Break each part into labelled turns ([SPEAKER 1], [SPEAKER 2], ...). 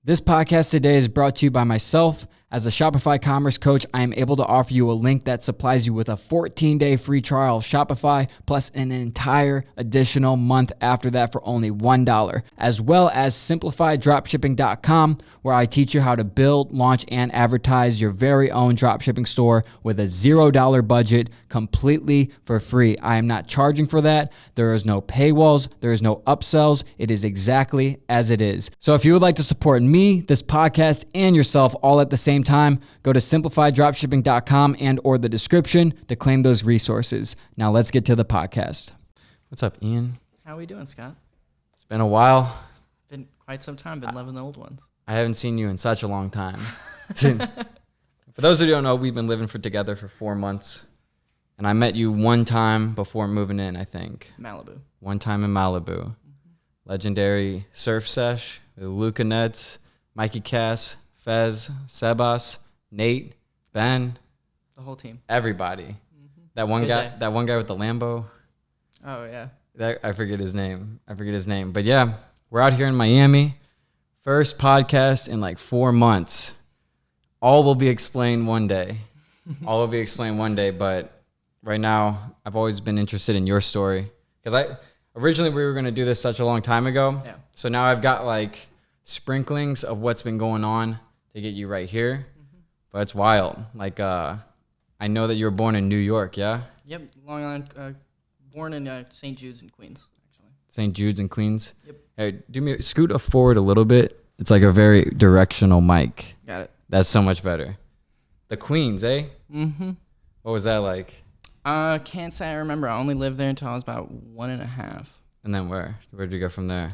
[SPEAKER 1] This podcast today is brought to you by myself. As a Shopify commerce coach, I am able to offer you a link that supplies you with a 14-day free trial of Shopify plus an entire additional month after that for only $1, as well as simplifiedropshipping.com, where I teach you how to build, launch, and advertise your very own dropshipping store with a $0 budget completely for free. I am not charging for that. There is no paywalls. There is no upsells. It is exactly as it is. So if you would like to support me, this podcast, and yourself all at the same time, go to simplifiedropshipping.com and or the description to claim those resources. Now let's get to the podcast. What's up, Ian?
[SPEAKER 2] How are we doing, Scott?
[SPEAKER 1] It's been a while.
[SPEAKER 2] Been quite some time. Been loving the old ones.
[SPEAKER 1] I haven't seen you in such a long time. For those who don't know, we've been living together for 4 months. And I met you one time before moving in, I think.
[SPEAKER 2] Malibu.
[SPEAKER 1] One time in Malibu. Mm-hmm. Legendary surf sesh with Luca Nets, Mikey Cass, Fez, Sebas, Nate, Ben.
[SPEAKER 2] The whole team.
[SPEAKER 1] Everybody. Mm-hmm. That one guy with the Lambo.
[SPEAKER 2] Oh, yeah.
[SPEAKER 1] I forget his name. But yeah, we're out here in Miami. First podcast in like 4 months. All will be explained one day. But right now, I've always been interested in your story. Because originally we were going to do this such a long time ago. Yeah. So now I've got like sprinklings of what's been going on to get you right here. Mm-hmm. But it's wild. Like, I know that you were born in New York, yeah?
[SPEAKER 2] Yep, Long Island. Born in St. Jude's in Queens, actually.
[SPEAKER 1] St. Jude's in Queens?
[SPEAKER 2] Yep.
[SPEAKER 1] Hey, scoot forward a little bit. It's like a very directional mic.
[SPEAKER 2] Got it.
[SPEAKER 1] That's so much better. The Queens, eh?
[SPEAKER 2] Mm-hmm.
[SPEAKER 1] What was that like?
[SPEAKER 2] Can't say I remember. I only lived there until I was about 1.5.
[SPEAKER 1] And then where? Where'd you go from there?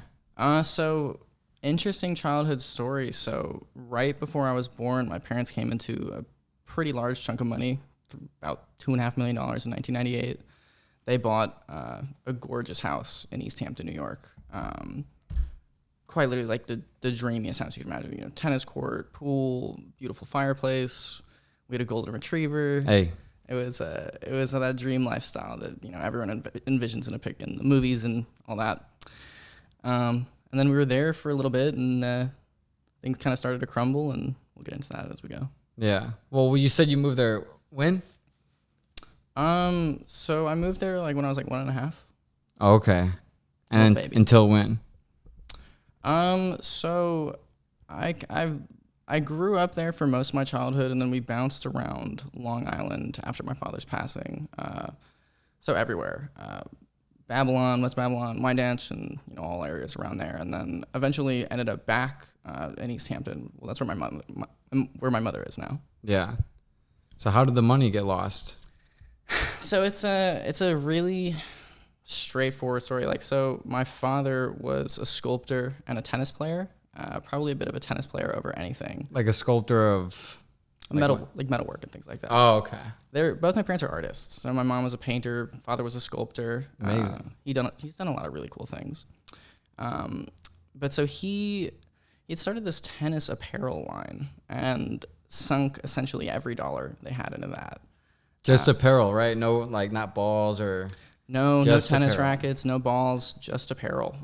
[SPEAKER 2] So interesting childhood story. So right before I was born, my parents came into a pretty large chunk of money, about $2.5 million in 1998. They bought a gorgeous house in East Hampton, New York. Quite literally like the dreamiest house you can imagine. You know, tennis court, pool, beautiful fireplace. We had a golden retriever.
[SPEAKER 1] Hey,
[SPEAKER 2] it was that dream lifestyle that everyone envisions in the movies and all that. And then we were there for a little bit, and things kind of started to crumble, and we'll get into that as we go.
[SPEAKER 1] Yeah. Well, you said you moved there when?
[SPEAKER 2] So I moved there like when I was like 1.5.
[SPEAKER 1] Oh, okay. And until when?
[SPEAKER 2] So I grew up there for most of my childhood, and then we bounced around Long Island after my father's passing. So everywhere, Babylon, West Babylon, Wyandanch, and all areas around there, and then eventually ended up back in East Hampton. Well, that's where my mother is now.
[SPEAKER 1] Yeah. So how did the money get lost?
[SPEAKER 2] So it's a really straightforward story. Like, so my father was a sculptor and a tennis player, probably a bit of a tennis player over anything. Like
[SPEAKER 1] a sculptor of
[SPEAKER 2] metalwork and things like that.
[SPEAKER 1] Oh, okay.
[SPEAKER 2] Both my parents are artists. So my mom was a painter, father was a sculptor.
[SPEAKER 1] Amazing.
[SPEAKER 2] He's done a lot of really cool things. But so he'd started this tennis apparel line and sunk essentially every dollar they had into that.
[SPEAKER 1] Just apparel, right? No, like not balls or...
[SPEAKER 2] No tennis rackets, no balls, just apparel.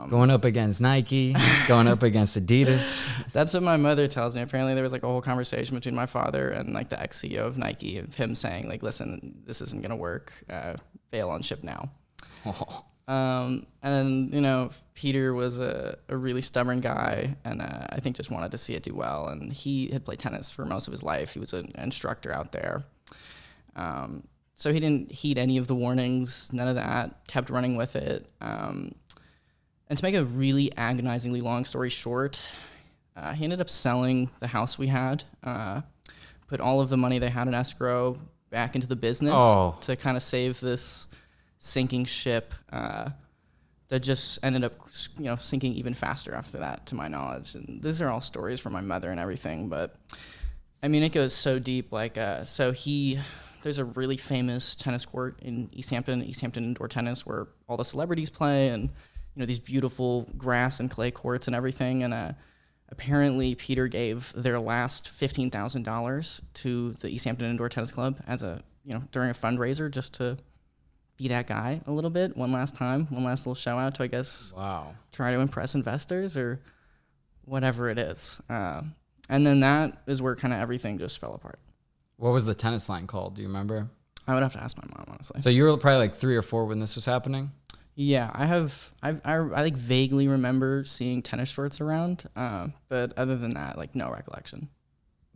[SPEAKER 1] Going up against Nike, going up against Adidas.
[SPEAKER 2] That's what my mother tells me. Apparently there was like a whole conversation between my father and like the ex-CEO of Nike, of him saying like, listen, this isn't going to work. Bail on ship now.
[SPEAKER 1] Oh.
[SPEAKER 2] And then, Peter was a really stubborn guy, and I think just wanted to see it do well. And he had played tennis for most of his life. He was an instructor out there. So he didn't heed any of the warnings, none of that, kept running with it. And to make a really agonizingly long story short, he ended up selling the house we had, put all of the money they had in escrow back into the business to kind of save this sinking ship that just ended up, sinking even faster after that, to my knowledge. And these are all stories from my mother and everything, but I mean, it goes so deep. Like, there's a really famous tennis court in East Hampton Indoor Tennis, where all the celebrities play, and these beautiful grass and clay courts and everything. And apparently, Peter gave their last $15,000 to the East Hampton Indoor Tennis Club as during a fundraiser, just to be that guy a little bit, one last time, one last little shout out to, I guess,
[SPEAKER 1] wow,
[SPEAKER 2] try to impress investors or whatever it is. And then that is where kind of everything just fell apart.
[SPEAKER 1] What was the tennis line called? Do you remember?
[SPEAKER 2] I would have to ask my mom, honestly.
[SPEAKER 1] So you were probably like 3 or 4 when this was happening?
[SPEAKER 2] Yeah, I like vaguely remember seeing tennis shorts around, but other than that, like no recollection.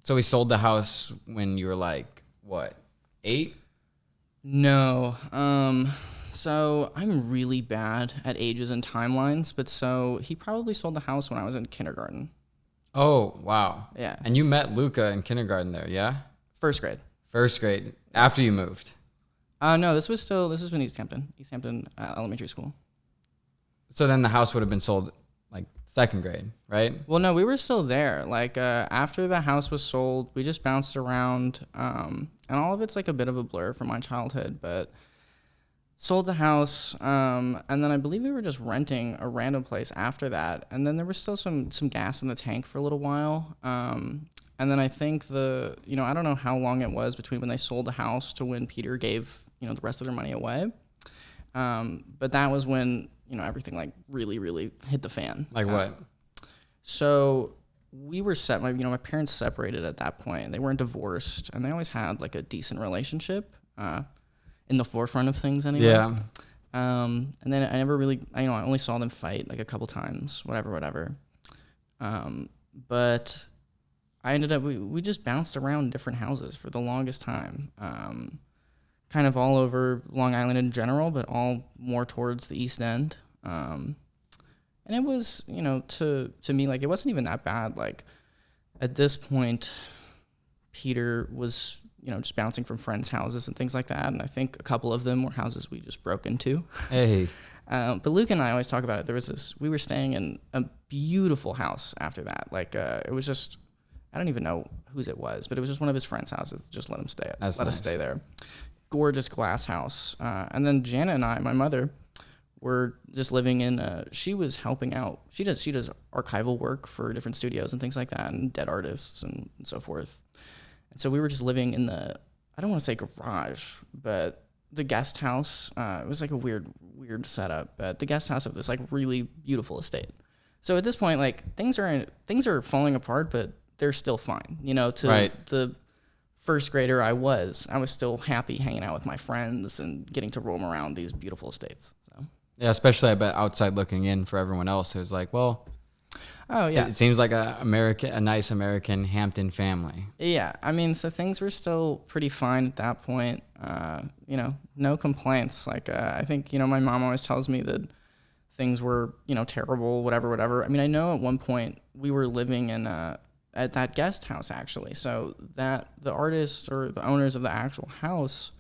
[SPEAKER 1] So we sold the house when you were like, what, 8?
[SPEAKER 2] No. So I'm really bad at ages and timelines, but so he probably sold the house when I was in kindergarten.
[SPEAKER 1] Oh, wow.
[SPEAKER 2] Yeah.
[SPEAKER 1] And you met Luca in kindergarten there, yeah?
[SPEAKER 2] First grade.
[SPEAKER 1] First grade, after you moved.
[SPEAKER 2] No, this is in East Hampton Elementary School.
[SPEAKER 1] So then the house would have been sold like 2nd grade, right?
[SPEAKER 2] Well, no, we were still there. Like after the house was sold, we just bounced around, and all of it's like a bit of a blur from my childhood. But sold the house, and then I believe we were just renting a random place after that. And then there was still some gas in the tank for a little while. And then I think I don't know how long it was between when they sold the house to when Peter gave the rest of their money away. But that was when everything like really, really hit the fan.
[SPEAKER 1] Like what?
[SPEAKER 2] So we were my parents separated at that point. They weren't divorced, and they always had like a decent relationship in the forefront of things anyway.
[SPEAKER 1] Yeah.
[SPEAKER 2] And then I never really, I only saw them fight like a couple times, whatever. But I ended up, we just bounced around different houses for the longest time. Kind of all over Long Island in general, but all more towards the East End. And it was, to me, like, it wasn't even that bad. Like, at this point, Peter was, just bouncing from friends' houses and things like that. And I think a couple of them were houses we just broke into.
[SPEAKER 1] Hey.
[SPEAKER 2] But Luke and I always talk about it. We were staying in a beautiful house after that. Like, it was just, I don't even know whose it was, but it was just one of his friends' houses. Just let him stay. Let us stay there. Gorgeous glass house. And then Jana and I, my mother, were just living in, she was helping out. She does archival work for different studios and things like that, and dead artists and so forth. And so we were just living in I don't want to say garage, but the guest house. It was like a weird setup, but the guest house of this like really beautiful estate. So at this point, like things are falling apart, but they're still fine.
[SPEAKER 1] Right.
[SPEAKER 2] The first grader I was still happy hanging out with my friends and getting to roam around these beautiful estates. So.
[SPEAKER 1] Yeah, especially I bet outside looking in for everyone else who's like, well,
[SPEAKER 2] oh yeah,
[SPEAKER 1] it seems like a nice American Hampton family.
[SPEAKER 2] Yeah, I mean, so things were still pretty fine at that point. No complaints. Like I think my mom always tells me that things were terrible, whatever. I mean, I know at one point we were living in at that guest house actually. So that the artist or the owners of the actual house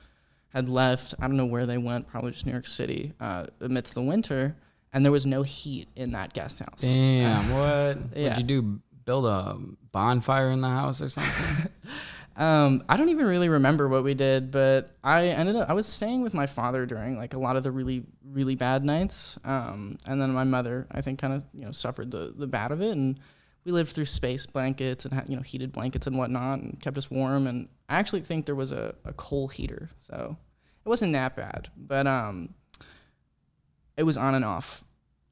[SPEAKER 2] had left. I don't know where they went, probably just New York City, amidst the winter, and there was no heat in that guest house.
[SPEAKER 1] Damn, what?
[SPEAKER 2] Yeah.
[SPEAKER 1] What'd you do? Build a bonfire in the house or something?
[SPEAKER 2] I don't even really remember what we did, but I was staying with my father during like a lot of the really, really bad nights. And then my mother, I think, kind of, suffered the bad of it. And we lived through space blankets and had, heated blankets and whatnot, and kept us warm. And I actually think there was a coal heater, so it wasn't that bad, but it was on and off.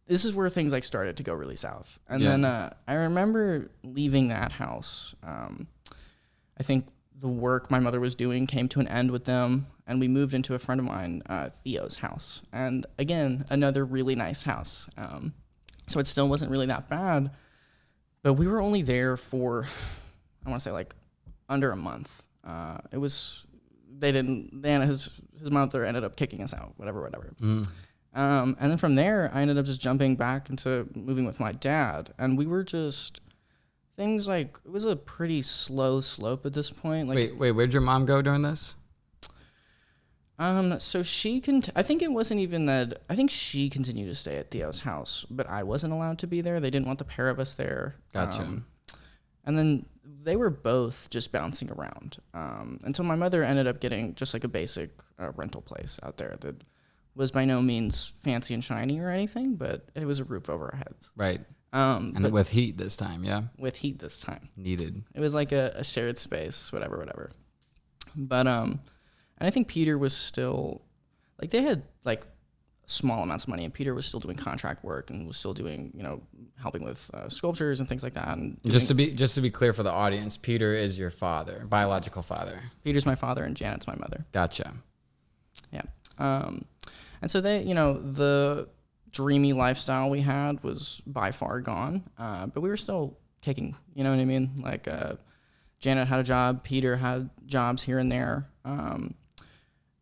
[SPEAKER 2] This is where things like started to go really south. And then I remember leaving that house. I think the work my mother was doing came to an end with them, and we moved into a friend of mine, Theo's house. And again, another really nice house. So it still wasn't really that bad, but we were only there for, I want to say like under a month. His mother ended up kicking us out, whatever.
[SPEAKER 1] Mm.
[SPEAKER 2] And then from there, I ended up just jumping back into moving with my dad. And we were just, things like, it was a pretty slow slope at this point. Like,
[SPEAKER 1] Wait, where'd your mom go during this?
[SPEAKER 2] So I think it wasn't even that, I think she continued to stay at Theo's house, but I wasn't allowed to be there. They didn't want the pair of us there.
[SPEAKER 1] Gotcha.
[SPEAKER 2] And then they were both just bouncing around until my mother ended up getting just like a basic rental place out there that was by no means fancy and shiny or anything, but it was a roof over our heads.
[SPEAKER 1] Right. And with heat this time, yeah?
[SPEAKER 2] With heat this time.
[SPEAKER 1] Needed.
[SPEAKER 2] It was like a shared space, whatever. But, and I think Peter was still, like, they had, like, small amounts of money, and Peter was still doing contract work and was still doing, helping with sculptures and things like that. And
[SPEAKER 1] just to be clear for the audience, Peter is your father, biological father.
[SPEAKER 2] Peter's my father, and Janet's my mother.
[SPEAKER 1] Gotcha.
[SPEAKER 2] Yeah. And so the dreamy lifestyle we had was by far gone, but we were still kicking. You know what I mean? Like Janet had a job, Peter had jobs here and there.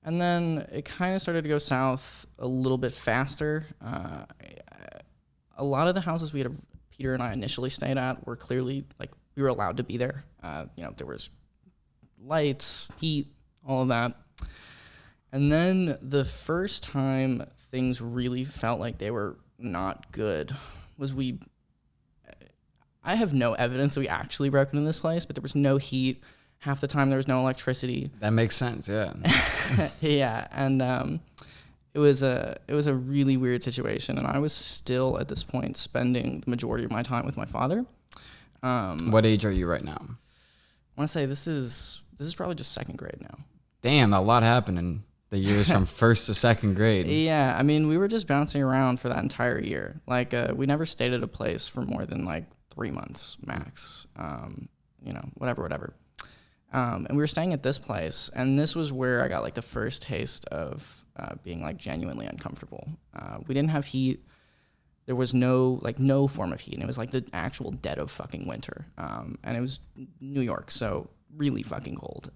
[SPEAKER 2] And then it kind of started to go south a little bit faster. A lot of the houses Peter and I initially stayed at were clearly, like, we were allowed to be there. There was lights, heat, all of that. And then the first time things really felt like they were not good was I have no evidence that we actually broke into this place, but there was no heat. Half the time there was no electricity.
[SPEAKER 1] That makes sense, yeah.
[SPEAKER 2] Yeah, and it was a really weird situation, and I was still at this point spending the majority of my time with my father.
[SPEAKER 1] What age are you right now?
[SPEAKER 2] I want to say this is probably just second grade now.
[SPEAKER 1] Damn, a lot happened in the years from first to second grade.
[SPEAKER 2] Yeah, I mean, we were just bouncing around for that entire year. Like, we never stayed at a place for more than like 3 months max. Whatever. And we were staying at this place, and this was where I got like the first taste of being like genuinely uncomfortable. We didn't have heat. There was no form of heat, and it was like the actual dead of fucking winter. And it was New York, so really fucking cold.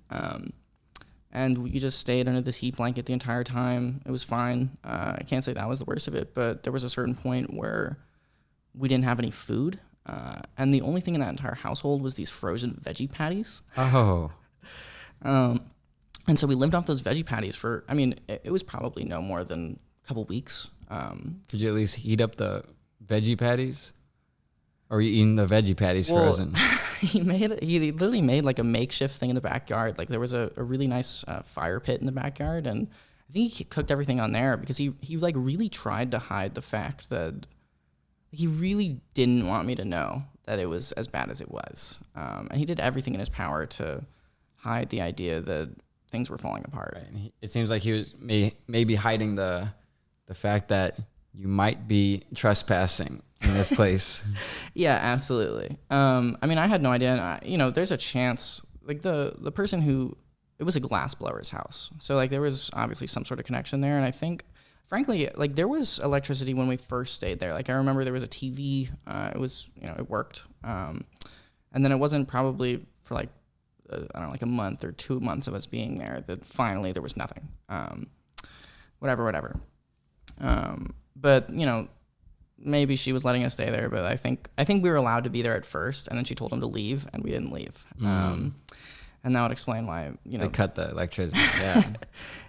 [SPEAKER 2] And we just stayed under this heat blanket the entire time. It was fine. I can't say that was the worst of it, but there was a certain point where we didn't have any food. And the only thing in that entire household was these frozen veggie patties.
[SPEAKER 1] Oh.
[SPEAKER 2] And so we lived off those veggie patties it was probably no more than a couple weeks.
[SPEAKER 1] Did you at least heat up the veggie patties? Or were you eating the veggie patties frozen?
[SPEAKER 2] He literally made like a makeshift thing in the backyard. Like there was a really nice fire pit in the backyard, and I think he cooked everything on there because he like really tried to hide the fact that he really didn't want me to know that it was as bad as it was. And he did everything in his power to hide the idea that things were falling apart.
[SPEAKER 1] Right. And it seems like he was maybe hiding the fact that you might be trespassing in this place.
[SPEAKER 2] Yeah, absolutely. I had no idea. And there's a chance, like the person it was a glass blower's house. So like there was obviously some sort of connection there. And I think, frankly, like there was electricity when we first stayed there. Like I remember there was a TV. It was, it worked. And then it wasn't probably for like, like a month or 2 months of us being there that finally there was nothing. Whatever. But maybe she was letting us stay there, but I think we were allowed to be there at first, and then she told him to leave, and we didn't leave. And that would explain why,
[SPEAKER 1] they cut the electricity. Yeah.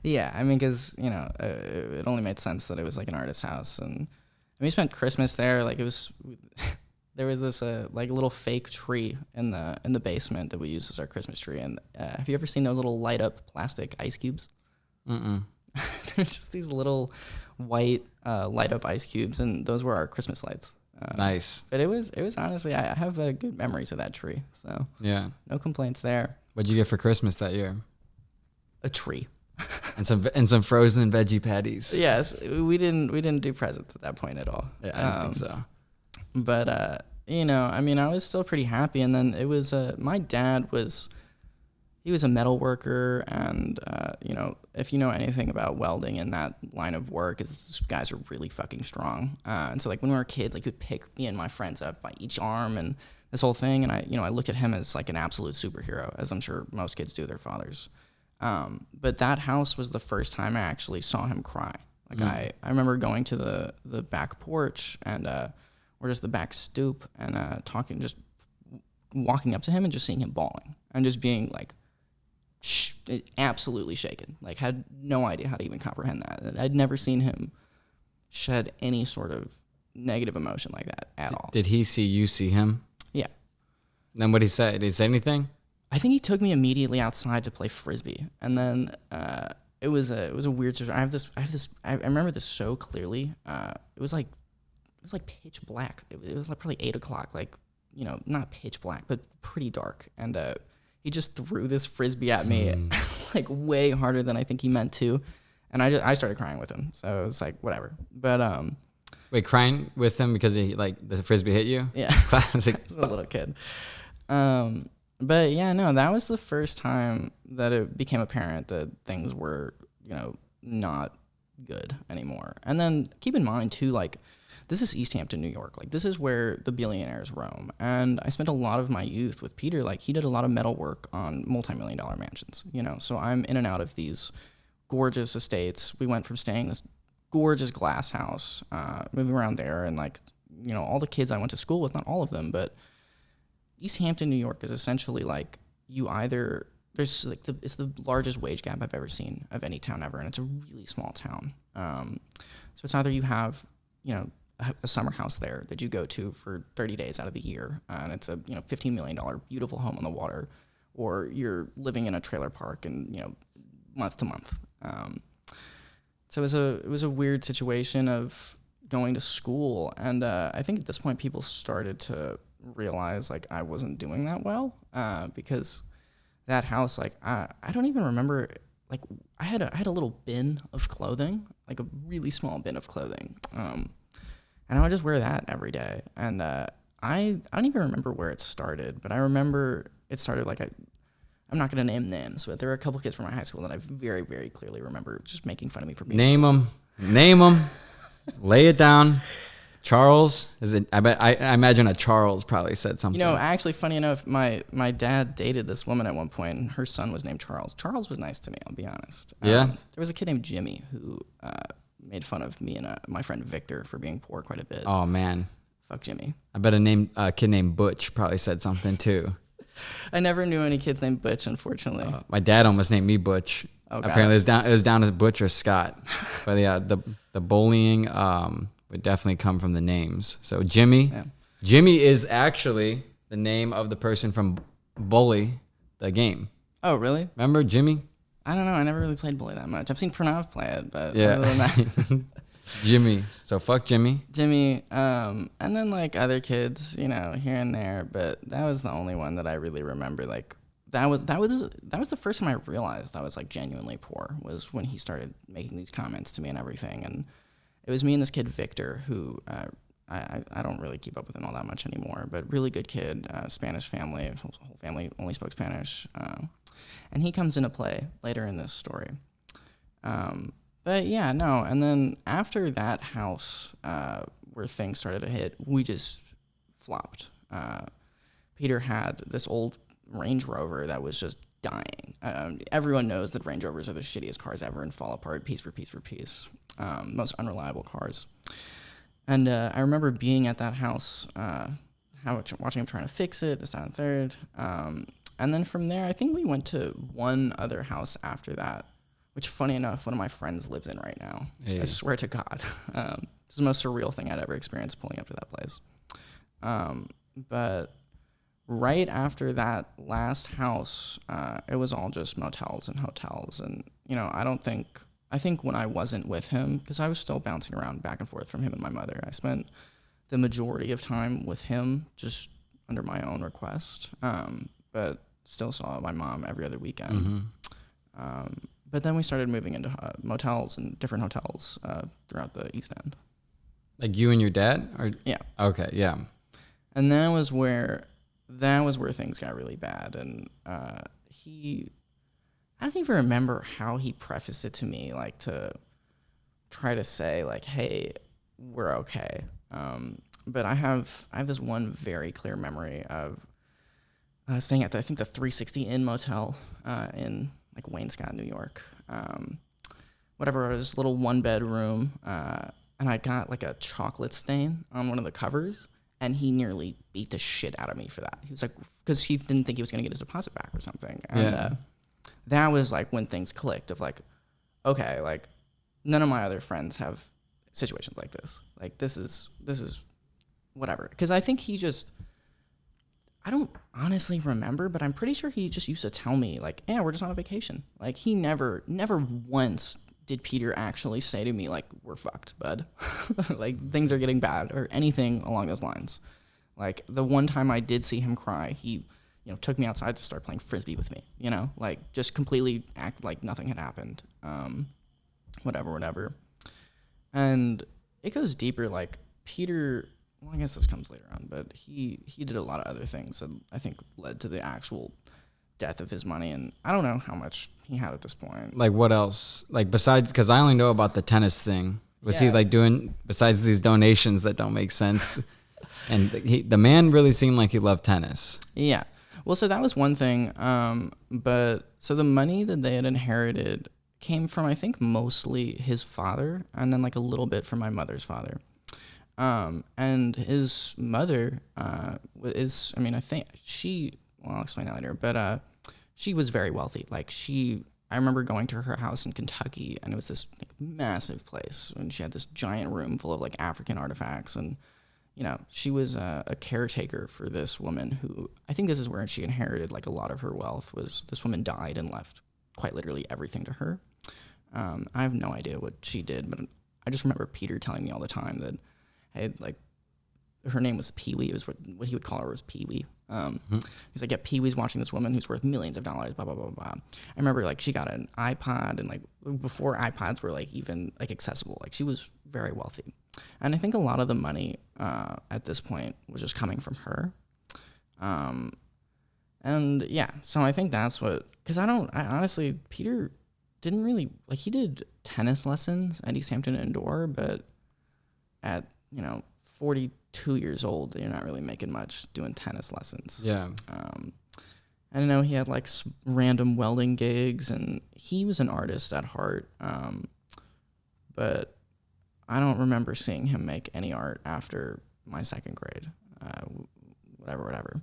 [SPEAKER 2] Yeah. Because, it only made sense that it was like an artist's house. And we spent Christmas there. Like there was this like little fake tree in the basement that we used as our Christmas tree. And have you ever seen those little light up plastic ice cubes?
[SPEAKER 1] Mm-mm.
[SPEAKER 2] They're just these little white light up ice cubes, and those were our Christmas lights.
[SPEAKER 1] Nice.
[SPEAKER 2] But it was honestly, I have good memories of that tree. So
[SPEAKER 1] yeah,
[SPEAKER 2] no complaints there.
[SPEAKER 1] What'd you get for Christmas that year?
[SPEAKER 2] A tree.
[SPEAKER 1] and some frozen veggie patties.
[SPEAKER 2] Yes, we didn't do presents at that point at all.
[SPEAKER 1] Yeah, I don't think so.
[SPEAKER 2] But I was still pretty happy. And then it was my dad was a metal worker, and if you know anything about welding in that line of work, these guys are really fucking strong. And so like when we were kids, like he would pick me and my friends up by each arm and this whole thing. And I looked at him as like an absolute superhero, as I'm sure most kids do their fathers. But that house was the first time I actually saw him cry. Like I remember going to the back porch and or just the back stoop and talking, just walking up to him and just seeing him bawling and just being like absolutely shaken. Like had no idea how to even comprehend that. I'd never seen him shed any sort of negative emotion like that at all.
[SPEAKER 1] Did he see you see him?
[SPEAKER 2] Yeah.
[SPEAKER 1] And then what did he say? Did he say anything?
[SPEAKER 2] I think he took me immediately outside to play Frisbee. And then it was a weird situation. I remember this so clearly. It was like pitch black. It was like probably 8 o'clock, like, not pitch black, but pretty dark. And he just threw this Frisbee at me like way harder than I think he meant to. And I started crying with him. So it was like, whatever. But
[SPEAKER 1] Wait, crying with him because he like the frisbee hit you?
[SPEAKER 2] yeah,
[SPEAKER 1] Classic.
[SPEAKER 2] I was a little kid. But yeah, no, that was the first time that it became apparent that things were, not good anymore. And then keep in mind too, like, this is East Hampton, New York. Like, this is where the billionaires roam. And I spent a lot of my youth with Peter. Like, he did a lot of metal work on multi-million-dollar mansions, So I'm in and out of these gorgeous estates. We went from staying in this gorgeous glass house, moving around there, and like, all the kids I went to school with, not all of them, but East Hampton, New York is essentially like it's the largest wage gap I've ever seen of any town ever, and it's a really small town. So it's either you have, a summer house there that you go to for 30 days out of the year, and it's a $15 million beautiful home on the water, or you're living in a trailer park and month to month. So it was a weird situation of going to school, and I think at this point people started to realize like I wasn't doing that well, because that house, like I don't even remember, like I had a little bin of clothing, like a really small bin of clothing, and I would just wear that every day. And I don't even remember where it started, but I remember it started like I'm not going to name names, but there were a couple kids from my high school that I very, very clearly remember just making fun of me for being.
[SPEAKER 1] Name them, lay it down. Charles, is it? I imagine a Charles probably said something.
[SPEAKER 2] Actually, funny enough, my dad dated this woman at one point, and her son was named Charles. Charles was nice to me, I'll be honest.
[SPEAKER 1] Yeah.
[SPEAKER 2] There was a kid named Jimmy who made fun of me and my friend Victor for being poor quite a bit.
[SPEAKER 1] Oh man,
[SPEAKER 2] fuck Jimmy.
[SPEAKER 1] I bet a kid named Butch probably said something too.
[SPEAKER 2] I never knew any kids named Butch, unfortunately.
[SPEAKER 1] My dad almost named me Butch.
[SPEAKER 2] Oh,
[SPEAKER 1] apparently it was down to Butch or Scott. But yeah, the bullying would definitely come from the names. So Jimmy.
[SPEAKER 2] Yeah.
[SPEAKER 1] Jimmy is actually the name of the person from Bully, the game.
[SPEAKER 2] Oh, really?
[SPEAKER 1] Remember Jimmy?
[SPEAKER 2] I don't know. I never really played Bully that much. I've seen Pranav play it, but
[SPEAKER 1] yeah.
[SPEAKER 2] other than that.
[SPEAKER 1] Jimmy. So fuck Jimmy.
[SPEAKER 2] Jimmy, and then like other kids, here and there, but that was the only one that I really remember. Like that was the first time I realized I was like genuinely poor, was when he started making these comments to me and everything. And it was me and this kid Victor, who I don't really keep up with him all that much anymore, but really good kid, Spanish family, whole family only spoke Spanish, and he comes into play later in this story. But yeah, no. And then after that house, where things started to hit, we just flopped. Peter had this old Range Rover that was just dying. Everyone knows that Range Rovers are the shittiest cars ever and fall apart piece for piece for piece. Most unreliable cars. And I remember being at that house, watching him trying to fix it, this, that, and third. And then from there, I think we went to one other house after that, which, funny enough, one of my friends lives in right now. Hey. I swear to God. It's the most surreal thing I'd ever experienced pulling up to that place. But right after that last house, it was all just motels and hotels. And, I think when I wasn't with him, because I was still bouncing around back and forth from him and my mother, I spent the majority of time with him just under my own request, but still saw my mom every other weekend. Mm-hmm. But then we started moving into motels and different hotels throughout the East End.
[SPEAKER 1] Like you and your dad? Or
[SPEAKER 2] yeah.
[SPEAKER 1] Okay, yeah.
[SPEAKER 2] And that was where things got really bad. And I don't even remember how he prefaced it to me, like to try to say like, hey, we're okay. But I have this one very clear memory of staying at the 360 Inn Motel in like Waynescott, New York. This little one bedroom, and I got like a chocolate stain on one of the covers, and he nearly beat the shit out of me for that. He was like, because he didn't think he was going to get his deposit back or something. And that was like when things clicked of like, okay, like none of my other friends have situations like this. Like this is whatever. Because I think I don't honestly remember, but I'm pretty sure he just used to tell me like, yeah, we're just on a vacation. Like he never once did Peter actually say to me like, we're fucked, bud. Like things are getting bad or anything along those lines. Like the one time I did see him cry, he took me outside to start playing Frisbee with me, like just completely act like nothing had happened. whatever. And it goes deeper. Like Peter, well, I guess this comes later on, but he did a lot of other things that I think led to the actual death of his money. And I don't know how much he had at this point.
[SPEAKER 1] Like what else? Like besides, because I only know about the tennis thing. Was he like doing, besides these donations that don't make sense? And the man really seemed like he loved tennis.
[SPEAKER 2] Yeah. Well, so that was one thing. But so the money that they had inherited came from, I think, mostly his father, and then like a little bit from my mother's father. And his mother is, I mean, I think well, I'll explain that later, but she was very wealthy. Like I remember going to her house in Kentucky, and it was this like, massive place, and she had this giant room full of like African artifacts, and you know, she was a caretaker for this woman who, I think this is where she inherited like a lot of her wealth. Was this woman died and left quite literally everything to her. I have no idea what she did, but I just remember Peter telling me all the time that, hey, like, her name was Pee-wee. It was what he would call her was Pee-wee. He's like, yeah, Pee-wee's watching this woman who's worth millions of dollars, blah, blah, blah, blah. I remember, like, she got an iPod, and, like, before iPods were, like, even, like, accessible. Like, she was very wealthy. And I think a lot of the money at this point was just coming from her. And, yeah, so I think that's what, because I honestly, Peter didn't really, like, he did tennis lessons at East Hampton Indoor, but at, 42 years old, you're not really making much doing tennis lessons.
[SPEAKER 1] Yeah.
[SPEAKER 2] I don't know, he had like random welding gigs, and he was an artist at heart. But I don't remember seeing him make any art after my second grade. Whatever.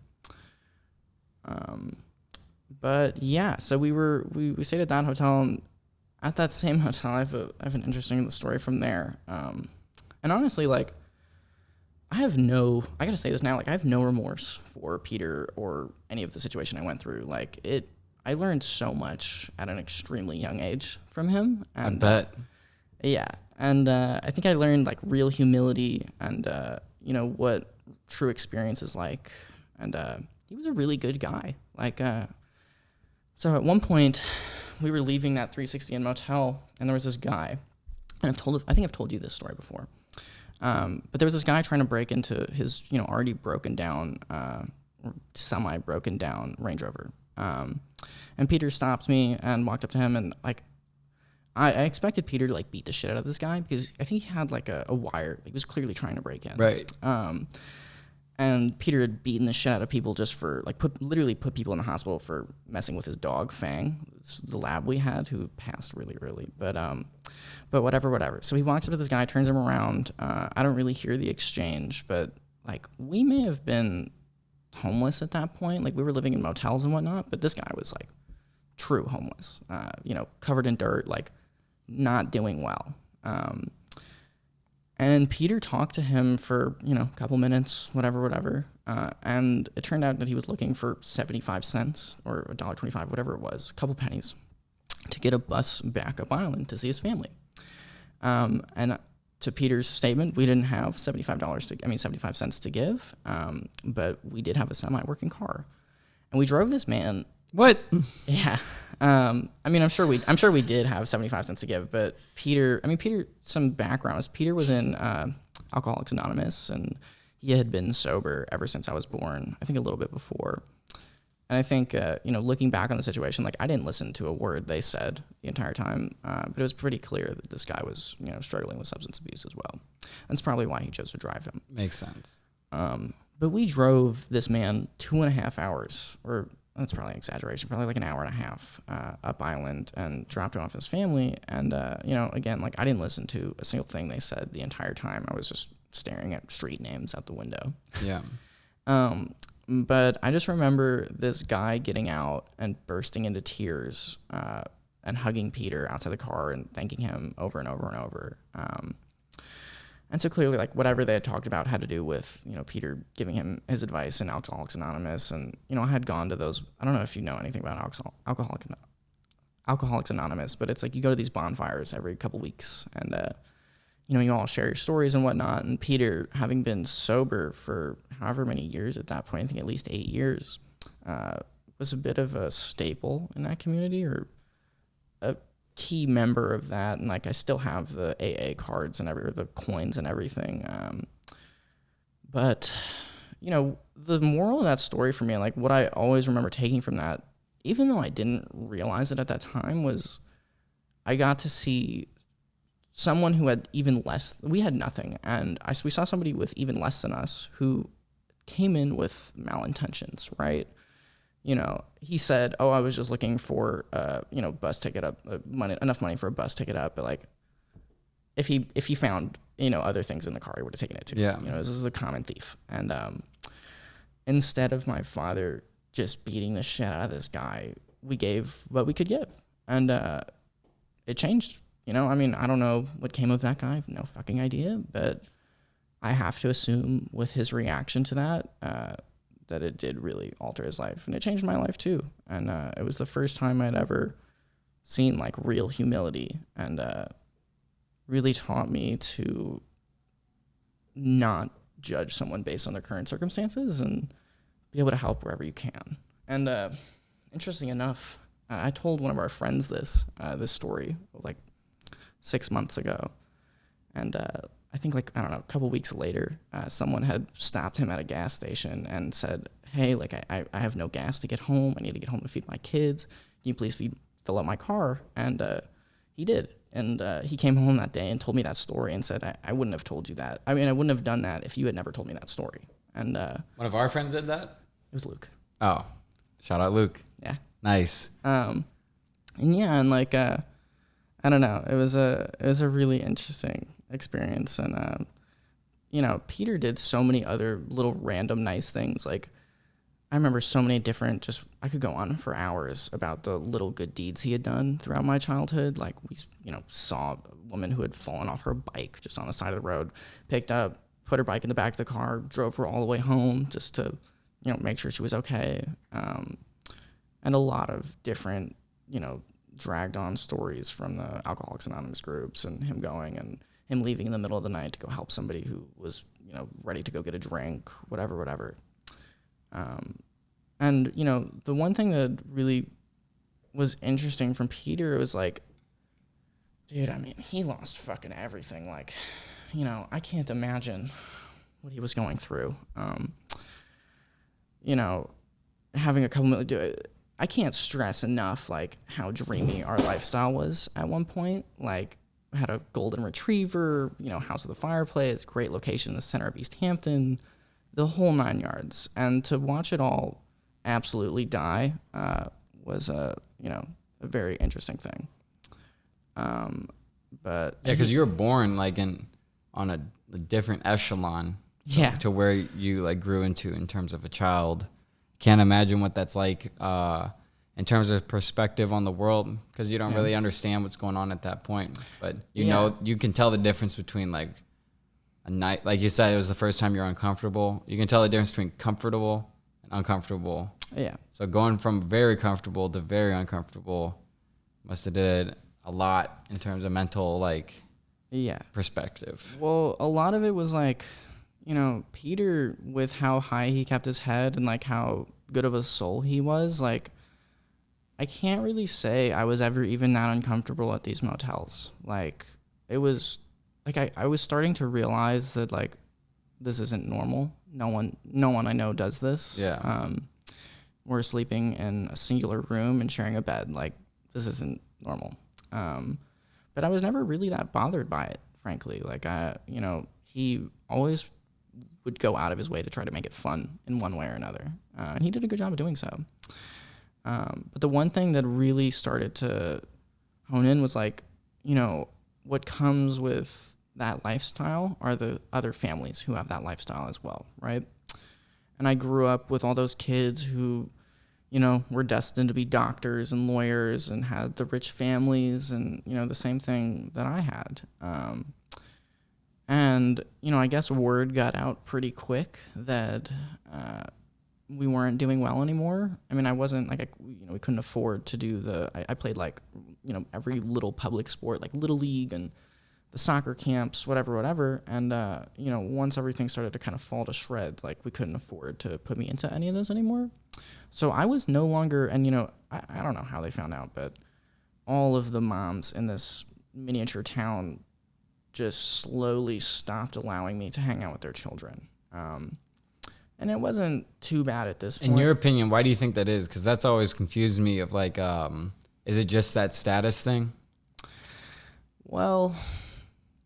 [SPEAKER 2] But yeah, so we stayed at that hotel, and at that same hotel, I have an interesting story from there. And honestly, like, I gotta say this now, like, I have no remorse for Peter or any of the situation I went through. Like, I learned so much at an extremely young age from him. And,
[SPEAKER 1] I bet.
[SPEAKER 2] Yeah. And I think I learned, like, real humility and, what true experience is like. And he was a really good guy. Like, so at one point, we were leaving that 360 Inn motel, and there was this guy. And I think I've told you this story before. But there was this guy trying to break into his, already broken down, semi-broken down Range Rover. And Peter stopped me and walked up to him, and like, I expected Peter to like beat the shit out of this guy because I think he had like a wire. He was clearly trying to break in.
[SPEAKER 1] Right.
[SPEAKER 2] And Peter had beaten the shit out of people just for like literally put people in the hospital for messing with his dog Fang, the lab we had, who passed really early. But whatever. So he walks up to this guy, turns him around. I don't really hear the exchange, but like we may have been homeless at that point. Like we were living in motels and whatnot, but this guy was like true homeless. Covered in dirt, like not doing well. And Peter talked to him for, a couple minutes, whatever. And it turned out that he was looking for 75 cents or $1.25, whatever it was, a couple pennies, to get a bus back up island to see his family. And to Peter's statement, we didn't have 75 cents to give, but we did have a semi-working car. And we drove this man.
[SPEAKER 1] What?
[SPEAKER 2] Yeah. I'm sure we did have 75 cents to give, but Peter, some background is Peter was in Alcoholics Anonymous, and he had been sober ever since I was born, I think a little bit before. And I think, looking back on the situation, like I didn't listen to a word they said the entire time, but it was pretty clear that this guy was, struggling with substance abuse as well. That's probably why he chose to drive him.
[SPEAKER 1] Makes sense.
[SPEAKER 2] But we drove this man 2.5 hours, or that's probably an exaggeration, probably like an hour and a half up island, and dropped him off his family. And, again, like I didn't listen to a single thing they said the entire time. I was just staring at street names out the window.
[SPEAKER 1] Yeah.
[SPEAKER 2] But I just remember this guy getting out and bursting into tears and hugging Peter outside the car and thanking him over and over and over. And so clearly, like, whatever they had talked about had to do with, Peter giving him his advice in Alcoholics Anonymous. And, I had gone to those, I don't know if you know anything about Alcoholics Anonymous, but it's like you go to these bonfires every couple weeks, and, you all share your stories and whatnot. And Peter, having been sober for however many years at that point, I think at least 8 years, was a bit of a staple in that community, or key member of that, and like I still have the AA cards and the coins and everything. But you know, the moral of that story for me, like what I always remember taking from that, even though I didn't realize it at that time, was I got to see someone who had even less. We had nothing, and we saw somebody with even less than us who came in with malintentions, right? You know, he said, "Oh, I was just looking for, bus ticket up, enough money for a bus ticket up." But like, if he found, other things in the car, he would have taken it too.
[SPEAKER 1] Yeah.
[SPEAKER 2] This is a common thief. And instead of my father just beating the shit out of this guy, we gave what we could give, and it changed. I don't know what came of that guy. I have no fucking idea, but I have to assume with his reaction to that. That it did really alter his life, and it changed my life too. And it was the first time I'd ever seen like real humility, and really taught me to not judge someone based on their current circumstances and be able to help wherever you can. And interesting enough, I told one of our friends this story like 6 months ago, and I think like, I don't know, a couple weeks later, someone had stopped him at a gas station and said, "Hey, like I have no gas to get home. I need to get home to feed my kids. Can you please fill up my car?" And he did. And he came home that day and told me that story and said, I wouldn't have told you that. I mean, I wouldn't have done that if you had never told me that story. And
[SPEAKER 1] one of our friends did that?
[SPEAKER 2] It was Luke.
[SPEAKER 1] Oh, shout out Luke.
[SPEAKER 2] Yeah.
[SPEAKER 1] Nice.
[SPEAKER 2] And yeah, and like, I don't know. It was a really interesting experience. And, Peter did so many other little random nice things. Like, I remember so many different, I could go on for hours about the little good deeds he had done throughout my childhood. Like, we, saw a woman who had fallen off her bike just on the side of the road, picked up, put her bike in the back of the car, drove her all the way home just to, make sure she was okay. And a lot of different, dragged on stories from the Alcoholics Anonymous groups, and him going and him leaving in the middle of the night to go help somebody who was, ready to go get a drink, whatever. And, the one thing that really was interesting from Peter was like, dude, I mean, he lost fucking everything. Like, I can't imagine what he was going through. Having a couple million, I can't stress enough, like, how dreamy our lifestyle was at one point. Like, I had a golden retriever, house with a fireplace, great location in the center of East Hampton, the whole 9 yards. And to watch it all absolutely die was a very interesting thing. But
[SPEAKER 1] yeah, because you were born like on a different echelon, to where you like grew into in terms of a child. Can't imagine what that's like in terms of perspective on the world, because you don't really understand what's going on at that point. But you can tell the difference between like a night, like you said, it was the first time you're uncomfortable. You can tell the difference between comfortable and uncomfortable.
[SPEAKER 2] Yeah.
[SPEAKER 1] So going from very comfortable to very uncomfortable must have did a lot in terms of mental perspective.
[SPEAKER 2] Well, a lot of it was like, Peter, with how high he kept his head and like how good of a soul he was, like, I can't really say I was ever even that uncomfortable at these motels. Like, it was like I was starting to realize that like this isn't normal. No one I know does this.
[SPEAKER 1] Yeah.
[SPEAKER 2] We're sleeping in a singular room and sharing a bed. Like, this isn't normal. But I was never really that bothered by it, frankly. Like, he always would go out of his way to try to make it fun in one way or another. And he did a good job of doing so. But the one thing that really started to hone in was like, what comes with that lifestyle are the other families who have that lifestyle as well, right? And I grew up with all those kids who, were destined to be doctors and lawyers and had the rich families and, the same thing that I had. And, I guess word got out pretty quick that we weren't doing well anymore. I mean, I wasn't like, we couldn't afford to do I played like, every little public sport, like Little League and the soccer camps, whatever. And, once everything started to kind of fall to shreds, like we couldn't afford to put me into any of those anymore. So I was no longer, and, I don't know how they found out, but all of the moms in this miniature town just slowly stopped allowing me to hang out with their children. And it wasn't too bad at this point.
[SPEAKER 1] In your opinion, why do you think that is? Because that's always confused me of like, is it just that status thing?
[SPEAKER 2] Well,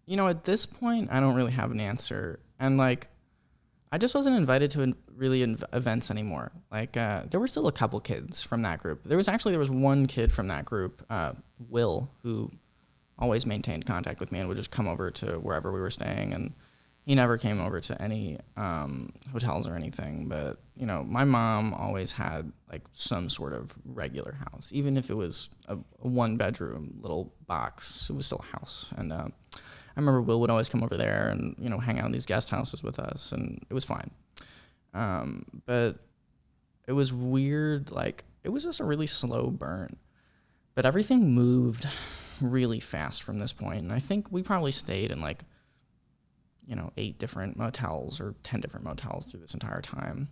[SPEAKER 2] at this point, I don't really have an answer. And like, I just wasn't invited to events anymore. Like, there were still a couple kids from that group. There was one kid from that group, Will, who always maintained contact with me and would just come over to wherever we were staying. And he never came over to any hotels or anything. But, my mom always had like some sort of regular house. Even if it was a 1-bedroom little box, it was still a house. And I remember Will would always come over there and, hang out in these guest houses with us. And it was fine. But it was weird. Like, it was just a really slow burn. But everything moved really fast from this point. And I think we probably stayed in like, 8 different motels or 10 different motels through this entire time.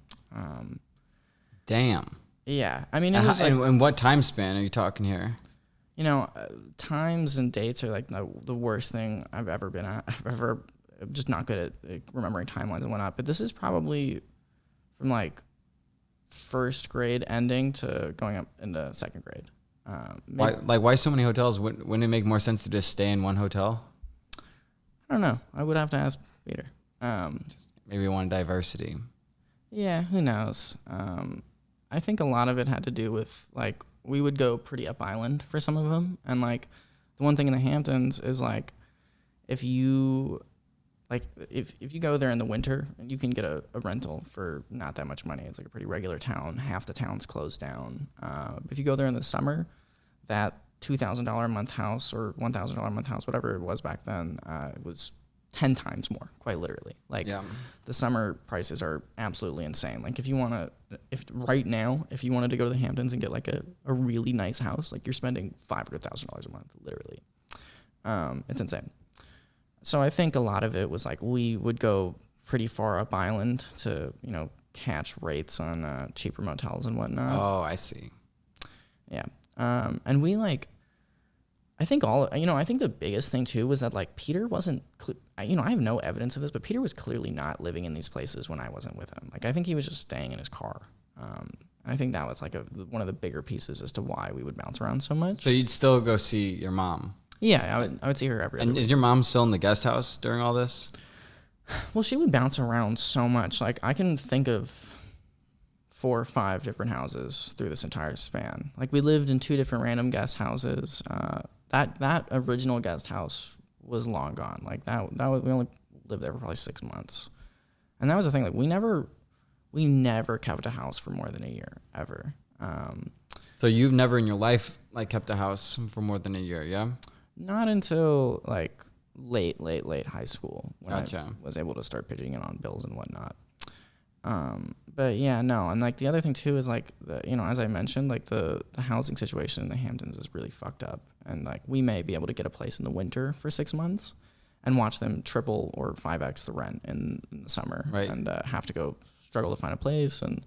[SPEAKER 1] Damn.
[SPEAKER 2] Yeah. I mean, it was like,
[SPEAKER 1] and what time span are you talking here?
[SPEAKER 2] Times and dates are like the worst thing I've ever been at. I'm just not good at remembering timelines and whatnot. But this is probably from like 1st grade ending to going up into 2nd grade.
[SPEAKER 1] Why so many hotels? Wouldn't it make more sense to just stay in one hotel?
[SPEAKER 2] I don't know. I would have to ask Peter.
[SPEAKER 1] Maybe one diversity.
[SPEAKER 2] Yeah, who knows? I think a lot of it had to do with like we would go pretty up island for some of them, and like the one thing in the Hamptons is like if you go there in the winter, you can get a rental for not that much money. It's like a pretty regular town. Half the town's closed down. If you go there in the summer, that $2,000 a month house or $1,000 a month house, whatever it was back then, it was 10 times more, quite literally. Like the summer prices are absolutely insane. Like if you wanted to go to the Hamptons and get like a really nice house, like you're spending $500,000 a month, literally. It's insane. So I think a lot of it was like we would go pretty far up island to, catch rates on cheaper motels and whatnot.
[SPEAKER 1] Oh, I see.
[SPEAKER 2] Yeah. And we like, I think the biggest thing too was that like Peter wasn't, I have no evidence of this, but Peter was clearly not living in these places when I wasn't with him. Like I think he was just staying in his car. And I think that was like one of the bigger pieces as to why we would bounce around so much.
[SPEAKER 1] So you'd still go see your mom?
[SPEAKER 2] Yeah, I would see her every other week.
[SPEAKER 1] Is your mom still in the guest house during all this?
[SPEAKER 2] Well, she would bounce around so much. Like I can think of 4 or 5 different houses through this entire span. Like we lived in 2 different random guest houses. That original guest house was long gone. Like that was, we only lived there for probably 6 months. And that was the thing. Like we never kept a house for more than a year ever.
[SPEAKER 1] So you've never in your life like kept a house for more than a year, yeah?
[SPEAKER 2] Not until like late high school when
[SPEAKER 1] Gotcha.
[SPEAKER 2] I was able to start pitching in on bills and whatnot. But yeah, no. And like the other thing too is like as I mentioned, like the housing situation in the Hamptons is really fucked up. And like we may be able to get a place in the winter for 6 months and watch them triple or 5x the rent in the summer,
[SPEAKER 1] right? And
[SPEAKER 2] have to go struggle to find a place. And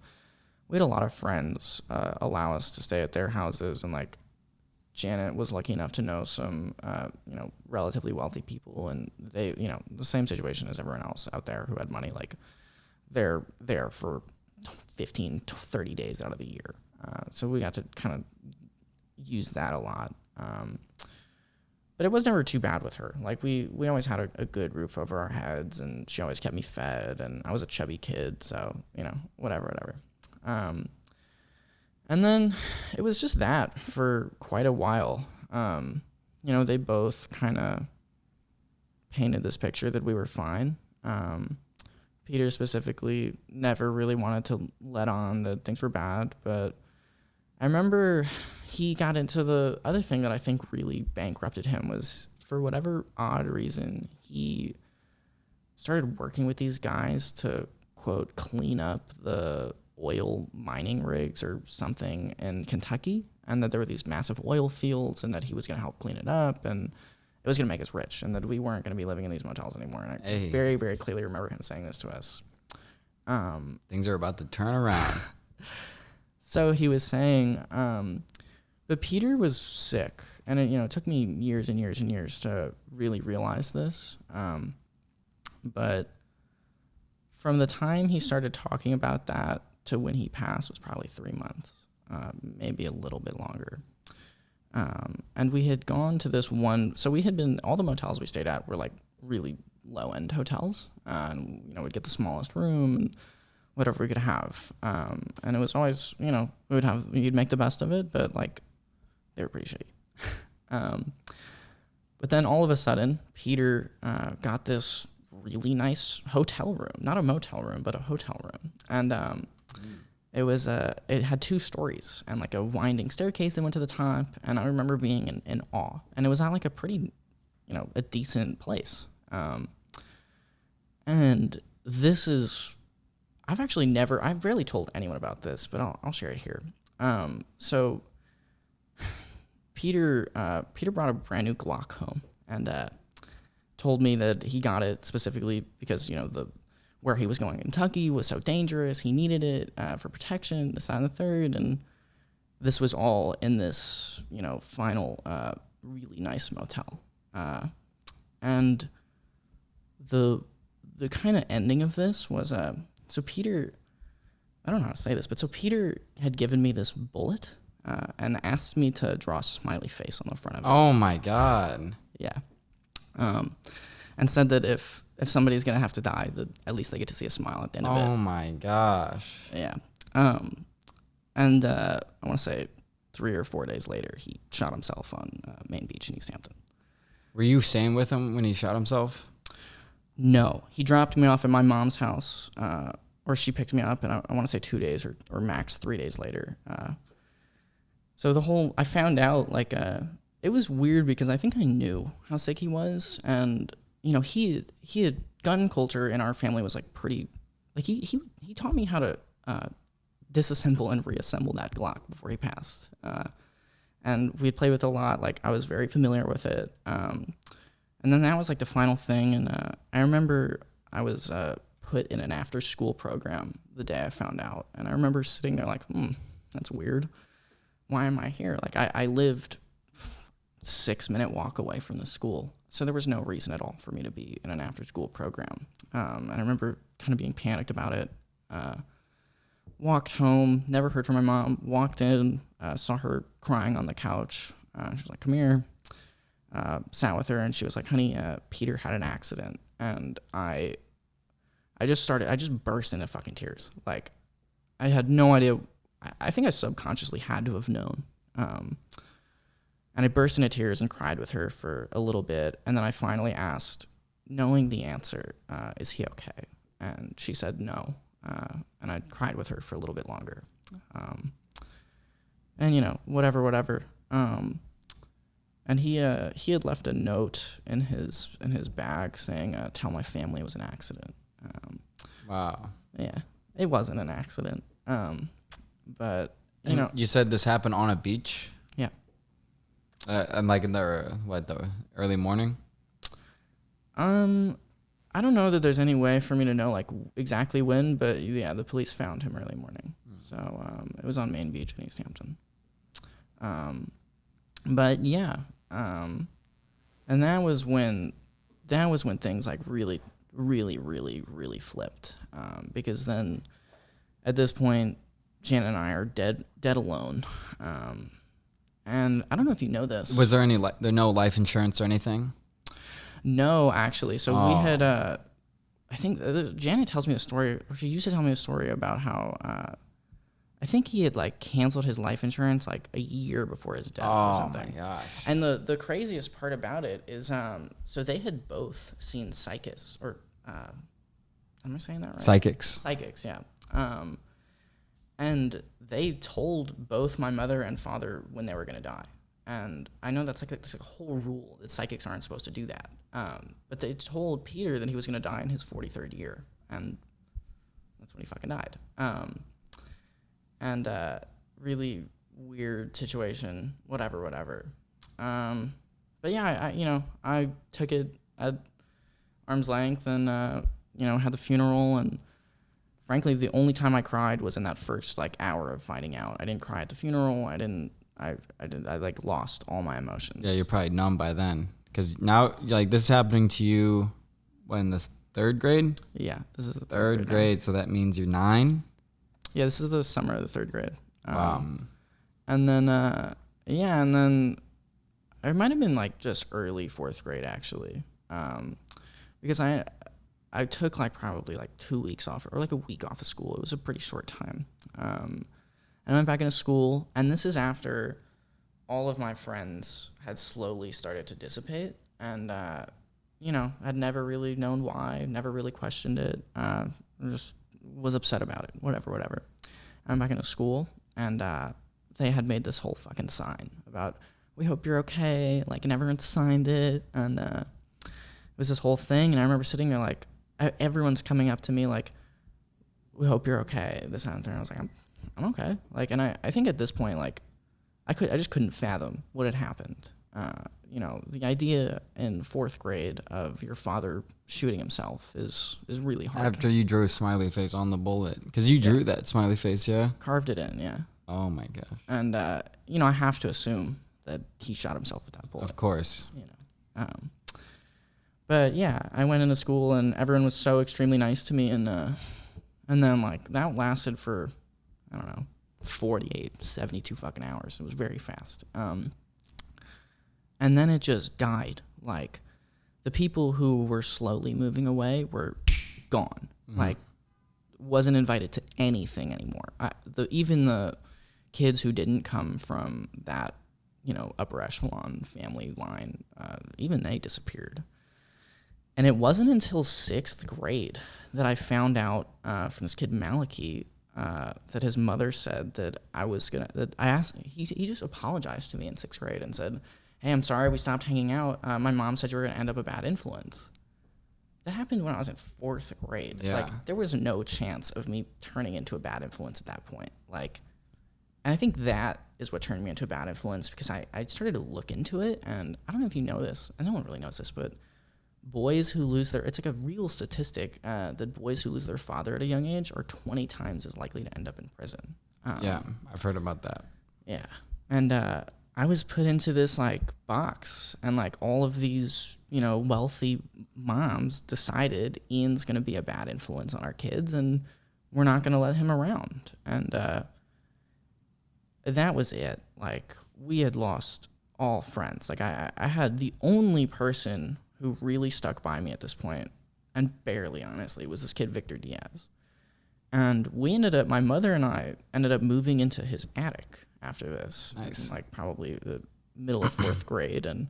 [SPEAKER 2] we had a lot of friends allow us to stay at their houses, and like Janet was lucky enough to know some relatively wealthy people, and they the same situation as everyone else out there who had money. Like they're there for 15 to 30 days out of the year, so we got to kind of use that a lot. But it was never too bad with her. Like we always had a good roof over our heads, and she always kept me fed, and I was a chubby kid, so whatever. And then it was just that for quite a while. They both kind of painted this picture that we were fine. Peter specifically never really wanted to let on that things were bad, but I remember he got into the other thing that I think really bankrupted him was, for whatever odd reason, he started working with these guys to, quote, clean up the oil mining rigs or something in Kentucky, and that there were these massive oil fields, and that he was going to help clean it up, and it was going to make us rich, and that we weren't going to be living in these motels anymore. And I very, very clearly remember him saying this to us.
[SPEAKER 1] Things are about to turn around.
[SPEAKER 2] So he was saying, But Peter was sick, and it took me years and years and years to really realize this. But from the time he started talking about that to when he passed was probably 3 months, maybe a little bit longer. And we had gone to this one, so we had been, all the motels we stayed at were like really low-end hotels, and we'd get the smallest room and whatever we could have. And it was always, you'd make the best of it, but like they were pretty shitty. But then all of a sudden, Peter got this really nice hotel room, not a motel room, but a hotel room. And it had 2 stories and like a winding staircase that went to the top. And I remember being in awe. And it was at like a pretty, a decent place. And this is, I've rarely told anyone about this, but I'll share it here. So Peter brought a brand new Glock home and told me that he got it specifically because where he was going in Kentucky was so dangerous. He needed it for protection, this, that, and the third, and this was all in this final really nice motel. And the kind of ending of this was so Peter, I don't know how to say this, but so Peter had given me this bullet and asked me to draw a smiley face on the front of it.
[SPEAKER 1] Oh my God.
[SPEAKER 2] Yeah. And said that if somebody's going to have to die, that at least they get to see a smile at the end of it.
[SPEAKER 1] Oh my gosh.
[SPEAKER 2] Yeah. And I want to say 3 or 4 days later, he shot himself on Main Beach in East Hampton.
[SPEAKER 1] Were you staying with him when he shot himself?
[SPEAKER 2] No. He dropped me off at my mom's house, or she picked me up, and I want to say 2 days or max 3 days later. So I found out, like, it was weird because I think I knew how sick he was, and, he had gun culture in our family was, like, pretty, like, he taught me how to disassemble and reassemble that Glock before he passed. And we'd play with it a lot. Like, I was very familiar with it. And then that was, like, the final thing, and I remember I was put in an after-school program the day I found out, and I remember sitting there like, that's weird. Why am I here? Like, I lived 6-minute walk away from the school, so there was no reason at all for me to be in an after-school program. And I remember kind of being panicked about it. Walked home, never heard from my mom. Walked in, saw her crying on the couch. She was like, "Come here." Sat with her, and she was like, "Honey, Peter had an accident." And I just burst into fucking tears. Like, I had no idea. I think I subconsciously had to have known. And I burst into tears and cried with her for a little bit. And then I finally asked, knowing the answer, is he okay? And she said no. And I cried with her for a little bit longer. And, whatever. And he had left a note in his bag saying, "Tell my family it was an accident."
[SPEAKER 1] Wow.
[SPEAKER 2] Yeah, it wasn't an accident. But
[SPEAKER 1] you said this happened on a beach.
[SPEAKER 2] Yeah.
[SPEAKER 1] And like in the early morning.
[SPEAKER 2] I don't know that there's any way for me to know like exactly when, but yeah, the police found him early morning. So it was on Main Beach in East Hampton. But yeah, and that was when things like really, really, really, really flipped. Because then at this point, Janet and I are dead alone. And I don't know if you know this.
[SPEAKER 1] Was there no life insurance or anything?
[SPEAKER 2] No, actually. So we had, I think Janet tells me the story, or she used to tell me the story about how, I think he had like canceled his life insurance like a year before his death or something. Oh my gosh. And the craziest part about it is, so they had both seen psychics, or, am I saying that right? Psychics, yeah. And they told both my mother and father when they were going to die. And I know that's like a whole rule that psychics aren't supposed to do that. But they told Peter that he was going to die in his 43rd year. And that's when he fucking died. And really weird situation, whatever. But yeah, I took it at arm's length and, had the funeral. And frankly, the only time I cried was in that first like hour of finding out. I didn't cry at the funeral. I didn't I like lost all my emotions.
[SPEAKER 1] Yeah, you're probably numb by then. Because now, like, this is happening to you, in the third grade?
[SPEAKER 2] Yeah, this is the
[SPEAKER 1] Third grade, so that means you're 9?
[SPEAKER 2] Yeah, this is the summer of the third grade.
[SPEAKER 1] Wow.
[SPEAKER 2] And then, and then it might have been like just early fourth grade actually, because I took like probably like 2 weeks off or like a week off of school. It was a pretty short time. And I went back into school, and this is after all of my friends had slowly started to dissipate, and I'd never really known why, never really questioned it. Just was upset about it. Whatever. I went back into school, and they had made this whole fucking sign about, we hope you're okay, like, and everyone signed it, and it was this whole thing, and I remember sitting there, like, everyone's coming up to me, like, we hope you're okay, this and that, and I was like, I'm okay, like, and I think at this point, like, I just couldn't fathom what had happened. The idea in fourth grade of your father shooting himself is really hard.
[SPEAKER 1] After you drew a smiley face on the bullet, because you drew that smiley face, yeah?
[SPEAKER 2] Carved it in, yeah.
[SPEAKER 1] Oh my gosh.
[SPEAKER 2] And, I have to assume that he shot himself with that bullet.
[SPEAKER 1] Of course.
[SPEAKER 2] But yeah, I went into school, and everyone was so extremely nice to me, and then like that lasted for, I don't know, 48, 72 fucking hours. It was very fast. And then it just died. Like, the people who were slowly moving away were gone. Mm-hmm. Like, wasn't invited to anything anymore. Even the kids who didn't come from that, upper echelon family line, even they disappeared. And it wasn't until 6th grade that I found out from this kid Malachi that his mother said that I asked, he just apologized to me in 6th grade and said, hey, I'm sorry we stopped hanging out. My mom said you were going to end up a bad influence. That happened when I was in 4th grade.
[SPEAKER 1] Yeah.
[SPEAKER 2] Like, there was no chance of me turning into a bad influence at that point. Like, and I think that is what turned me into a bad influence, because I started to look into it, and I don't know if you know this, and no one really knows this, but boys who lose it's like a real statistic that boys who lose their father at a young age are 20 times as likely to end up in prison.
[SPEAKER 1] Yeah, I've heard about that.
[SPEAKER 2] Yeah. And I was put into this like box, and like all of these, wealthy moms decided Ian's going to be a bad influence on our kids, and we're not going to let him around. And that was it. Like, we had lost all friends. Like, I had the only person who really stuck by me at this point, and barely, honestly, was this kid Victor Diaz. And my mother and I ended up moving into his attic after this.
[SPEAKER 1] Nice.
[SPEAKER 2] In like probably the middle of 4th grade, and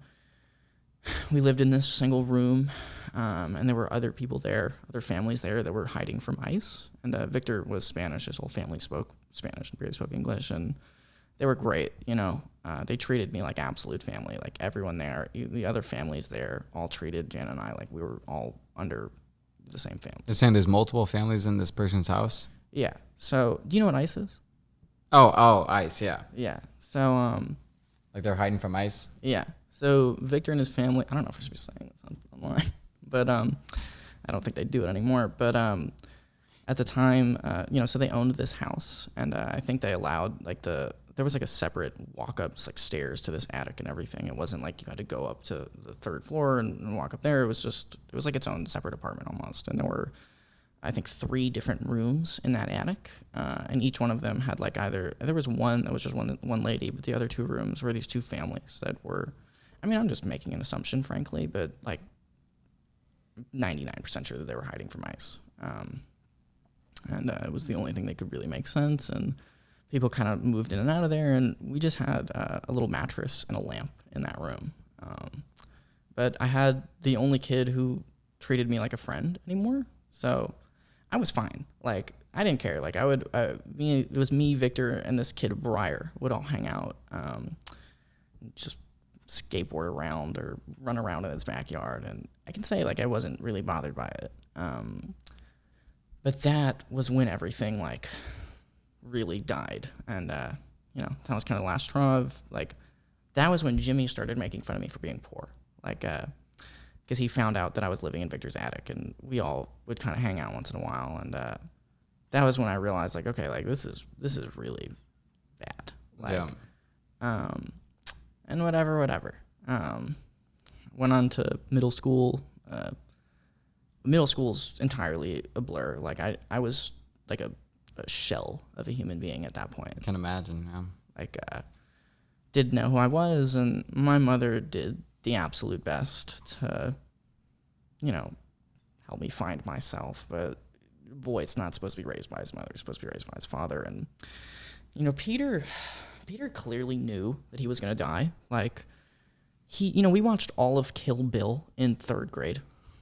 [SPEAKER 2] we lived in this single room, and there were other people there, other families there that were hiding from ICE. And Victor was Spanish. His whole family spoke Spanish and barely spoke English, and they were great. They treated me like absolute family. Like, everyone there, the other families there, all treated Jan and I like we were all under the same family.
[SPEAKER 1] You're saying there's multiple families in this person's house?
[SPEAKER 2] Yeah. So, do you know what ICE is?
[SPEAKER 1] Oh, ICE, yeah.
[SPEAKER 2] Yeah. So,
[SPEAKER 1] like, they're hiding from ICE?
[SPEAKER 2] Yeah. So Victor and his family, I don't know if I should be saying this online, but I don't think they do it anymore. But at the time, so they owned this house, and I think they allowed there was like a separate walk-ups, like stairs to this attic and everything. It wasn't like you had to go up to the 3rd floor and walk up there. It was like its own separate apartment almost. And there were, I think, 3 different rooms in that attic, and each one of them had like there was one that was just one lady, but the other 2 rooms were these 2 families that were, I mean, I'm just making an assumption, frankly, but like 99% sure that they were hiding from ICE. And it was the only thing that could really make sense, and people kind of moved in and out of there, and we just had a little mattress and a lamp in that room. But I had the only kid who treated me like a friend anymore, so I was fine. Like, I didn't care. Like, it was me, Victor, and this kid Briar would all hang out, just skateboard around or run around in his backyard, and I can say like I wasn't really bothered by it. But that was when everything like really died, and that was kind of the last straw of like, that was when Jimmy started making fun of me for being poor, like because he found out that I was living in Victor's attic, and we all would kind of hang out once in a while, and that was when I realized like, okay, like this is really bad. Like, And whatever. Went on to middle school. Middle school's entirely a blur. Like I was like a shell of a human being at that point.
[SPEAKER 1] I can imagine, yeah.
[SPEAKER 2] Like, didn't know who I was, and my mother did the absolute best to, help me find myself. But boy, it's not supposed to be raised by his mother. It's supposed to be raised by his father. And, Peter clearly knew that he was going to die. Like, we watched all of Kill Bill in 3rd grade.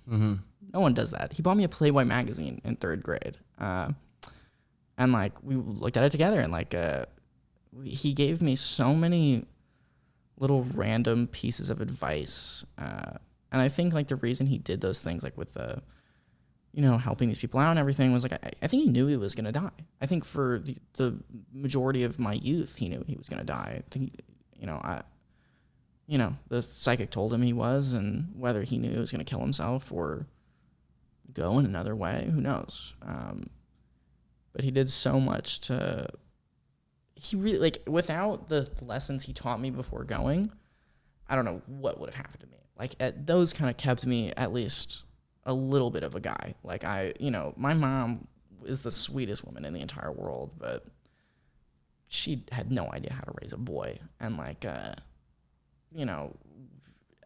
[SPEAKER 1] Mm-hmm.
[SPEAKER 2] No one does that. He bought me a Playboy magazine in 3rd grade. And, like, we looked at it together, and, like, he gave me so many little random pieces of advice. And I think, like, the reason he did those things, like, with the, helping these people out and everything was, like, I think he knew he was going to die. I think for the majority of my youth, he knew he was going to die. I think, the psychic told him he was, and whether he knew he was going to kill himself or go in another way, who knows? But he did so much to... He really, like, without the lessons he taught me before going, I don't know what would have happened to me. Like, those kind of kept me at least a little bit of a guy. Like, my mom is the sweetest woman in the entire world, but she had no idea how to raise a boy. And, like, I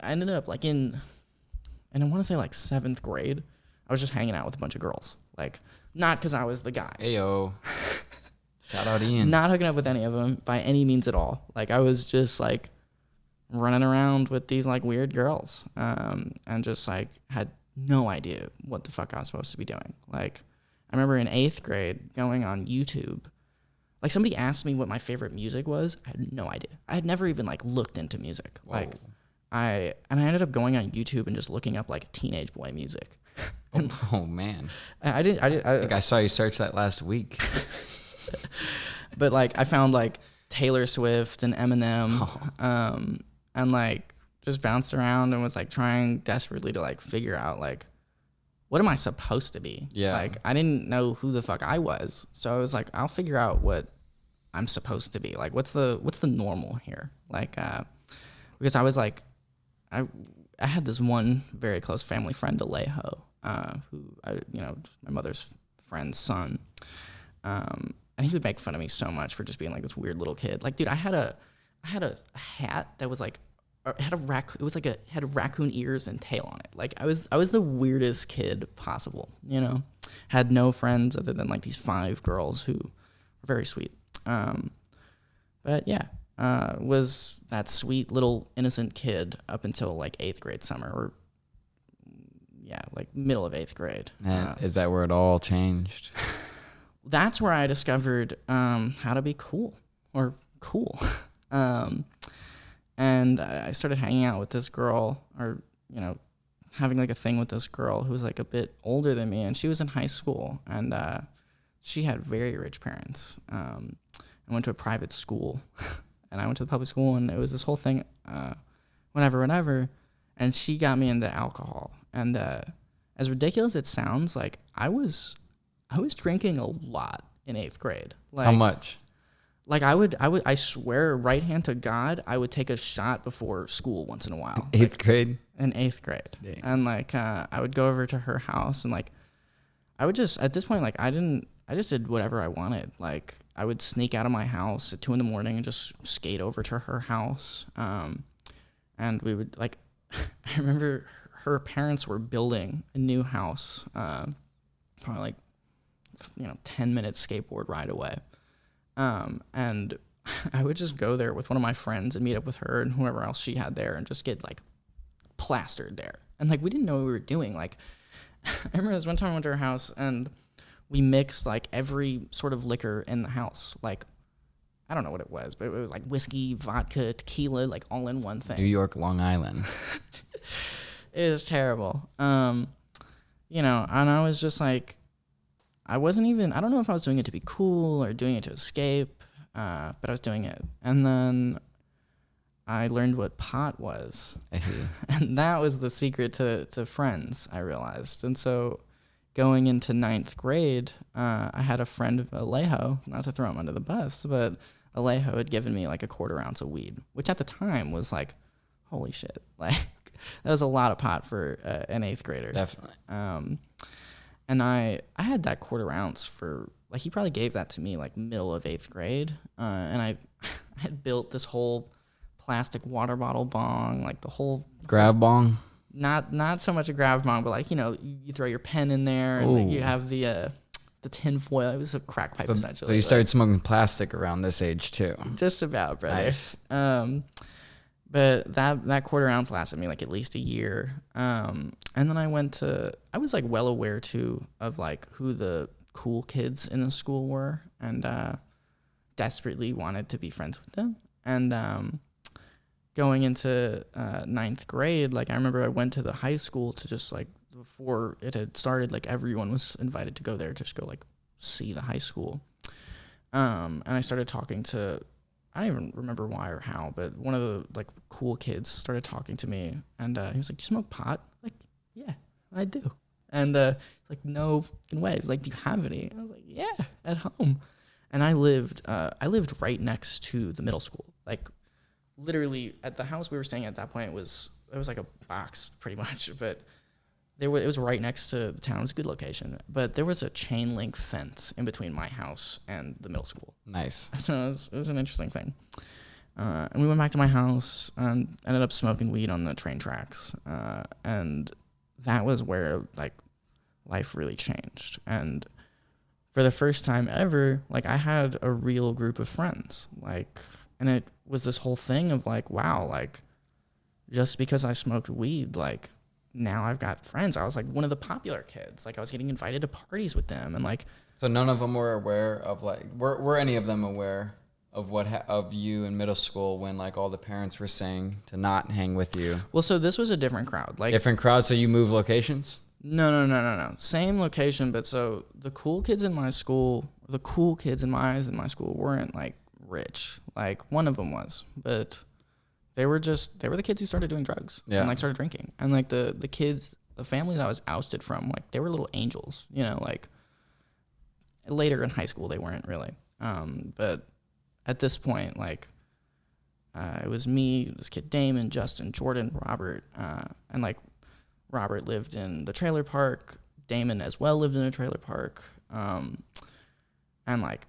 [SPEAKER 2] ended up, like, and I want to say, like, 7th grade, I was just hanging out with a bunch of girls. Like, not because I was the guy.
[SPEAKER 1] Ayo. Shout out Ian.
[SPEAKER 2] Not hooking up with any of them by any means at all. Like, I was just, like, running around with these, like, weird girls, and just, like, had no idea what the fuck I was supposed to be doing. Like, I remember in 8th grade going on YouTube. Like, somebody asked me what my favorite music was. I had no idea. I had never even, like, looked into music.
[SPEAKER 1] Whoa.
[SPEAKER 2] Like, I ended up going on YouTube and just looking up, like, teenage boy music.
[SPEAKER 1] Oh man.
[SPEAKER 2] I
[SPEAKER 1] think I saw you search that last week.
[SPEAKER 2] But, like, I found, like, Taylor Swift and Eminem, and, like, just bounced around and was, like, trying desperately to, like, figure out, like, what am I supposed to be?
[SPEAKER 1] Yeah.
[SPEAKER 2] Like, I didn't know who the fuck I was. So I was like, I'll figure out what I'm supposed to be. Like, what's the normal here? Like, because I was, like, I had this one very close family friend, Alejo, who, my mother's friend's son. And he would make fun of me so much for just being, like, this weird little kid. Like, dude, I had a hat that was, like, had raccoon ears and tail on it. Like, I was the weirdest kid possible, Had no friends other than, like, these 5 girls who were very sweet. But yeah, was that sweet little innocent kid up until, like, 8th grade summer, or like middle of 8th grade.
[SPEAKER 1] Is that where it all changed?
[SPEAKER 2] That's where I discovered how to be cool. And I started hanging out with this girl, or, having, like, a thing with this girl who was, like, a bit older than me, and she was in high school, and she had very rich parents. I went to a private school, and I went to the public school, and it was this whole thing, whatever, and she got me into alcohol. And as ridiculous as it sounds, like, I was drinking a lot in 8th grade. Like,
[SPEAKER 1] how much?
[SPEAKER 2] Like, I swear, right hand to God, I would take a shot before school once in a while.
[SPEAKER 1] 8th grade?
[SPEAKER 2] In 8th grade.
[SPEAKER 1] Dang.
[SPEAKER 2] And, like, I would go over to her house, and, like, I would just, at this point, like, I just did whatever I wanted. Like, I would sneak out of my house at 2 a.m. and just skate over to her house. And we would, like, I remember her parents were building a new house, probably, like, 10-minute skateboard ride away. And I would just go there with one of my friends and meet up with her and whoever else she had there and just get, like, plastered there. And, like, we didn't know what we were doing. Like, I remember this one time I went to her house and we mixed, like, every sort of liquor in the house. Like, I don't know what it was, but it was, like, whiskey, vodka, tequila, like, all in one thing.
[SPEAKER 1] New York, Long Island.
[SPEAKER 2] It was terrible. And I was just, like, I don't know if I was doing it to be cool or doing it to escape, but I was doing it. And then I learned what pot was. And that was the secret to friends, I realized. And so going into 9th grade, I had a friend, Alejo, not to throw him under the bus, but Alejo had given me like a 1/4 ounce of weed, which at the time was like, holy shit. Like that was a lot of pot for an 8th grader.
[SPEAKER 1] Definitely.
[SPEAKER 2] And I had that 1/4 ounce for, like, he probably gave that to me like middle of 8th grade. And I had built this whole plastic water bottle bong, like the whole
[SPEAKER 1] Grab bong.
[SPEAKER 2] Not so much a grab bong, but like, you know, you throw your pen in there and like, you have the tin foil. It was a crack pipe essentially.
[SPEAKER 1] So you started smoking plastic around this age too.
[SPEAKER 2] Just about, brother.
[SPEAKER 1] Nice.
[SPEAKER 2] But that 1/4 ounce lasted me like at least a year. And then I was like well aware too of like who the cool kids in the school were, and desperately wanted to be friends with them. And going into 9th grade, like I remember I went to the high school to just like, before it had started, like everyone was invited to go there to just go like see the high school. And I started talking to, I don't even remember why or how, but one of the like cool kids started talking to me, and he was like, "You smoke pot?" Like, "Yeah, I do." And like, "No fucking way." He was like, "Do you have any?" I was like, "Yeah, at home." And I lived right next to the middle school. Like, literally at the house we were staying at that point, it was like a box pretty much, but it was right next to the town. It was a good location, but there was a chain link fence in between my house and the middle school.
[SPEAKER 1] Nice.
[SPEAKER 2] So it was an interesting thing. And we went back to my house and ended up smoking weed on the train tracks. And that was where like life really changed. And for the first time ever, like I had a real group of friends, like, and it was this whole thing of like, wow, like just because I smoked weed, like now I've got friends. I was like one of the popular kids. Like I was getting invited to parties with them, and like.
[SPEAKER 1] So none of them were aware of like, were any of them aware of of you in middle school when like all the parents were saying to not hang with you?
[SPEAKER 2] Well, so this was a different crowd. Like
[SPEAKER 1] different crowd. So you moved locations?
[SPEAKER 2] No. Same location, but so the cool kids in my school school weren't like rich. Like one of them was, but they were the kids who started doing drugs and like started drinking. And like the kids, the families I was ousted from, like they were little angels, you know, like later in high school they weren't really. But at this point, like it was me, this kid Damon, Justin, Jordan, Robert, and like Robert lived in the trailer park. Damon as well lived in a trailer park. And like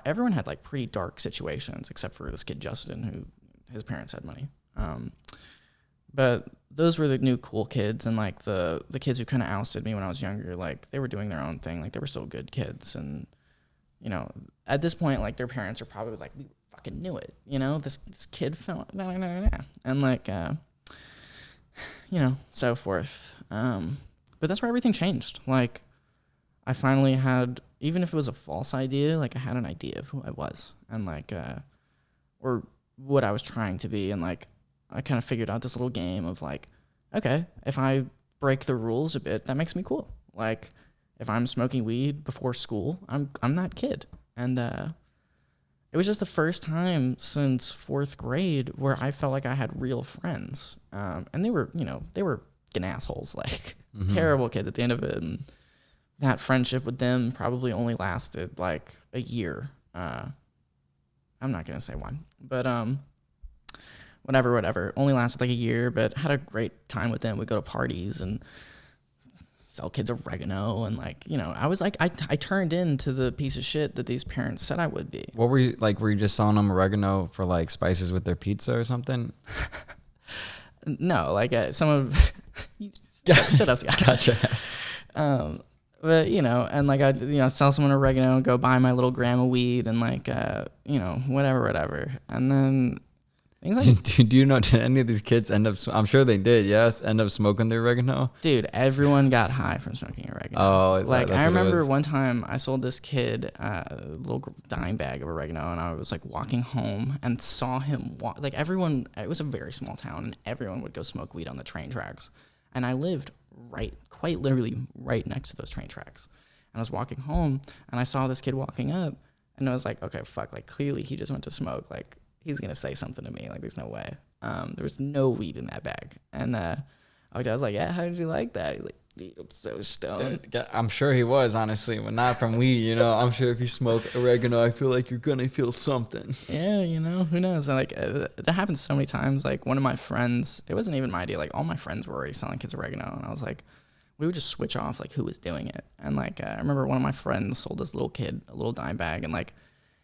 [SPEAKER 2] everyone had like pretty dark situations except for this kid Justin, who his parents had money. But those were the new cool kids, and like the kids who kind of ousted me when I was younger, like they were doing their own thing. Like they were still good kids, and you know, at this point, like their parents are probably like, "We fucking knew it," you know, this kid fell, and like, you know, so forth. But that's where everything changed. Like I finally had, even if it was a false idea, like I had an idea of who I was, and like, or what I was trying to be. And like, I kind of figured out this little game of like, okay, if I break the rules a bit, that makes me cool. Like if I'm smoking weed before school, I'm that kid. And, it was just the first time since 4th grade where I felt like I had real friends. And they were, you know, they were fucking assholes, like terrible kids at the end of it. And that friendship with them probably only lasted like a year. I'm not going to say why, but, whatever. Only lasted like a year, but had a great time with them. We'd go to parties and sell kids oregano. And like, you know, I was like, I turned into the piece of shit that these parents said I would be.
[SPEAKER 1] What were you like? Were you just selling them oregano for like spices with their pizza or something?
[SPEAKER 2] No, like some of, shut up, Scott.
[SPEAKER 1] Gotcha.
[SPEAKER 2] But, you know, and like I'd, you know, sell someone oregano, go buy my little gram of weed, and like, you know, whatever. And then things like,
[SPEAKER 1] do you know, did any of these kids end up, I'm sure they did, yes, end up smoking the oregano?
[SPEAKER 2] Dude, everyone got high from smoking oregano.
[SPEAKER 1] Oh,
[SPEAKER 2] like I remember one time I sold this kid a little dime bag of oregano, and I was like walking home and saw him walk, like everyone, it was a very small town, and everyone would go smoke weed on the train tracks. And I lived quite literally right next to those train tracks. And I was walking home, and I saw this kid walking up, and I was like, okay, fuck, like clearly he just went to smoke. Like he's going to say something to me. Like there's no way. There was no weed in that bag. And I was like, yeah, how did you like that? He's like, Dude, I'm so stoned.
[SPEAKER 1] I'm sure he was, honestly, but not from weed. I'm sure if you smoke oregano, I feel like you're gonna feel something.
[SPEAKER 2] Yeah, who knows? And, like, that happens so many times. Like, one of my friends, it wasn't even my idea. Like, all my friends were already selling kids oregano, and I was like, we would just switch off like who was doing it. And, like, I remember one of my friends sold this little kid a little dime bag, and, like,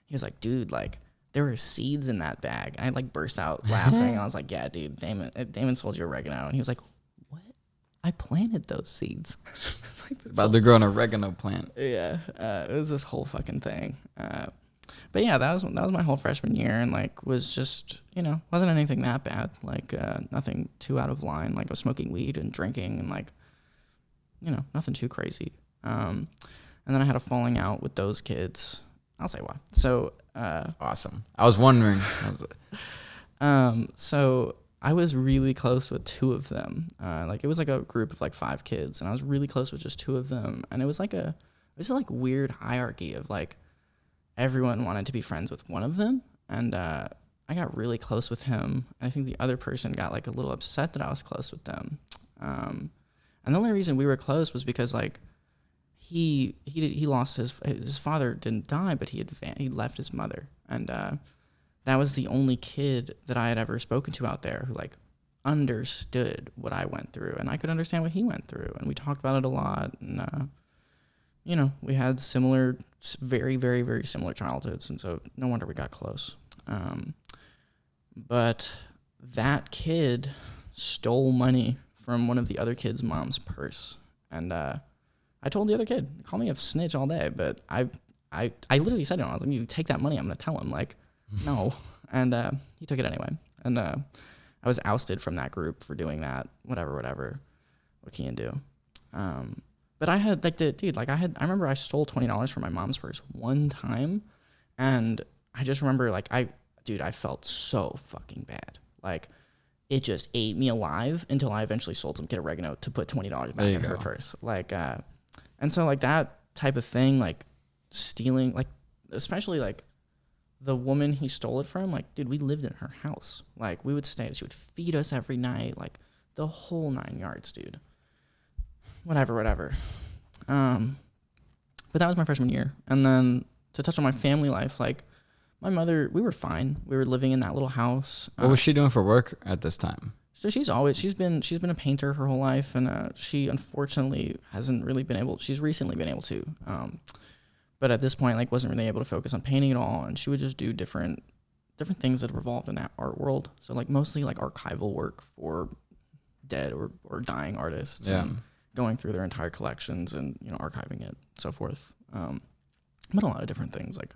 [SPEAKER 2] he was like, dude, like, there were seeds in that bag. And I, like, burst out laughing. I was like, yeah, dude, Damon sold you oregano. And he was like, I planted those seeds. It's like
[SPEAKER 1] about to grow an oregano plant.
[SPEAKER 2] Yeah, it was this whole fucking thing. But yeah, that was my whole freshman year, and, like, was just, wasn't anything that bad. Like, nothing too out of line. Like, I was smoking weed and drinking, and, like, nothing too crazy. And then I had a falling out with those kids. I'll say why. So
[SPEAKER 1] awesome. I was wondering.
[SPEAKER 2] So I was really close with two of them. Like, it was like a group of like 5 kids, and I was really close with just 2 of them. And it was like a weird hierarchy of, like, everyone wanted to be friends with one of them. And I got really close with him. I think the other person got, like, a little upset that I was close with them. And the only reason we were close was because, like, he lost his father didn't die, but he left his mother. And that was the only kid that I had ever spoken to out there who, like, understood what I went through, and I could understand what he went through, and we talked about it a lot, and we had very, very, very similar childhoods, and so no wonder we got close. But that kid stole money from one of the other kids' mom's purse, and I told the other kid, call me a snitch all day, but I literally said to him, I was like, you take that money, I'm gonna tell him, like, no. And he took it anyway. And I was ousted from that group for doing that. Whatever. What can you do? But I had, like, I remember I stole $20 from my mom's purse one time. And I just remember, like, I felt so fucking bad. Like, it just ate me alive until I eventually sold some kid oregano to put $20 back in her purse. Like, and so, like, that type of thing, like, stealing, like, especially, like, the woman he stole it from, like, dude, we lived in her house. Like, we would stay, she would feed us every night, like, the whole 9 yards, dude. Whatever. But that was my freshman year. And then to touch on my family life, like, my mother, we were fine. We were living in that little house.
[SPEAKER 1] What was she doing for work at this time?
[SPEAKER 2] So she's been a painter her whole life, and she unfortunately hasn't really been able. She's recently been able to. But at this point, like, wasn't really able to focus on painting at all, and she would just do different things that revolved in that art world. So, like, mostly, like, archival work for dead or dying artists, and going through their entire collections and, archiving it, so forth. But a lot of different things. Like,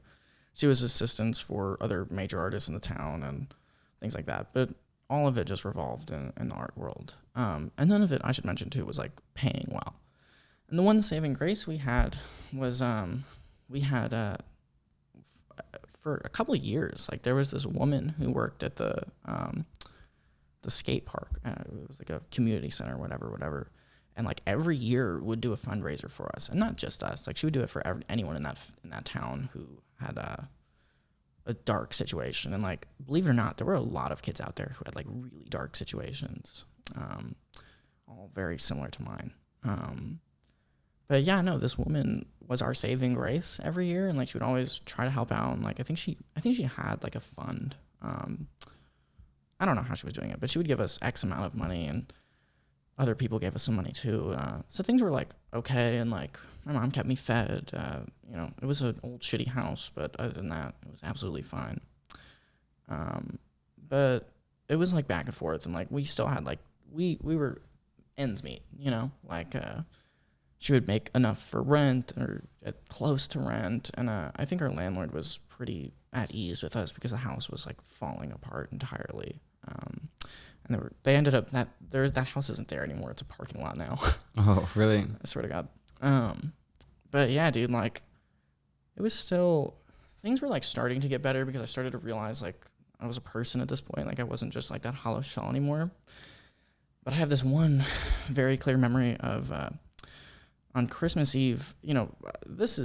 [SPEAKER 2] she was assistants for other major artists in the town and things like that. But all of it just revolved in the art world. And none of it, I should mention too, was, like, paying well. And the one saving grace we had was we had for a couple of years, like, there was this woman who worked at the skate park. It was like a community center, whatever. And, like, every year would do a fundraiser for us, and not just us. Like, she would do it for anyone in that town who had a dark situation. And, like, believe it or not, there were a lot of kids out there who had, like, really dark situations, all very similar to mine. But yeah, no, this woman was our saving grace every year, and, like, she would always try to help out. And, like, I think she had, like, a fund. I don't know how she was doing it, but she would give us X amount of money, and other people gave us some money too. So things were, like, okay, and, like, my mom kept me fed. It was an old shitty house, but other than that, it was absolutely fine. But it was, like, back and forth, and, like, we still had, like, we were ends meet, like, she would make enough for rent or close to rent. And I think our landlord was pretty at ease with us because the house was, like, falling apart entirely. And they ended up that house isn't there anymore. It's a parking lot now.
[SPEAKER 1] Oh, really?
[SPEAKER 2] I swear to God. But yeah, dude, like, it was still, things were, like, starting to get better because I started to realize, like, I was a person at this point. Like, I wasn't just, like, that hollow shell anymore. But I have this one very clear memory of on Christmas Eve. This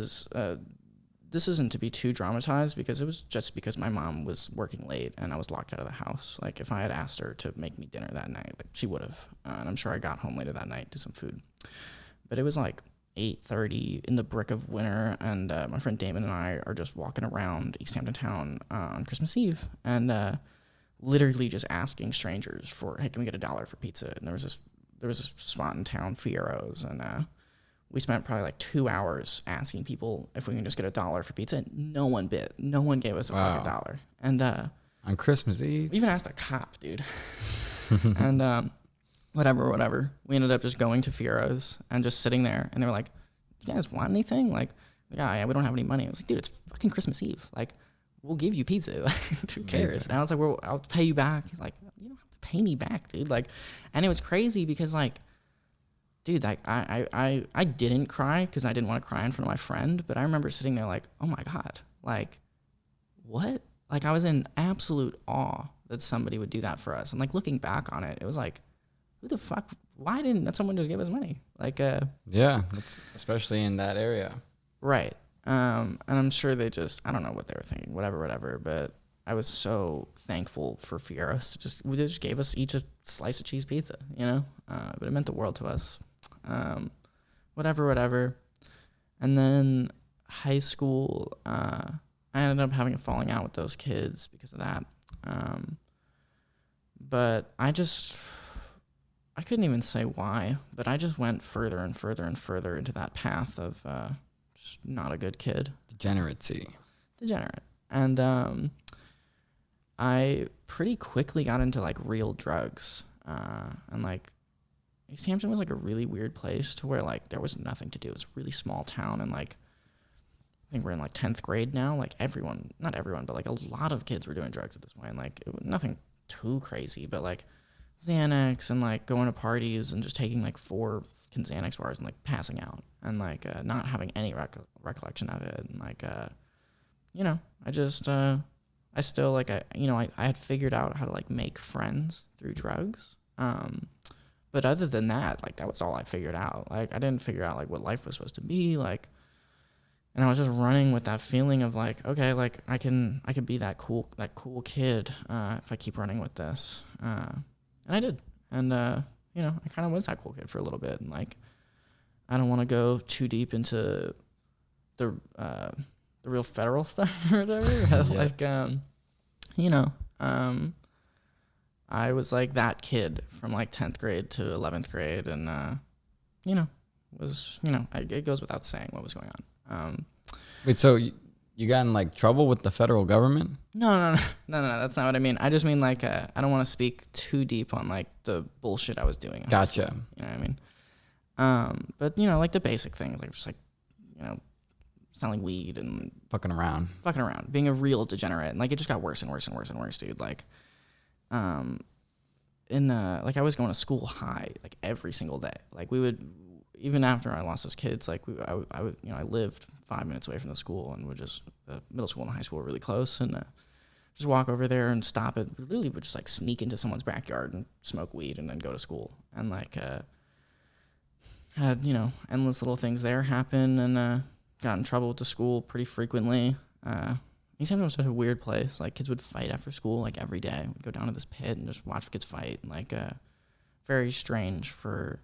[SPEAKER 2] isn't to be too dramatized because it was just because my mom was working late and I was locked out of the house. Like, if I had asked her to make me dinner that night, like, she would have. And I'm sure I got home later that night to some food. But it was like 8:30 in the brick of winter, and my friend Damon and I are just walking around East Hampton town on Christmas Eve, and literally just asking strangers for, hey, can we get $1 for pizza? And there was this spot in town, Fiero's, and we spent probably like 2 hours asking people if we can just get $1 for pizza. And no one bit. No one gave us a fucking $1. And
[SPEAKER 1] on Christmas Eve,
[SPEAKER 2] we even asked a cop, dude. And whatever. We ended up just going to Fiero's and just sitting there. And they were like, "You guys want anything?" Like, yeah, we don't have any money. I was like, dude, it's fucking Christmas Eve. Like, we'll give you pizza. Like, who cares? Amazing. And I was like, well, I'll pay you back. He's like, you don't have to pay me back, dude. Like, and it was crazy because, like, dude, like, I didn't cry because I didn't want to cry in front of my friend. But I remember sitting there like, oh my God, like, what? Like, I was in absolute awe that somebody would do that for us. And like, looking back on it, it was like, who the fuck? Why didn't that someone just give us money? Like,
[SPEAKER 1] yeah, that's especially in that area,
[SPEAKER 2] right? And I'm sure they just, I don't know what they were thinking, whatever. But I was so thankful for Fiero's they just gave us each a slice of cheese pizza, you know. But it meant the world to us. Whatever. And then high school, I ended up having a falling out with those kids because of that. But I couldn't even say why, but I just went further and further and further into that path of just not a good kid.
[SPEAKER 1] Degenerate.
[SPEAKER 2] And I pretty quickly got into like real drugs. And like East Hampton was like a really weird place to where like there was nothing to do. It was a really small town, and like I think we're in like 10th grade now. Like not everyone, but like a lot of kids were doing drugs at this point. Like nothing too crazy, but like Xanax and like going to parties and just taking like 4 Xanax bars and like passing out and like not having any recollection of it. And like, you know, I still like, I had figured out how to like make friends through drugs. But other than that, like that was all I figured out. Like I didn't figure out like what life was supposed to be like. And I was just running with that feeling of like, okay, like I can be that cool kid if I keep running with this. And I did. And, you know, I kind of was that cool kid for a little bit. And, like, I don't want to go too deep into the real federal stuff or whatever. Yeah. Like, you know, I was, like, that kid from, like, 10th grade to 11th grade. And, you know, it goes without saying what was going on.
[SPEAKER 1] Wait, so you got in like trouble with the federal government?
[SPEAKER 2] No, that's not what I mean. I just mean like I don't want to speak too deep on like the bullshit I was doing.
[SPEAKER 1] Gotcha.
[SPEAKER 2] You know what I mean? But you know, like the basic things, like just like, you know, selling weed and
[SPEAKER 1] fucking around,
[SPEAKER 2] being a real degenerate, and like it just got worse and worse, dude. Like, like I was going to school high like every single day. Like we would, even after I lost those kids, like I would, you know, I lived 5 minutes away from the school, and the middle school and high school were really close, and just walk over there and stop it. We literally would just like sneak into someone's backyard and smoke weed and then go to school, and like had, you know, endless little things there happen, and got in trouble with the school pretty frequently. East Hampton was such a weird place. Like kids would fight after school like every day. We'd go down to this pit and just watch kids fight. Like very strange for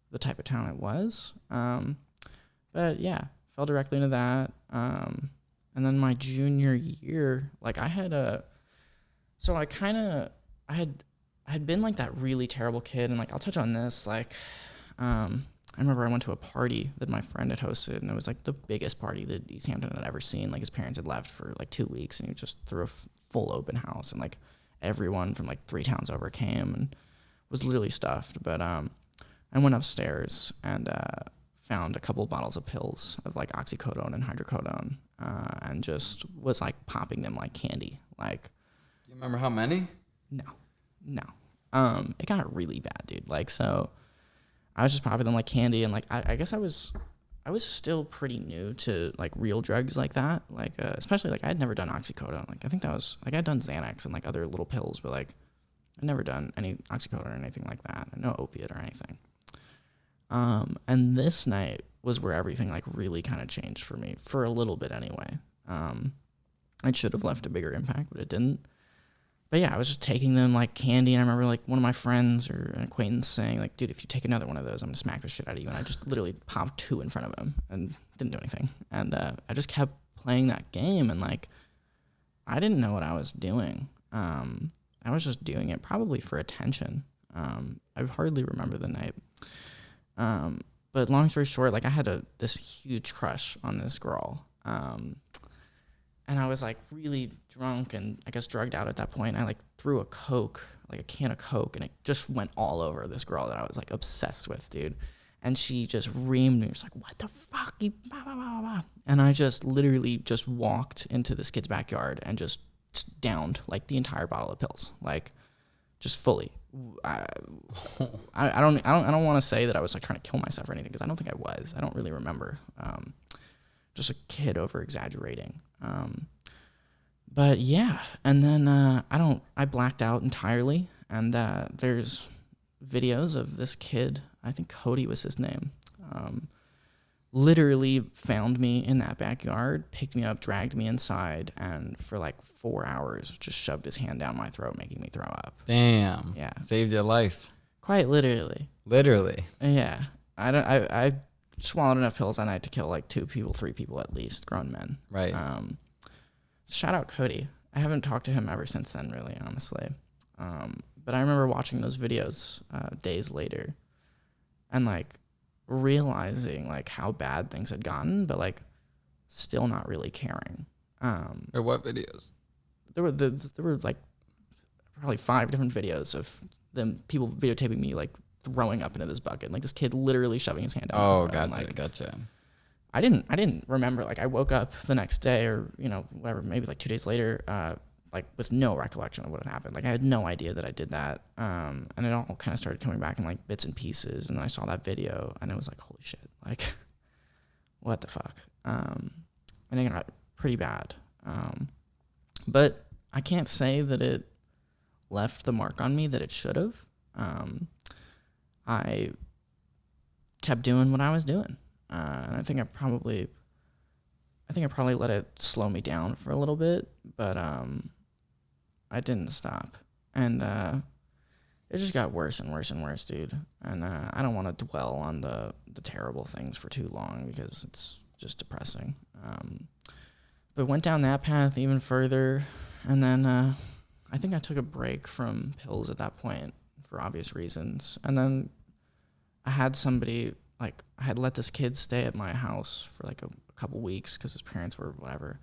[SPEAKER 2] the type of town it was. But yeah, fell directly into that. And then my junior year, like I had I had been like that really terrible kid. And like, I'll touch on this. Like, I remember I went to a party that my friend had hosted, and it was like the biggest party that East Hampton had ever seen. Like his parents had left for like 2 weeks, and he just threw a full open house, and like everyone from like 3 towns over came and was literally stuffed. But I went upstairs and found a couple of bottles of pills of like oxycodone and hydrocodone, and just was like popping them like candy. Like,
[SPEAKER 1] you remember how many?
[SPEAKER 2] No. It got really bad, dude. Like, so I was just popping them like candy, and like I guess I was still pretty new to like real drugs like that. Like especially like I had never done oxycodone. Like I think that was like I'd done Xanax and like other little pills, but like I'd never done any oxycodone or anything like that. No opiate or anything. And this night was where everything like really kind of changed for me for a little bit anyway. It should have left a bigger impact, but it didn't. But yeah, I was just taking them like candy. And I remember like one of my friends or an acquaintance saying like, dude, if you take another one of those, I'm gonna smack the shit out of you. And I just literally popped 2 in front of him and didn't do anything. And I just kept playing that game, and like, I didn't know what I was doing. I was just doing it probably for attention. I hardly remember the night. But long story short, like I had this huge crush on this girl. And I was like really drunk and I guess drugged out at that point. I like threw a can of Coke, and it just went all over this girl that I was like obsessed with, dude. And she just reamed me. She was like, what the fuck? Blah, blah, blah, blah. And I just literally just walked into this kid's backyard and just downed like the entire bottle of pills, like just fully. I don't want to say that I was like trying to kill myself or anything, because I don't think I was. I don't really remember. Just a kid over exaggerating. But yeah, and then I blacked out entirely, and there's videos of this kid, I think Cody was his name, literally found me in that backyard, picked me up, dragged me inside, and for like 4 hours just shoved his hand down my throat, making me throw up.
[SPEAKER 1] Damn.
[SPEAKER 2] Yeah.
[SPEAKER 1] Saved your life.
[SPEAKER 2] Quite literally.
[SPEAKER 1] Literally.
[SPEAKER 2] Yeah. I swallowed enough pills that night to kill like 2 people, 3 people at least, grown men.
[SPEAKER 1] Right.
[SPEAKER 2] Shout out Cody. I haven't talked to him ever since then, really, honestly. But I remember watching those videos days later and like realizing like how bad things had gotten, but like still not really caring.
[SPEAKER 1] Or what videos?
[SPEAKER 2] There were like probably 5 different videos of them, people videotaping me like throwing up into this bucket, like this kid literally shoving his hand down.
[SPEAKER 1] Oh, gotcha.
[SPEAKER 2] I didn't remember. Like I woke up the next day, or whatever, maybe like 2 days later, like with no recollection of what had happened. Like I had no idea that I did that. And it all kind of started coming back in like bits and pieces. And then I saw that video, and it was like, holy shit, like what the fuck? And it got pretty bad. But I can't say that it left the mark on me that it should have. I kept doing what I was doing. And I think I probably let it slow me down for a little bit, but I didn't stop. And it just got worse and worse and worse, dude. And I don't want to dwell on the terrible things for too long, because it's just depressing. But went down that path even further, and then I think I took a break from pills at that point for obvious reasons. And then I had somebody, like, I had let this kid stay at my house for like a couple weeks because his parents were whatever.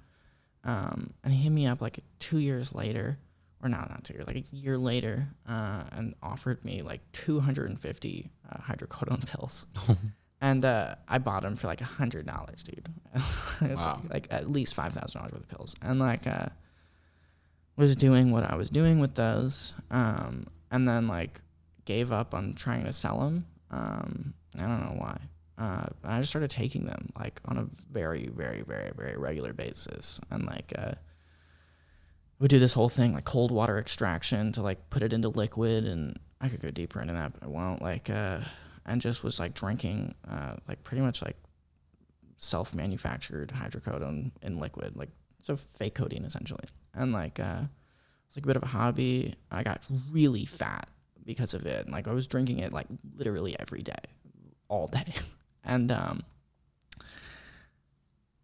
[SPEAKER 2] And he hit me up like 2 years later, or not 2 years, like a year later, and offered me like 250 hydrocodone pills. And I bought them for like $100, dude. It's
[SPEAKER 1] wow.
[SPEAKER 2] like at least $5,000 worth of pills. And like was doing what I was doing with those, and then like gave up on trying to sell them. I don't know why. And I just started taking them like on a very, very, very, very regular basis. And like would do this whole thing like cold water extraction to like put it into liquid, and I could go deeper into that, but I won't. Like and just was like drinking like pretty much like self-manufactured hydrocodone in liquid, like so fake codeine essentially. And like it's like a bit of a hobby. I got really fat because of it. And like I was drinking it like literally every day, all day. And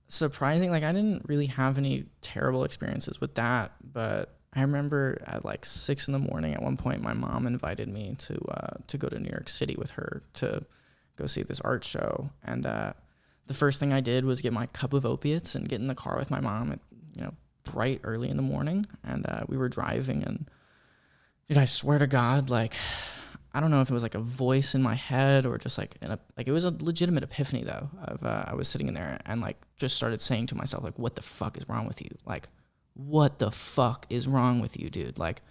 [SPEAKER 2] surprising, like I didn't really have any terrible experiences with that, but I remember at like 6 a.m. at one point, my mom invited me to go to New York City with her to go see this art show. And the first thing I did was get my cup of opiates and get in the car with my mom at, bright early in the morning. And we were driving, and dude, I swear to God, like, I don't know if it was like a voice in my head or just like it was a legitimate epiphany though. Of I was sitting in there and like just started saying to myself, like, what the fuck is wrong with you? Like, what the fuck is wrong with you, dude? Like,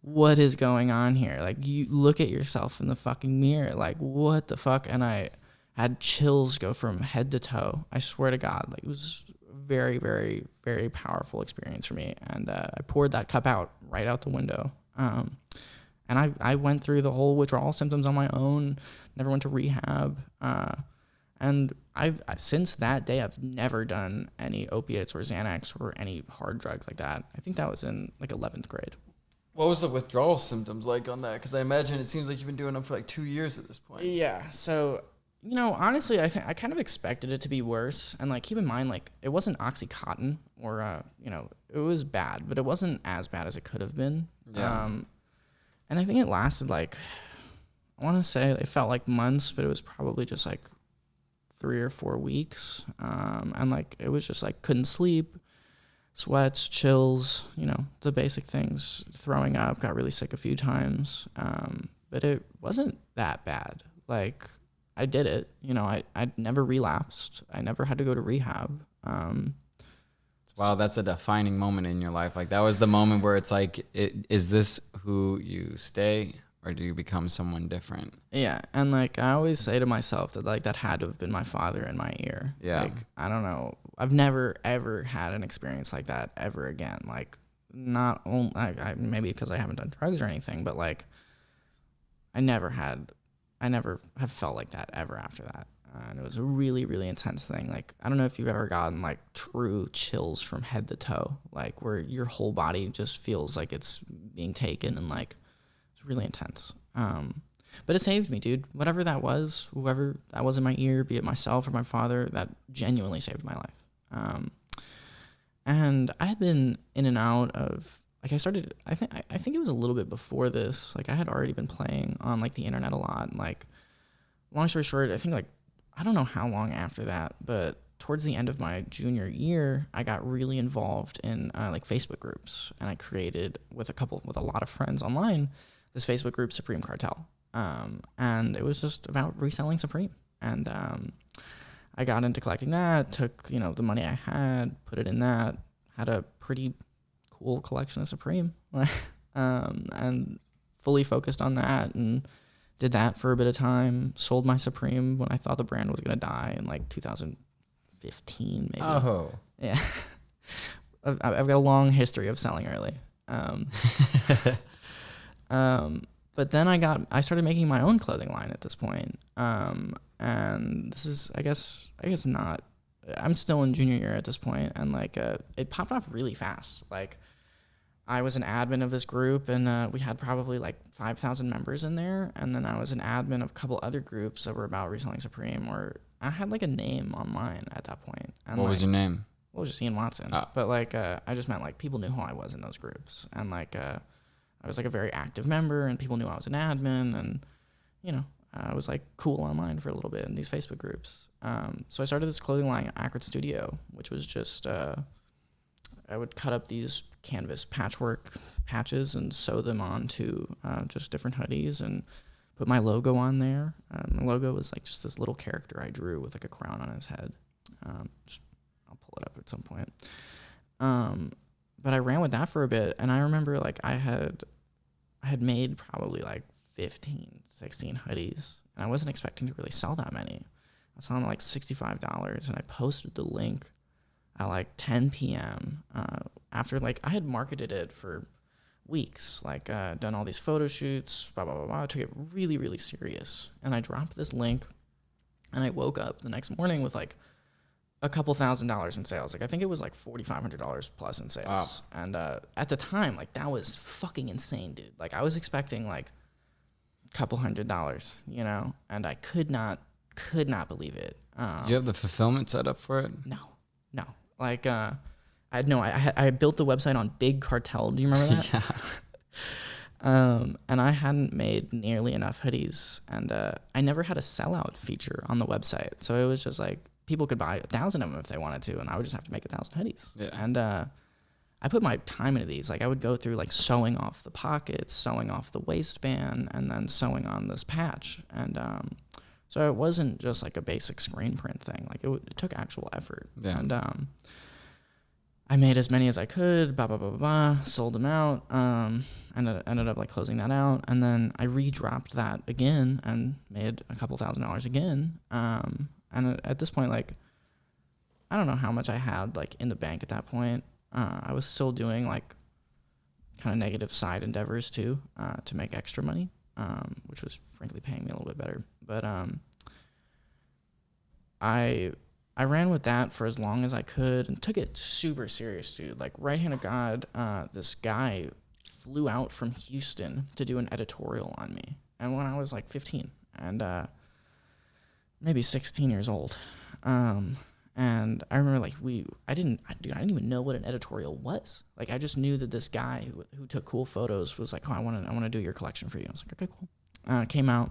[SPEAKER 2] what is going on here? Like, you look at yourself in the fucking mirror. Like, what the fuck? And I had chills go from head to toe. I swear to God, like, it was a very, very, very powerful experience for me. And I poured that cup out right out the window. And I went through the whole withdrawal symptoms on my own, never went to rehab. And I've since that day, I've never done any opiates or Xanax or any hard drugs like that. I think that was in like 11th grade.
[SPEAKER 1] What was the withdrawal symptoms like on that? Because I imagine it seems like you've been doing them for like 2 years at this point.
[SPEAKER 2] Yeah. So, honestly, I think I kind of expected it to be worse. And like, keep in mind, like, it wasn't Oxycontin or, it was bad, but it wasn't as bad as it could have been.
[SPEAKER 1] Yeah.
[SPEAKER 2] And I think it lasted like, I want to say it felt like months, but it was probably just like 3 or 4 weeks. And like, it was just like, couldn't sleep, sweats, chills, the basic things, throwing up, got really sick a few times. But it wasn't that bad. Like, I did it, I never relapsed. I never had to go to rehab.
[SPEAKER 1] Wow, that's a defining moment in your life. Like, that was the moment where it's like, is this who you stay or do you become someone different?
[SPEAKER 2] Yeah, and like, I always say to myself that like, that had to have been my father in my ear.
[SPEAKER 1] Yeah.
[SPEAKER 2] Like, I don't know. I've never, ever had an experience like that ever again. Like, not only, maybe because I haven't done drugs or anything, but like, I never have felt like that ever after that. And it was a really, really intense thing. Like, I don't know if you've ever gotten like true chills from head to toe, like where your whole body just feels like it's being taken, and like, it's really intense. But it saved me, dude. Whatever that was, whoever that was in my ear, be it myself or my father, that genuinely saved my life. And I had been in and out of, like, I think it was a little bit before this. Like, I had already been playing on like the internet a lot. And, like, long story short, I think like, I don't know how long after that, but towards the end of my junior year, I got really involved in like Facebook groups, and I created with a lot of friends online this Facebook group, Supreme Cartel. And it was just about reselling Supreme. And I got into collecting that, took, the money I had, put it in that, had a pretty cool collection of Supreme, and fully focused on that, and did that for a bit of time, sold my Supreme when I thought the brand was going to die in like 2015, maybe.
[SPEAKER 1] Oh.
[SPEAKER 2] Yeah. I've got a long history of selling early. But then I started making my own clothing line at this point. And this is, I guess not, I'm still in junior year at this point, and like, it popped off really fast. Like, I was an admin of this group, and we had probably like 5,000 members in there. And then I was an admin of a couple other groups that were about reselling Supreme, or I had like a name online at that point. And
[SPEAKER 1] what was your name?
[SPEAKER 2] Well, it was just Ian Watson. Oh. But like, I just meant like people knew who I was in those groups. And like, I was like a very active member, and people knew I was an admin, and, I was like cool online for a little bit in these Facebook groups. So I started this clothing line, Acrid Studio, which was just, I would cut up these canvas patchwork patches and sew them onto just different hoodies, and put my logo on there. My logo was like just this little character I drew with like a crown on his head. I'll pull it up at some point. But I ran with that for a bit, and I remember like I had made probably like 15, 16 hoodies, and I wasn't expecting to really sell that many. I saw them like $65, and I posted the link at like 10 p.m. After like I had marketed it for weeks, like done all these photo shoots, blah, blah, blah, blah. I took it really, really serious. And I dropped this link, and I woke up the next morning with like a couple $1,000s in sales. Like, I think it was like $4,500 plus in sales. Wow. And at the time, like, that was fucking insane, dude. Like, I was expecting like a couple $100s, and I could not believe it.
[SPEAKER 1] Do you have the fulfillment set up for it?
[SPEAKER 2] No. Like, I built the website on Big Cartel. Do you remember that?
[SPEAKER 1] Yeah.
[SPEAKER 2] And I hadn't made nearly enough hoodies, and I never had a sellout feature on the website. So it was just like, people could buy 1,000 of them if they wanted to, and I would just have to make 1,000 hoodies. Yeah. And I put my time into these. Like, I would go through like sewing off the pockets, sewing off the waistband, and then sewing on this patch. And so it wasn't just like a basic screen print thing. Like, it took actual effort. Yeah. And I made as many as I could, sold them out, and ended up like closing that out. And then I redropped that again and made a couple $1,000s again. And at this point, like, I don't know how much I had like in the bank at that point. I was still doing like kind of negative side endeavors too, to make extra money, which was frankly paying me a little bit better. But I ran with that for as long as I could and took it super serious, dude. Like, right hand of God, this guy flew out from Houston to do an editorial on me. And when I was like 15 and maybe 16 years old. And I remember like I didn't even know what an editorial was. Like I just knew that this guy who took cool photos was like, oh, I want to do your collection for you. I was like, okay, cool. Came out,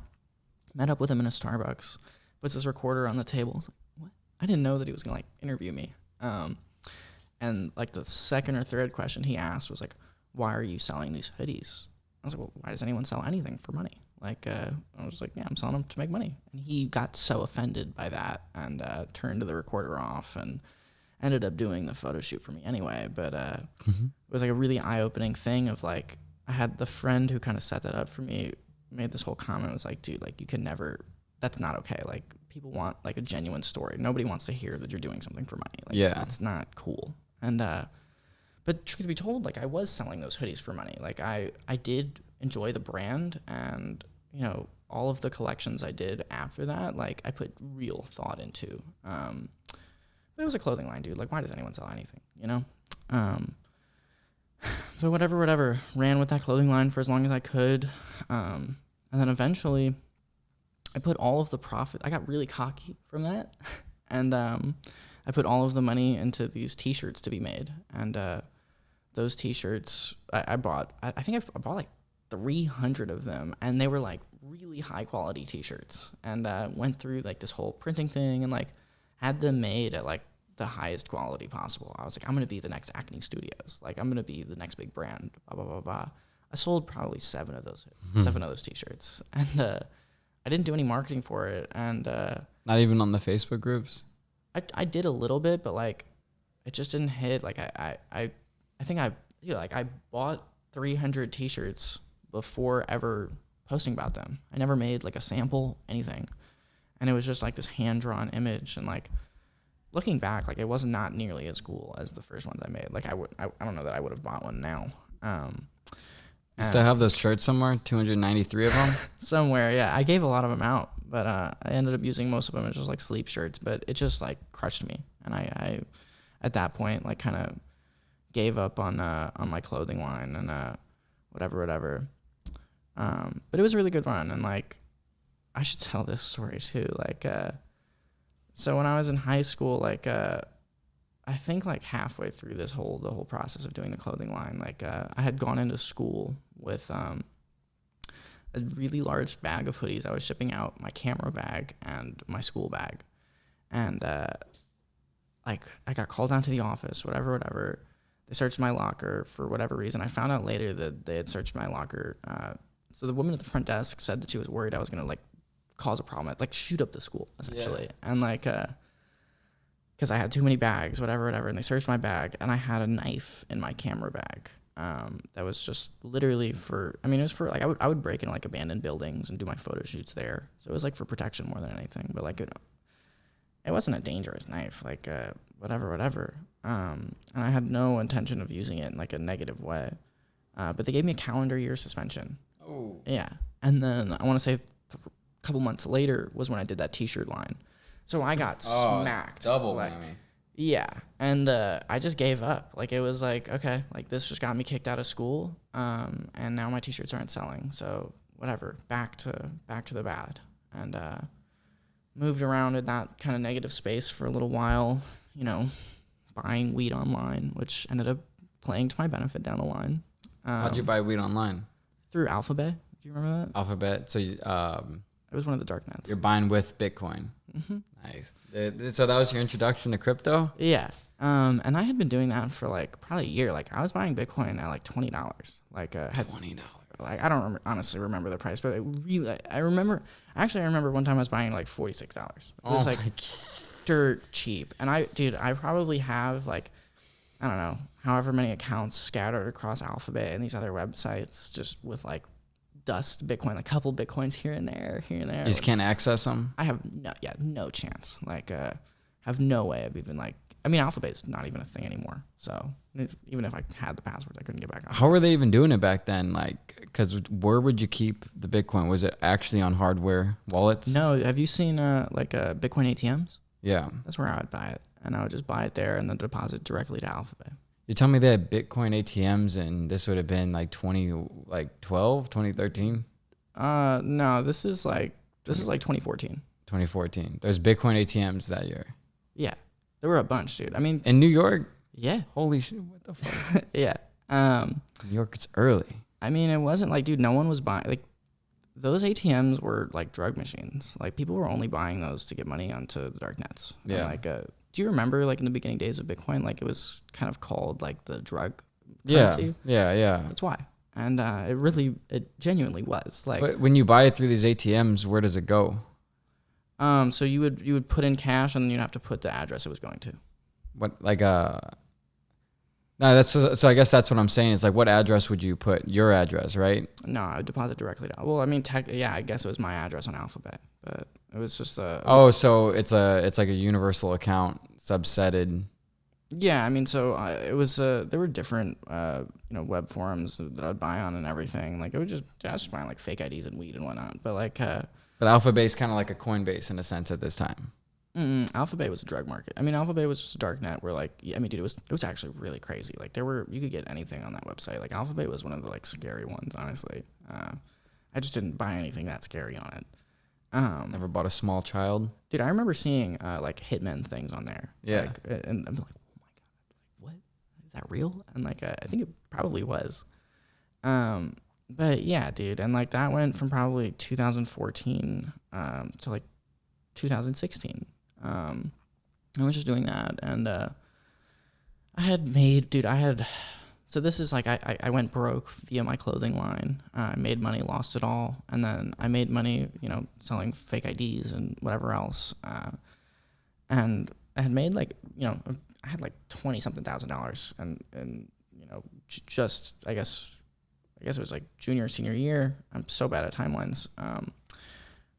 [SPEAKER 2] met up with him in a Starbucks, puts his recorder on the table. I was like, what? I didn't know that he was gonna like interview me. And like the second or third question he asked was like, why are you selling these hoodies? I was like, well, why does anyone sell anything for money? Like, I was like, yeah, I'm selling them to make money. And he got so offended by that and turned the recorder off and ended up doing the photo shoot for me anyway. But it was like a really eye-opening thing of like, I had the friend who kind of set that up for me, made this whole comment. It was like, dude, like you can never, that's not okay. Like people want like a genuine story. Nobody wants to hear that you're doing something for money. Like,
[SPEAKER 1] yeah.
[SPEAKER 2] That's not cool. And, but truth be told, like I was selling those hoodies for money. Like I did enjoy the brand and, you know, all of the collections I did after that, like I put real thought into. But it was a clothing line, dude. Like why does anyone sell anything, you know? But whatever, ran with that clothing line for as long as I could. And then eventually I put all of the profit, I got really cocky from that. And I put all of the money into these t-shirts to be made. And those t-shirts I bought, I think I bought like 300 of them, and they were like really high quality t-shirts, and went through like this whole printing thing and like had them made at like the highest quality possible. I was like, I'm gonna be the next Acne Studios, like I'm gonna be the next big brand, blah blah blah blah. I sold probably 7 of those t-shirts, and I didn't do any marketing for it, and
[SPEAKER 1] not even on the Facebook groups.
[SPEAKER 2] I did a little bit, but like it just didn't hit. Like I think I bought 300 t-shirts before ever posting about them. I never made like a sample, anything. And it was just like this hand-drawn image. And like looking back, like it was not nearly as cool as the first ones I made. Like I don't know that I would have bought one now.
[SPEAKER 1] You still have those shirts somewhere? 293 of them?
[SPEAKER 2] Somewhere, yeah. I gave a lot of them out, but I ended up using most of them as just like sleep shirts, but it just like crushed me. And I at that point like kind of gave up on my clothing line and whatever. But it was a really good run, and like I should tell this story too. Like so when I was in high school, like I think like halfway through the whole process of doing the clothing line, like I had gone into school with a really large bag of hoodies. I was shipping out my camera bag and my school bag, and like I got called down to the office, whatever. They searched my locker for whatever reason. I found out later that they had searched my locker. So the woman at the front desk said that she was worried I was going to like cause a problem, like shoot up the school essentially. Yeah. And like, cause I had too many bags, whatever. And they searched my bag, and I had a knife in my camera bag. That was just literally it was for like, I would break into like abandoned buildings and do my photo shoots there. So it was like for protection more than anything, but like, it wasn't a dangerous knife, like, whatever. And I had no intention of using it in like a negative way. But they gave me a calendar year suspension. Oh. Yeah. And then I want to say a couple months later was when I did that t-shirt line. So I got smacked.
[SPEAKER 1] Double
[SPEAKER 2] like,
[SPEAKER 1] whammy.
[SPEAKER 2] Yeah. And I just gave up. Like it was like, okay, like this just got me kicked out of school. And now my t-shirts aren't selling. So whatever, back to the bad. And moved around in that kind of negative space for a little while, you know, buying weed online, which ended up playing to my benefit down the line.
[SPEAKER 1] How'd you buy weed online?
[SPEAKER 2] Through Alphabet. Do you remember that?
[SPEAKER 1] Alphabet. So you,
[SPEAKER 2] it was one of the dark nets.
[SPEAKER 1] You're buying with Bitcoin. Mm-hmm. Nice. So that was your introduction to crypto?
[SPEAKER 2] Yeah. And I had been doing that for like probably a year. Like I was buying Bitcoin at like $20. Like had $20. Like I don't honestly remember the price, but I remember one time I was buying like $46. It was like dirt cheap. And I probably have like, I don't know, however many accounts scattered across Alphabet and these other websites just with like dust Bitcoin, like a couple Bitcoins here and there. You
[SPEAKER 1] just can't access them?
[SPEAKER 2] I have no chance. Like have no way of even like, I mean, Alphabet's not even a thing anymore. So even if I had the passwords, I couldn't get back on.
[SPEAKER 1] How were they even doing it back then? Like, because where would you keep the Bitcoin? Was it actually on hardware wallets?
[SPEAKER 2] No. Have you seen Bitcoin ATMs?
[SPEAKER 1] Yeah.
[SPEAKER 2] That's where I would buy it. And I would just buy it there and then deposit directly to Alphabet.
[SPEAKER 1] You tell me they had Bitcoin ATMs, and this would have been like 2013?
[SPEAKER 2] No, this is like 2014.
[SPEAKER 1] 2014. There's Bitcoin ATMs that year.
[SPEAKER 2] Yeah, there were a bunch, dude. I mean,
[SPEAKER 1] in New York?
[SPEAKER 2] Yeah.
[SPEAKER 1] Holy shit, what the fuck?
[SPEAKER 2] Yeah.
[SPEAKER 1] New York, it's early.
[SPEAKER 2] I mean, it wasn't like, dude, no one was buying, like, those ATMs were like drug machines. Like, people were only buying those to get money onto the dark nets.
[SPEAKER 1] Yeah.
[SPEAKER 2] And like, do you remember, like, in the beginning days of Bitcoin, like, it was kind of called, like, the drug
[SPEAKER 1] Yeah.
[SPEAKER 2] currency?
[SPEAKER 1] Yeah.
[SPEAKER 2] That's why. And it genuinely was. Like,
[SPEAKER 1] but when you buy it through these ATMs, where does it go?
[SPEAKER 2] So you would put in cash, and then you'd have to put the address it was going to.
[SPEAKER 1] What, like, no, that's so I guess that's what I'm saying. Is like, what address would you put? Your address, right?
[SPEAKER 2] No, I would deposit directly down. Well, I mean, yeah, I guess it was my address on Alphabet, but it was just a.
[SPEAKER 1] Oh, so it's like a universal account subsetted.
[SPEAKER 2] Yeah, I mean, so it was. There were different, web forums that I'd buy on and everything. Like, I was just buying like fake IDs and weed and whatnot. But like,
[SPEAKER 1] but Alphabet's kind of like a Coinbase in a sense at this time.
[SPEAKER 2] Alphabet was a drug market. I mean, Alphabet was just a dark net where, like, I mean, dude, it was actually really crazy. Like, you could get anything on that website. Like, Alphabet was one of the, like, scary ones, honestly. I just didn't buy anything that scary on it.
[SPEAKER 1] Never bought a small child.
[SPEAKER 2] Dude, I remember seeing, like, hitmen things on there.
[SPEAKER 1] Yeah.
[SPEAKER 2] Like, and I'm like, oh my God, like, what? Is that real? And, like, I think it probably was. But yeah, dude. And, like, that went from probably 2014 to, like, 2016. I was just doing that, and I so this is like, I went broke via my clothing line. I made money, lost it all, and then I made money, selling fake IDs and whatever else, and I had made like, I had like $20-something thousand, and just, I guess it was like junior, senior year. I'm so bad at timelines.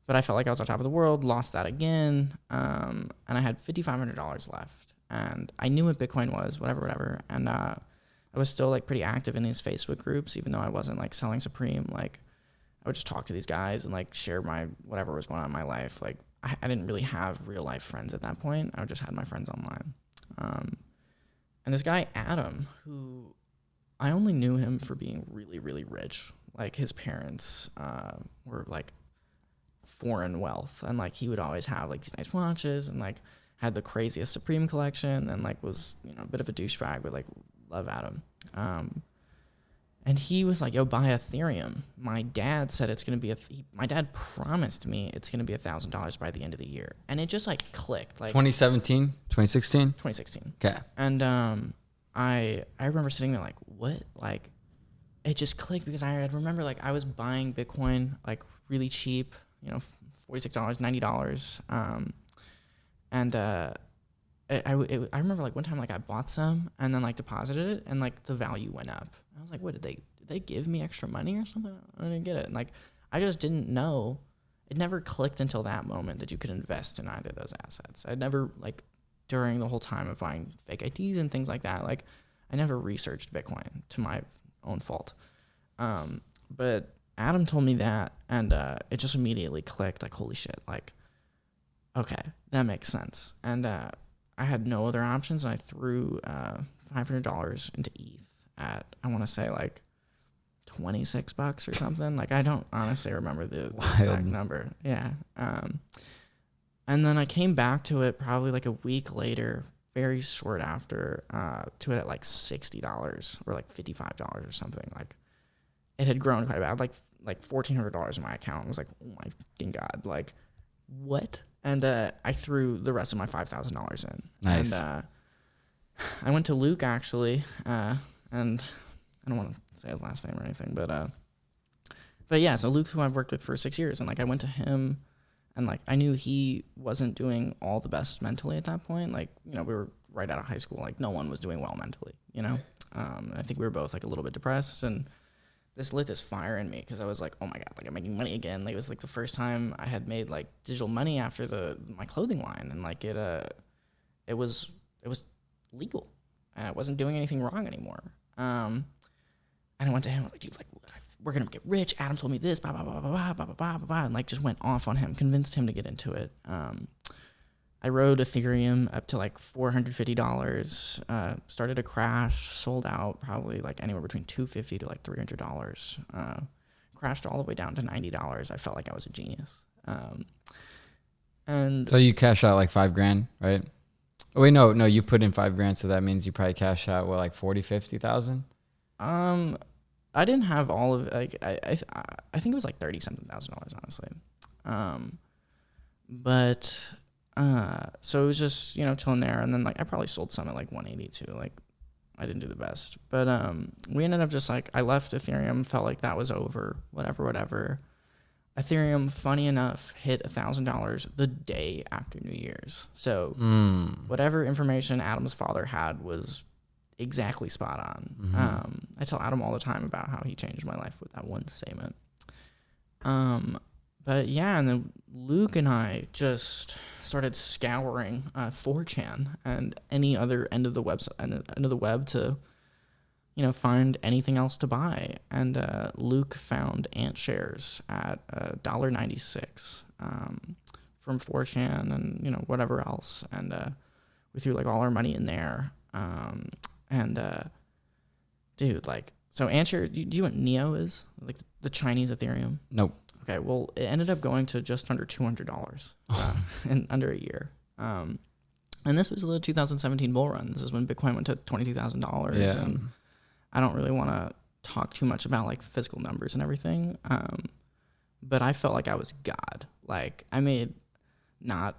[SPEAKER 2] But I felt like I was on top of the world, lost that again, and I had $5,500 left. And I knew what Bitcoin was, whatever. And I was still, like, pretty active in these Facebook groups, even though I wasn't, like, selling Supreme. Like, I would just talk to these guys and, like, share my whatever was going on in my life. Like, I didn't really have real-life friends at that point. I just had my friends online. And this guy, Adam, who I only knew him for being really, really rich. Like, his parents were, like, foreign wealth, and like he would always have like these nice watches, and like had the craziest Supreme collection, and like was a bit of a douchebag, but like love Adam. And he was like, yo, buy Ethereum. My dad said it's gonna be my dad promised me it's gonna be $1,000 by the end of the year, and it just like clicked. Like
[SPEAKER 1] 2017, 2016,
[SPEAKER 2] 2016.
[SPEAKER 1] Okay.
[SPEAKER 2] And I remember sitting there like, what? Like, it just clicked, because I remember like I was buying Bitcoin like really cheap, $46, $90. And I remember like one time like I bought some and then like deposited it, and like the value went up. I was like, what, did they give me extra money or something? I didn't get it. And like, I just didn't know. It never clicked until that moment that you could invest in either of those assets. I'd never, like, during the whole time of buying fake IDs and things like that, like, I never researched Bitcoin, to my own fault. But Adam told me that, and it just immediately clicked, like, holy shit, like, okay, that makes sense. And I had no other options, and I threw $500 into ETH at, I want to say, like, $26 or something. Like, I don't honestly remember the exact number. Yeah. And then I came back to it probably like a week later, very short after, to it at like $60 or like $55 or something. Like, it had grown quite a bit. I had like $1,400 in my account. I was like, oh my fucking God, like, what? And I threw the rest of my $5,000 in.
[SPEAKER 1] Nice.
[SPEAKER 2] And I went to Luke, actually, and I don't want to say his last name or anything, but yeah, so Luke, who I've worked with for 6 years, and like I went to him, and like I knew he wasn't doing all the best mentally at that point. Like, we were right out of high school, like no one was doing well mentally, I think we were both like a little bit depressed, and this lit this fire in me, because I was like, oh my God, like I'm making money again. Like, it was like the first time I had made like digital money after my clothing line, and like it was legal, and I wasn't doing anything wrong anymore. And I went to him, like, dude, like, we're going to get rich. Adam told me this, blah, blah, blah, blah, blah, blah, blah, blah, blah, and, like, just went off on him, convinced him to get into it. I rode Ethereum up to like $450. Started to crash, sold out probably like anywhere between $250 to like $300. Crashed all the way down to $90. I felt like I was a genius. And
[SPEAKER 1] so you cash out like $5,000, right? Oh wait, no, you put in $5,000, so that means you probably cash out what, like 40,000-50,000?
[SPEAKER 2] I didn't have all of like I think it was like $30,000 honestly. But so it was just, you know, chilling there, and then like I probably sold some at like 180 too. Like I didn't do the best, but we ended up just like I left Ethereum, felt like that was over, whatever. Ethereum, funny enough, hit $1,000 the day after New Year's. So whatever information Adam's father had was exactly spot on.
[SPEAKER 1] Mm-hmm.
[SPEAKER 2] I tell Adam all the time about how he changed my life with that one statement. But yeah, and then Luke and I just started scouring 4chan and any other end of the web to, you know, find anything else to buy. And Luke found Ant shares at $1.96 from 4chan and, you know, whatever else. And we threw like all our money in there. Dude, like, so Ant share, do you know what Neo is? Like the Chinese Ethereum?
[SPEAKER 1] Nope.
[SPEAKER 2] Okay, well, it ended up going to just under $200 in under a year. And this was the 2017 bull run. This is when Bitcoin went to $22,000.
[SPEAKER 1] Yeah.
[SPEAKER 2] And I don't really want to talk too much about like physical numbers and everything. But I felt like I was God. Like I made, not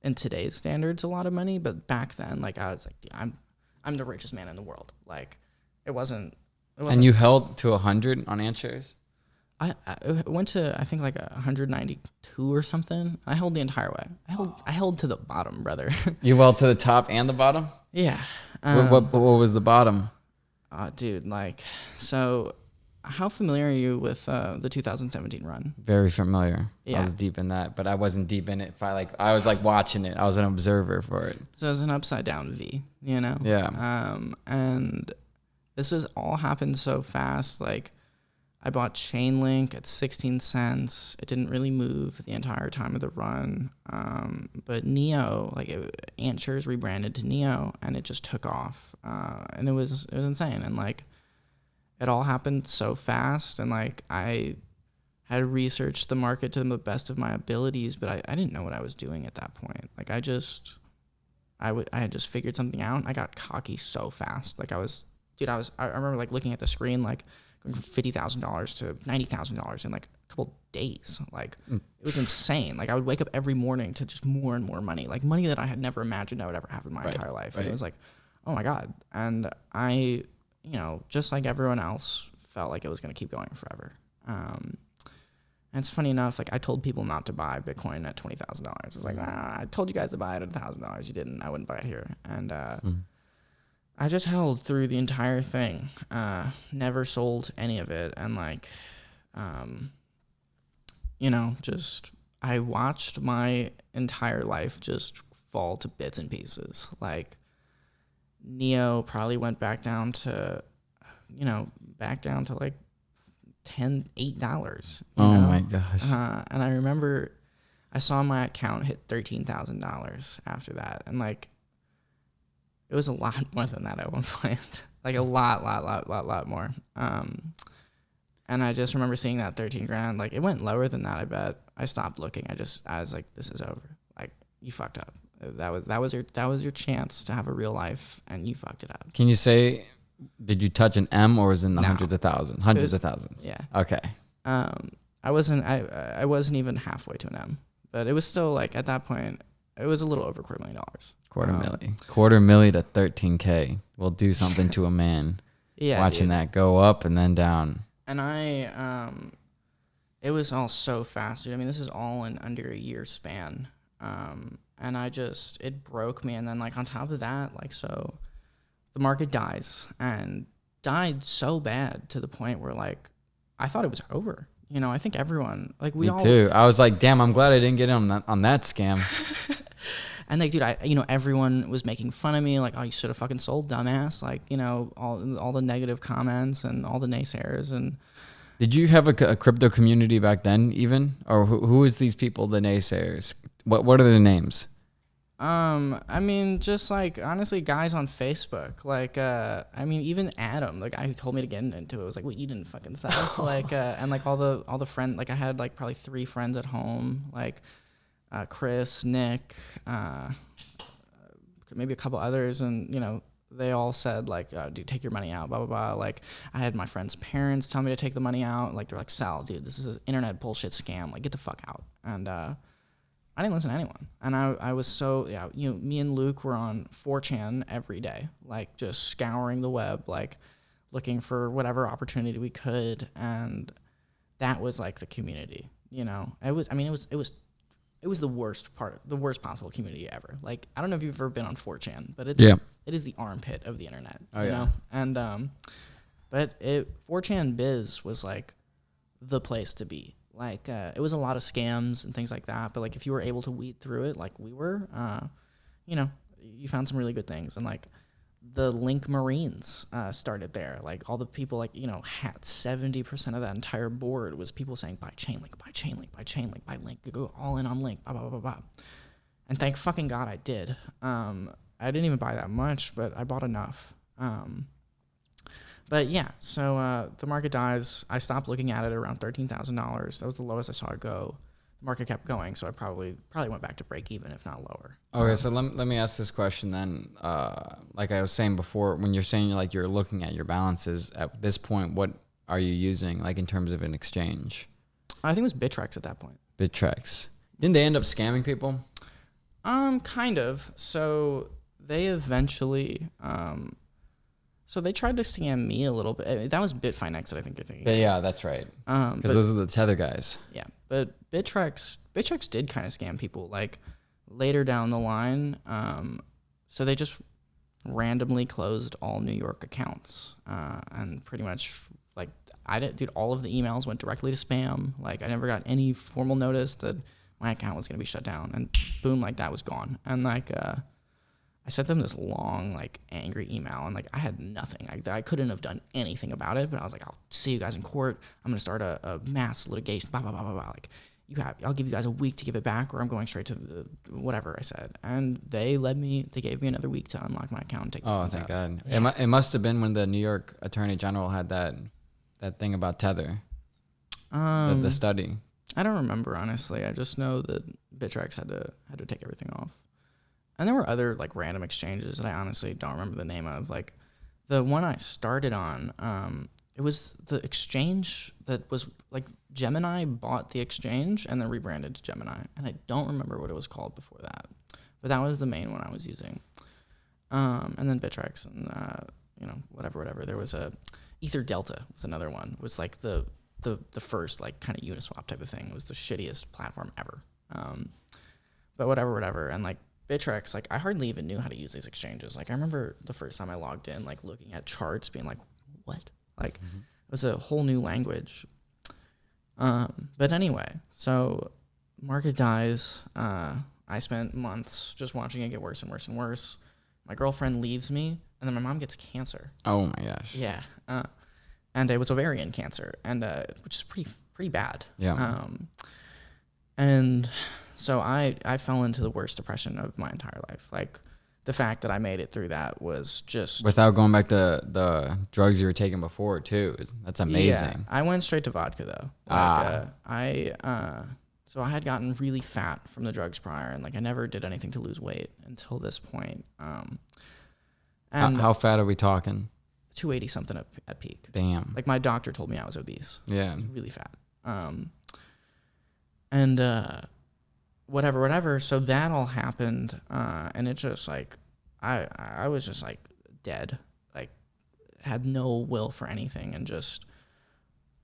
[SPEAKER 2] in today's standards, a lot of money, but back then, like I was like, I'm the richest man in the world. Like it wasn't.
[SPEAKER 1] And you held to 100 on Ant shares?
[SPEAKER 2] I went to, I think, like 192 or something. I held the entire way. I held to the bottom, brother.
[SPEAKER 1] You held to the top and the bottom?
[SPEAKER 2] Yeah.
[SPEAKER 1] What was the bottom?
[SPEAKER 2] Dude, like, so how familiar are you with the 2017 run?
[SPEAKER 1] Very familiar.
[SPEAKER 2] Yeah.
[SPEAKER 1] I was deep in that, but I wasn't deep in it. I was like watching it. I was an observer for it.
[SPEAKER 2] So it was an upside down V, you know?
[SPEAKER 1] Yeah.
[SPEAKER 2] And this was all happened so fast. Like, I bought Chainlink at 16 cents. It didn't really move the entire time of the run. But Neo, like Ant shares rebranded to Neo, and it just took off. And it was insane. And like, it all happened so fast. And like, I had researched the market to the best of my abilities, but I didn't know what I was doing at that point. Like I had just figured something out. I got cocky so fast. Like I remember like looking at the screen, like, from $50,000 to $90,000 in like a couple days. Like it was insane. Like I would wake up every morning to just more and more money, like money that I had never imagined I would ever have in my entire life. And it was like, oh my God. And I, you know, just like everyone else, felt like it was going to keep going forever. And it's funny enough, like I told people not to buy Bitcoin at $20,000. I was like, I told you guys to buy it at $1,000. You didn't. I wouldn't buy it here. And I just held through the entire thing, never sold any of it. And like, you know, just, I watched my entire life just fall to bits and pieces. Like Neo probably went back down to like $8.
[SPEAKER 1] My gosh.
[SPEAKER 2] And I remember I saw my account hit $13,000 after that. And like, it was a lot more than that at one point, like a lot more. And I just remember seeing that 13 grand, like it went lower than that. I bet I stopped looking. I was like, this is over. Like you fucked up. That was your chance to have a real life, and you fucked it up.
[SPEAKER 1] Can you say, did you touch an M, or was it in the hundreds of thousands? Hundreds of thousands.
[SPEAKER 2] Yeah.
[SPEAKER 1] Okay.
[SPEAKER 2] I wasn't even halfway to an M, but it was still like at that point, it was a little over $250,000.
[SPEAKER 1] $250,000 to 13K will do something to a man.
[SPEAKER 2] Yeah,
[SPEAKER 1] watching that go up and then down.
[SPEAKER 2] And it was all so fast, dude. I mean, this is all in under a year span. And it broke me. And then like on top of that, like, so the market dies, and died so bad to the point where like, I thought it was over. You know, I think everyone, like me
[SPEAKER 1] too. I was like, damn, I'm glad I didn't get in on that scam.
[SPEAKER 2] And like, dude, everyone was making fun of me. Like, oh, you should have fucking sold, dumbass. Like, you know, all the negative comments and all the naysayers. And
[SPEAKER 1] did you have a crypto community back then, even, or who is these people, the naysayers? What are their names?
[SPEAKER 2] I mean, just like honestly, guys on Facebook, like, I mean, even Adam, the guy who told me to get into it, was like, "Wait, you didn't fucking suck." Like, and like all the friends, like I had like probably 3 friends at home, like, Chris, Nick, maybe a couple others, and you know, they all said like, "Dude, take your money out," blah blah blah. Like, I had my friends' parents tell me to take the money out. Like, they're like, "Sal, dude, this is an internet bullshit scam. Like, get the fuck out." And I didn't listen to anyone. And I was so, yeah, you know, me and Luke were on 4chan every day, like just scouring the web, like looking for whatever opportunity we could. And that was like the community, you know. It was the worst possible community ever. Like, I don't know if you've ever been on 4chan, but it is the armpit of the internet, you know? And, but 4chan biz was like the place to be. Like, it was a lot of scams and things like that. But, like, if you were able to weed through it like we were, you know, you found some really good things. And, like, the Link Marines started there. Like, all the people, like, you know, had 70% of that entire board was people saying, buy Chainlink, buy Chainlink, buy Chainlink, buy Link. Go all in on Link, blah, blah, blah, blah. And thank fucking God I did. I didn't even buy that much, but I bought enough. But yeah, so the market dies. I stopped looking at it around $13,000. That was the lowest I saw it go. The market kept going, so I probably went back to break even, if not lower.
[SPEAKER 1] Okay, so let me ask this question then. Like I was saying before, when you're saying you're looking at your balances at this point, what are you using like in terms of an exchange?
[SPEAKER 2] I think it was Bittrex at that point.
[SPEAKER 1] Bittrex. Didn't they end up scamming people?
[SPEAKER 2] Kind of. So they eventually. So they tried to scam me a little bit. That was Bitfinex that I think you're thinking.
[SPEAKER 1] Yeah, that's right. Because those are the Tether guys.
[SPEAKER 2] Yeah, but Bittrex did kind of scam people like later down the line. So they just randomly closed all New York accounts, and pretty much like all of the emails went directly to spam. Like, I never got any formal notice that my account was going to be shut down, and boom, like that was gone. And like, I sent them this long, like, angry email, and like I had nothing. I couldn't have done anything about it, but I was like, I'll see you guys in court. I'm gonna start a mass litigation. Blah blah blah blah blah. Like, I'll give you guys a week to give it back, or I'm going straight to the whatever I said. And they gave me another week to unlock my account and take.
[SPEAKER 1] Oh, thank God! Yeah. It must have been when the New York Attorney General had that thing about Tether. The study.
[SPEAKER 2] I don't remember, honestly. I just know that Bittrex had to take everything off. And there were other like random exchanges that I honestly don't remember the name of. Like, the one I started on, it was the exchange that was like Gemini bought the exchange and then rebranded to Gemini. And I don't remember what it was called before that. But that was the main one I was using. And then Bittrex and, you know, whatever. There was Ether Delta was another one. It was like the first like kind of Uniswap type of thing. It was the shittiest platform ever. But whatever. And like, Bittrex, like I hardly even knew how to use these exchanges. Like, I remember the first time I logged in, like looking at charts, being like, "What?" Like, it was a whole new language. But anyway, so market dies. I spent months just watching it get worse and worse and worse. My girlfriend leaves me, and then my mom gets cancer.
[SPEAKER 1] Oh my gosh.
[SPEAKER 2] Yeah, and it was ovarian cancer, and which is pretty bad.
[SPEAKER 1] Yeah.
[SPEAKER 2] And so I fell into the worst depression of my entire life. Like, the fact that I made it through that was just...
[SPEAKER 1] Without going back to the drugs you were taking before, too. That's amazing.
[SPEAKER 2] Yeah, I went straight to vodka, though. Like, so I had gotten really fat from the drugs prior, and, like, I never did anything to lose weight until this point. And
[SPEAKER 1] how fat are we talking?
[SPEAKER 2] 280-something at peak.
[SPEAKER 1] Damn.
[SPEAKER 2] Like, my doctor told me I was obese.
[SPEAKER 1] Yeah.
[SPEAKER 2] Really fat. And whatever. So that all happened, and it just like I was just like dead, like had no will for anything, and just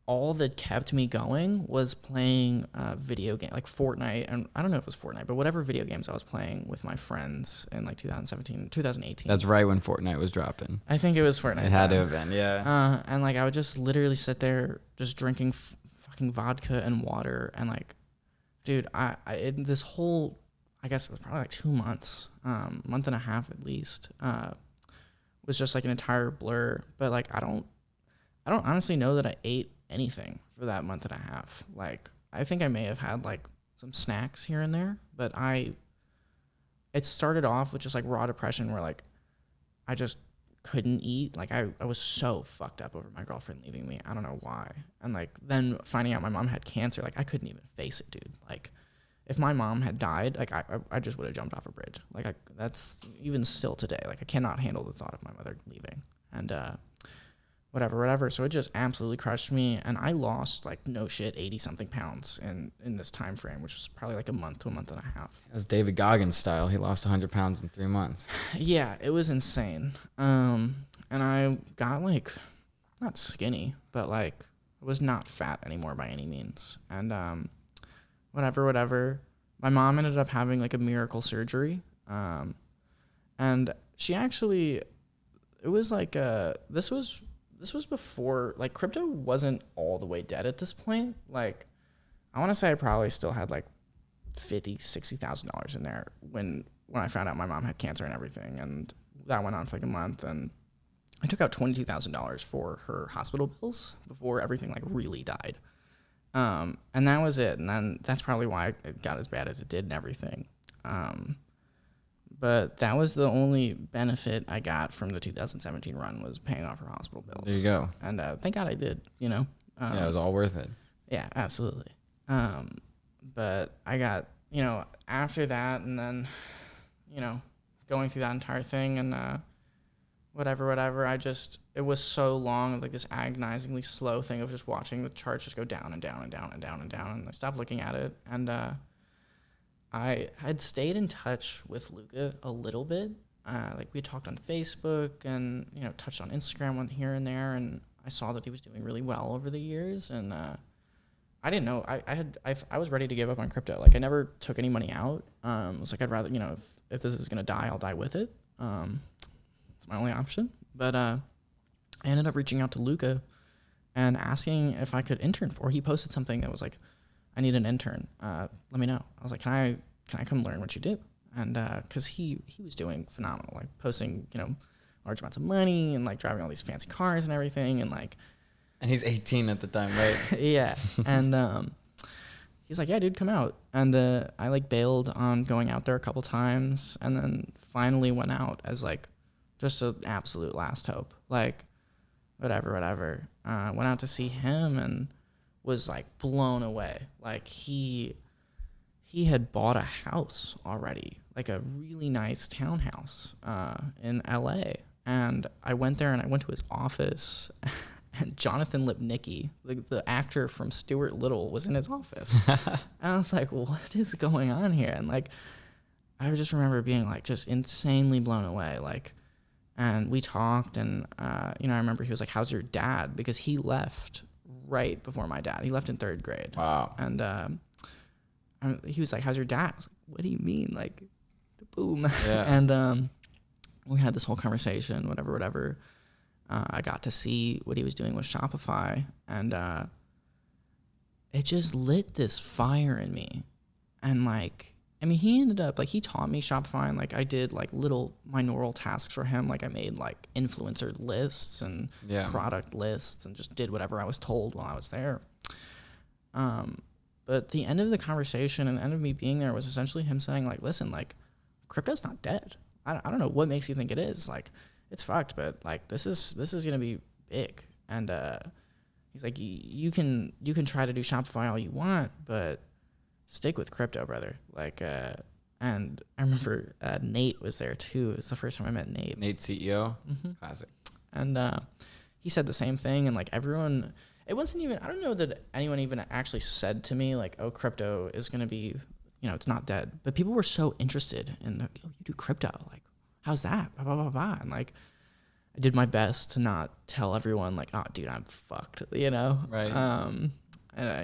[SPEAKER 2] all that kept me going was playing video game like Fortnite, and I don't know if it was Fortnite, but whatever video games I was playing with my friends in like 2018.
[SPEAKER 1] That's right when Fortnite was dropping.
[SPEAKER 2] I think it was Fortnite.
[SPEAKER 1] It had to have been, yeah.
[SPEAKER 2] And like I would just literally sit there just drinking fucking vodka and water, and like, dude, this whole, I guess it was probably like 2 months, month and a half at least, was just like an entire blur. But like, I don't honestly know that I ate anything for that month and a half. Like, I think I may have had like some snacks here and there, but I it started off with just like raw depression where like I just couldn't eat. Like I was so fucked up over my girlfriend leaving me. I don't know why. And like then finding out my mom had cancer, like I couldn't even face it, dude. Like if my mom had died, like I just would have jumped off a bridge. Like that's even still today. Like I cannot handle the thought of my mother leaving. And whatever. So it just absolutely crushed me. And I lost like no shit 80 something pounds in this time frame, which was probably like a month to a month and a half.
[SPEAKER 1] That's David Goggins style. He lost 100 pounds in 3 months.
[SPEAKER 2] Yeah, it was insane. And I got like, not skinny, but like I was not fat anymore by any means. And whatever. My mom ended up having like a miracle surgery. And she actually, it was like, this was before, like, crypto wasn't all the way dead at this point. Like, I want to say I probably still had like $50,000-$60,000 in there when I found out my mom had cancer and everything. And that went on for like a month. And I took out $22,000 for her hospital bills before everything like really died. And that was it. And then that's probably why it got as bad as it did and everything. But that was the only benefit I got from the 2017 run was paying off her hospital bills.
[SPEAKER 1] There you go.
[SPEAKER 2] And thank God I did, you know.
[SPEAKER 1] Yeah, it was all worth it.
[SPEAKER 2] Yeah, absolutely. But I got, you know, after that and then, you know, going through that entire thing and whatever, it was so long, like this agonizingly slow thing of just watching the charts just go down and down and down and down and down. And I stopped looking at it. And I had stayed in touch with Luca a little bit. Like we talked on Facebook and, you know, touched on Instagram one here and there. And I saw that he was doing really well over the years. And I didn't know. I was ready to give up on crypto. Like I never took any money out. I was like, I'd rather, you know, if this is going to die, I'll die with it. It's my only option. But I ended up reaching out to Luca and asking if I could intern for. He posted something that was like, I need an intern. Let me know. I was like, can I come learn what you do? And because he was doing phenomenal, like posting, you know, large amounts of money and like driving all these fancy cars and everything. And like,
[SPEAKER 1] and he's 18 at the time, right?
[SPEAKER 2] Yeah. And he's like, yeah, dude, come out. And I like bailed on going out there a couple times and then finally went out as like just an absolute last hope. Like whatever. Went out to see him and was like blown away. Like he had bought a house already, like a really nice townhouse in LA. And I went there and I went to his office and Jonathan Lipnicki, the actor from Stuart Little, was in his office. And I was like, what is going on here? And like, I just remember being like just insanely blown away. Like, and we talked and, you know, I remember he was like, how's your dad? Because he left right before my dad. He left in 3rd grade.
[SPEAKER 1] Wow.
[SPEAKER 2] And he was like, how's your dad? I was like, what do you mean? Like, boom.
[SPEAKER 1] Yeah.
[SPEAKER 2] And we had this whole conversation, whatever. I got to see what he was doing with Shopify, and it just lit this fire in me. And like, I mean, he ended up, like, he taught me Shopify, and like I did like little binaural tasks for him. Like I made like influencer lists and product lists and just did whatever I was told while I was there. But the end of the conversation and the end of me being there was essentially him saying like, listen, like crypto's not dead. I don't know what makes you think it is. Like it's fucked, but like this is going to be big. And he's like, you can try to do Shopify all you want, but stick with crypto, brother. Like, and I remember Nate was there too. It was the first time I met Nate.
[SPEAKER 1] Nate, CEO. Mm-hmm. Classic.
[SPEAKER 2] And he said the same thing. And like everyone, it wasn't even, I don't know that anyone even actually said to me like, oh, crypto is going to be, you know, it's not dead. But people were so interested in, oh, you do crypto. Like, how's that? Blah, blah, blah, blah. And like, I did my best to not tell everyone like, oh, dude, I'm fucked, you know?
[SPEAKER 1] Right.
[SPEAKER 2] And,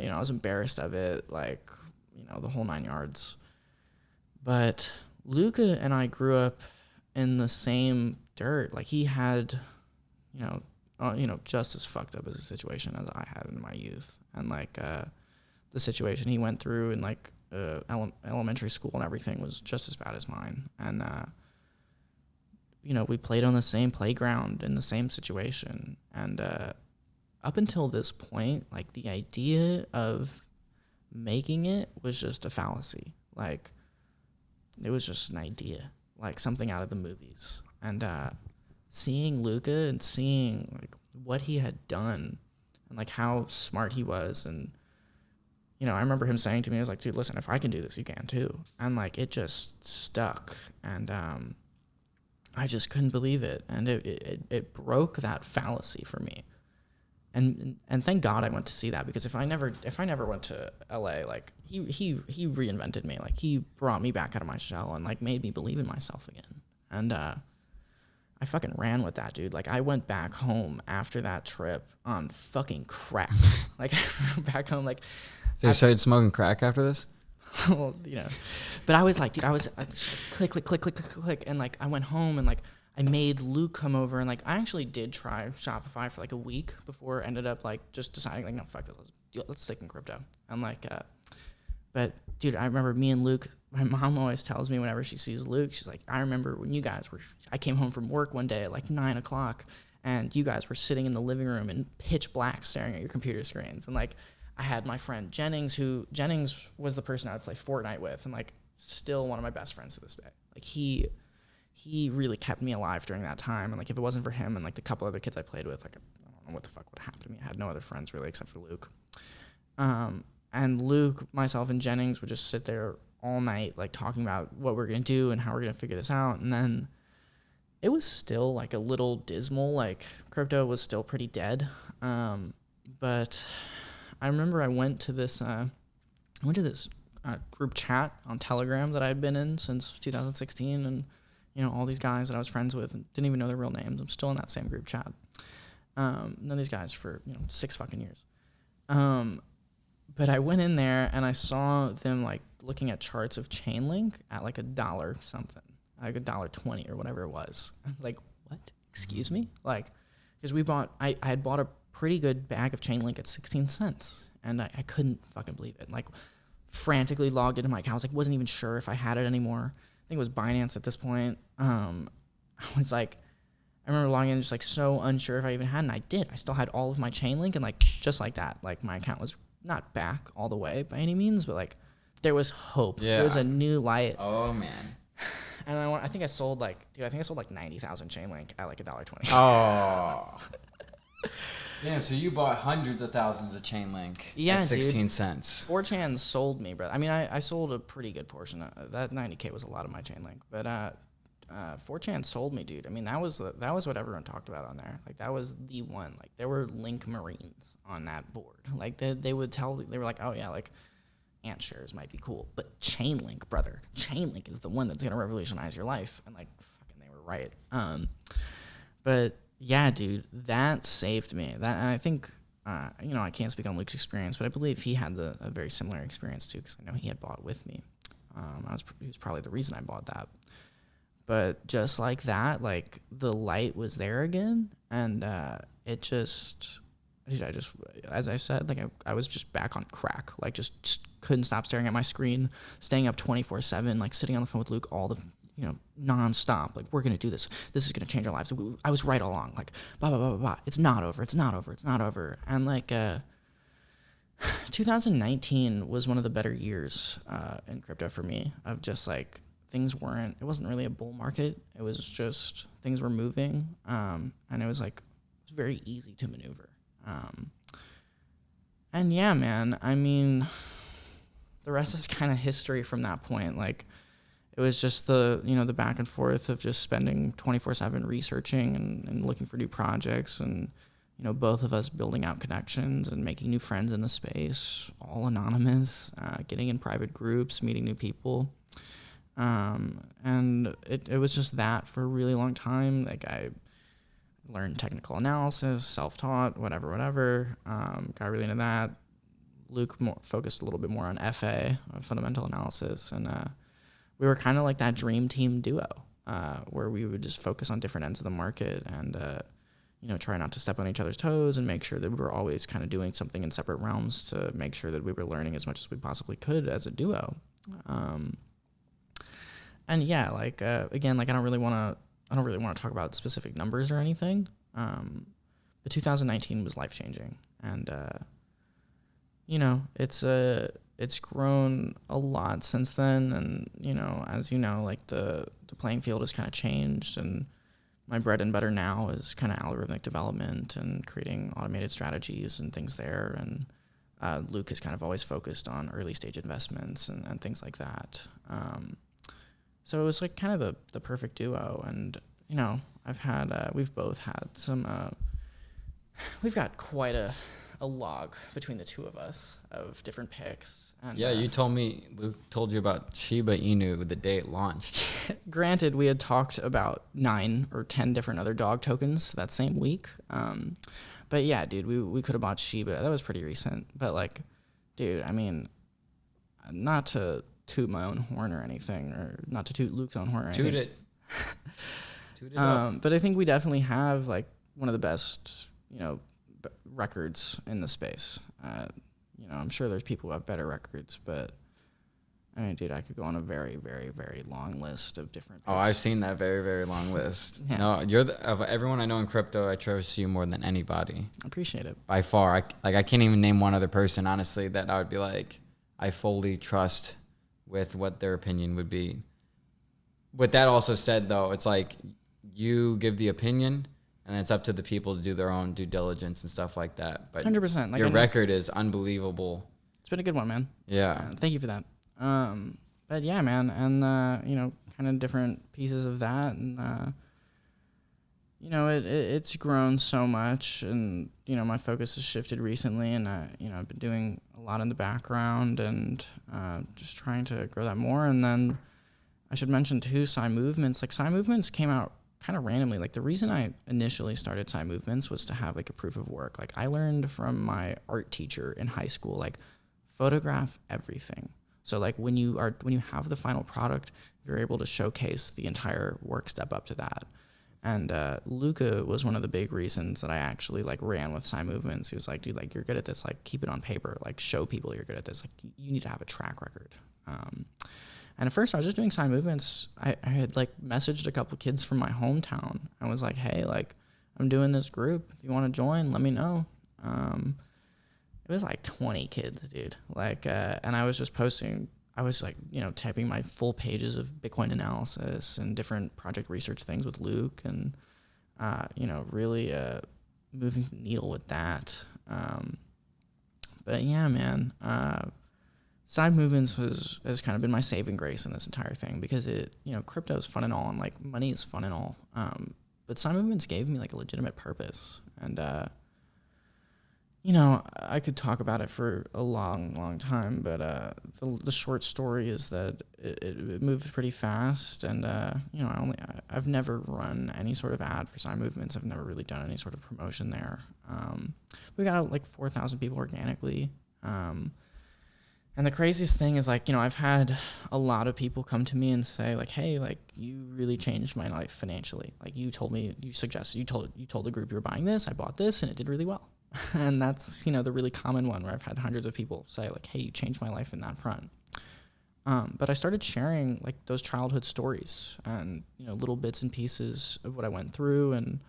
[SPEAKER 2] you know, I was embarrassed of it, like, you know, the whole 9 yards. But Luca and I grew up in the same dirt. Like he had, you know, just as fucked up as a situation as I had in my youth. And like the situation he went through in like elementary school and everything was just as bad as mine. And, you know, we played on the same playground in the same situation. And up until this point, like the idea of making it was just a fallacy. Like it was just an idea, like something out of the movies. And seeing Luca and seeing like what he had done and like how smart he was, and you know, I remember him saying to me, I was like, dude, listen, if I can do this, you can too. And like it just stuck, and I just couldn't believe it, and it broke that fallacy for me. And thank God I went to see that, because if I never went to LA, like he reinvented me. Like he brought me back out of my shell and like made me believe in myself again. And I fucking ran with that, dude. Like I went back home after that trip on fucking crack. Like I went back home like.
[SPEAKER 1] So you started smoking crack after this?
[SPEAKER 2] Well, you know, but I was like, dude, I click, and like I went home and like I made Luke come over, and like I actually did try Shopify for like a week before ended up like just deciding like, no, fuck this, let's stick in crypto. I'm like, but dude, I remember me and Luke, my mom always tells me whenever she sees Luke, she's like, I remember when I came home from work one day at like 9 o'clock and you guys were sitting in the living room in pitch black staring at your computer screens. And like, I had my friend Jennings was the person I would play Fortnite with, and like still one of my best friends to this day. Like he really kept me alive during that time. And like, if it wasn't for him and like the couple other kids I played with, like I don't know what the fuck would happen to me. I had no other friends really except for Luke. And Luke, myself, and Jennings would just sit there all night, like talking about what we're going to do and how we're going to figure this out. And then it was still like a little dismal, like crypto was still pretty dead. But I remember I went to this group chat on Telegram that I had been in since 2016. And, you know, all these guys that I was friends with and didn't even know their real names. I'm still in that same group chat. Known these guys for, 6 fucking years. But I went in there and I saw them like looking at charts of Chainlink at like $1 something, like $1.20 or whatever it was. I was like, what? Excuse me? Like, because I had bought a pretty good bag of Chainlink at 16 cents, and I couldn't fucking believe it. Like, frantically logged into my account. I was like, wasn't even sure if I had it anymore. I think it was Binance at this point. I was like, I remember logging in just like so unsure if I even had, and I did. I still had all of my Chainlink, and like just like that, like my account was not back all the way by any means, but like there was hope. Yeah. There was a new light.
[SPEAKER 1] Oh man.
[SPEAKER 2] And I think I sold like 90,000 Chainlink at like $1.20.
[SPEAKER 1] Oh. Yeah, so you bought hundreds of thousands of Chainlink at 16 cents.
[SPEAKER 2] 4chan sold me, bro. I mean, I sold a pretty good portion. That 90K was a lot of my Chainlink, but 4chan sold me, dude. I mean, that was what everyone talked about on there. Like that was the one. Like there were Link Marines on that board. Like they were like, oh yeah, like ant shares might be cool, but Chainlink, brother, Chainlink is the one that's gonna revolutionize your life. And like fucking, they were right. But yeah, dude, that saved me. And I think, I can't speak on Luke's experience, but I believe he had a very similar experience too, because I know he had bought with me. He was probably the reason I bought that. But just like that, like the light was there again, and it just, as I said, like I was just back on crack. Like just couldn't stop staring at my screen, staying up 24/7, like sitting on the phone with Luke all the, nonstop. Like, we're gonna do this. This is gonna change our lives. I was right all along. Like, blah blah blah blah blah. It's not over. It's not over. It's not over. And like, 2019 was one of the better years in crypto for me. Of just like, it wasn't really a bull market. It was just things were moving, and it was very easy to maneuver. And yeah, man, I mean, the rest is kind of history from that point. Like, it was just the back and forth of just spending 24/7 researching and looking for new projects, and both of us building out connections and making new friends in the space, all anonymous, getting in private groups, meeting new people. And it was just that for a really long time. Like, I learned technical analysis, self-taught, whatever. Got really into that. Luke focused a little bit more on FA, fundamental analysis, and we were kind of like that dream team duo, where we would just focus on different ends of the market and try not to step on each other's toes, and make sure that we were always kind of doing something in separate realms to make sure that we were learning as much as we possibly could as a duo. And yeah, like again, like I don't really want to talk about specific numbers or anything. But 2019 was life changing, and it's grown a lot since then. And, as you know, like the playing field has kind of changed, and my bread and butter now is kind of algorithmic development and creating automated strategies and things there. And Luke has kind of always focused on early stage investments and things like that. So it was like kind of the perfect duo. And, we've both had some, we've got quite a log between the two of us of different picks. And,
[SPEAKER 1] yeah, you told me, Luke told you about Shiba Inu the day it launched.
[SPEAKER 2] Granted, we had talked about 9 or 10 different other dog tokens that same week. But yeah, dude, we could have bought Shiba. That was pretty recent. But like, dude, I mean, not to toot my own horn or anything, or not to toot Luke's own horn or anything.
[SPEAKER 1] Toot it. Toot it up.
[SPEAKER 2] But I think we definitely have like one of the best, records in the space. I'm sure there's people who have better records, but I mean, dude, I could go on a very, very, very long list of different picks.
[SPEAKER 1] Oh, I've seen that very, very long list.
[SPEAKER 2] Yeah.
[SPEAKER 1] No, of everyone I know in crypto, I trust you more than anybody.
[SPEAKER 2] I appreciate it.
[SPEAKER 1] By far. I can't even name one other person, honestly, that I would be like, I fully trust with what their opinion would be. With that also said, though, it's like you give the opinion, and it's up to the people to do their own due diligence and stuff like that. But
[SPEAKER 2] 100%. Like
[SPEAKER 1] your record is unbelievable.
[SPEAKER 2] It's been a good one, man.
[SPEAKER 1] Yeah.
[SPEAKER 2] Thank you for that. But yeah, man, and kind of different pieces of that, and it's grown so much, and my focus has shifted recently, and I've been doing a lot in the background, and just trying to grow that more. And then I should mention too, Sci Movements. Like Sci Movements came out kind of randomly. Like the reason I initially started Sci Movements was to have like a proof of work. Like I learned from my art teacher in high school, like photograph everything. So like when you have the final product, you're able to showcase the entire work step up to that. And Luca was one of the big reasons that I actually like ran with Sci Movements. He was like, dude, like you're good at this, like keep it on paper, like show people you're good at this. Like you need to have a track record. And at first I was just doing Sci Movements. I had like messaged a couple kids from my hometown. I was like, hey, like I'm doing this group. If you want to join, let me know. It was like 20 kids, dude. Like, and I was just posting, I was like, typing my full pages of Bitcoin analysis and different project research things with Luke, and, really moving the needle with that. But yeah, man, Sci Movements has kind of been my saving grace in this entire thing, because crypto is fun and all, and like money is fun and all. But Sci Movements gave me like a legitimate purpose, and, I could talk about it for a long, long time, but the short story is that it moved pretty fast, and I've never run any sort of ad for Sci Movements. I've never really done any sort of promotion there. We got like 4,000 people organically, and the craziest thing is like I've had a lot of people come to me and say like, hey, like you really changed my life financially. Like you told the group you were buying this, I bought this, and it did really well. And that's, the really common one where I've had hundreds of people say like, hey, you changed my life in that front. But I started sharing like those childhood stories and, little bits and pieces of what I went through, and,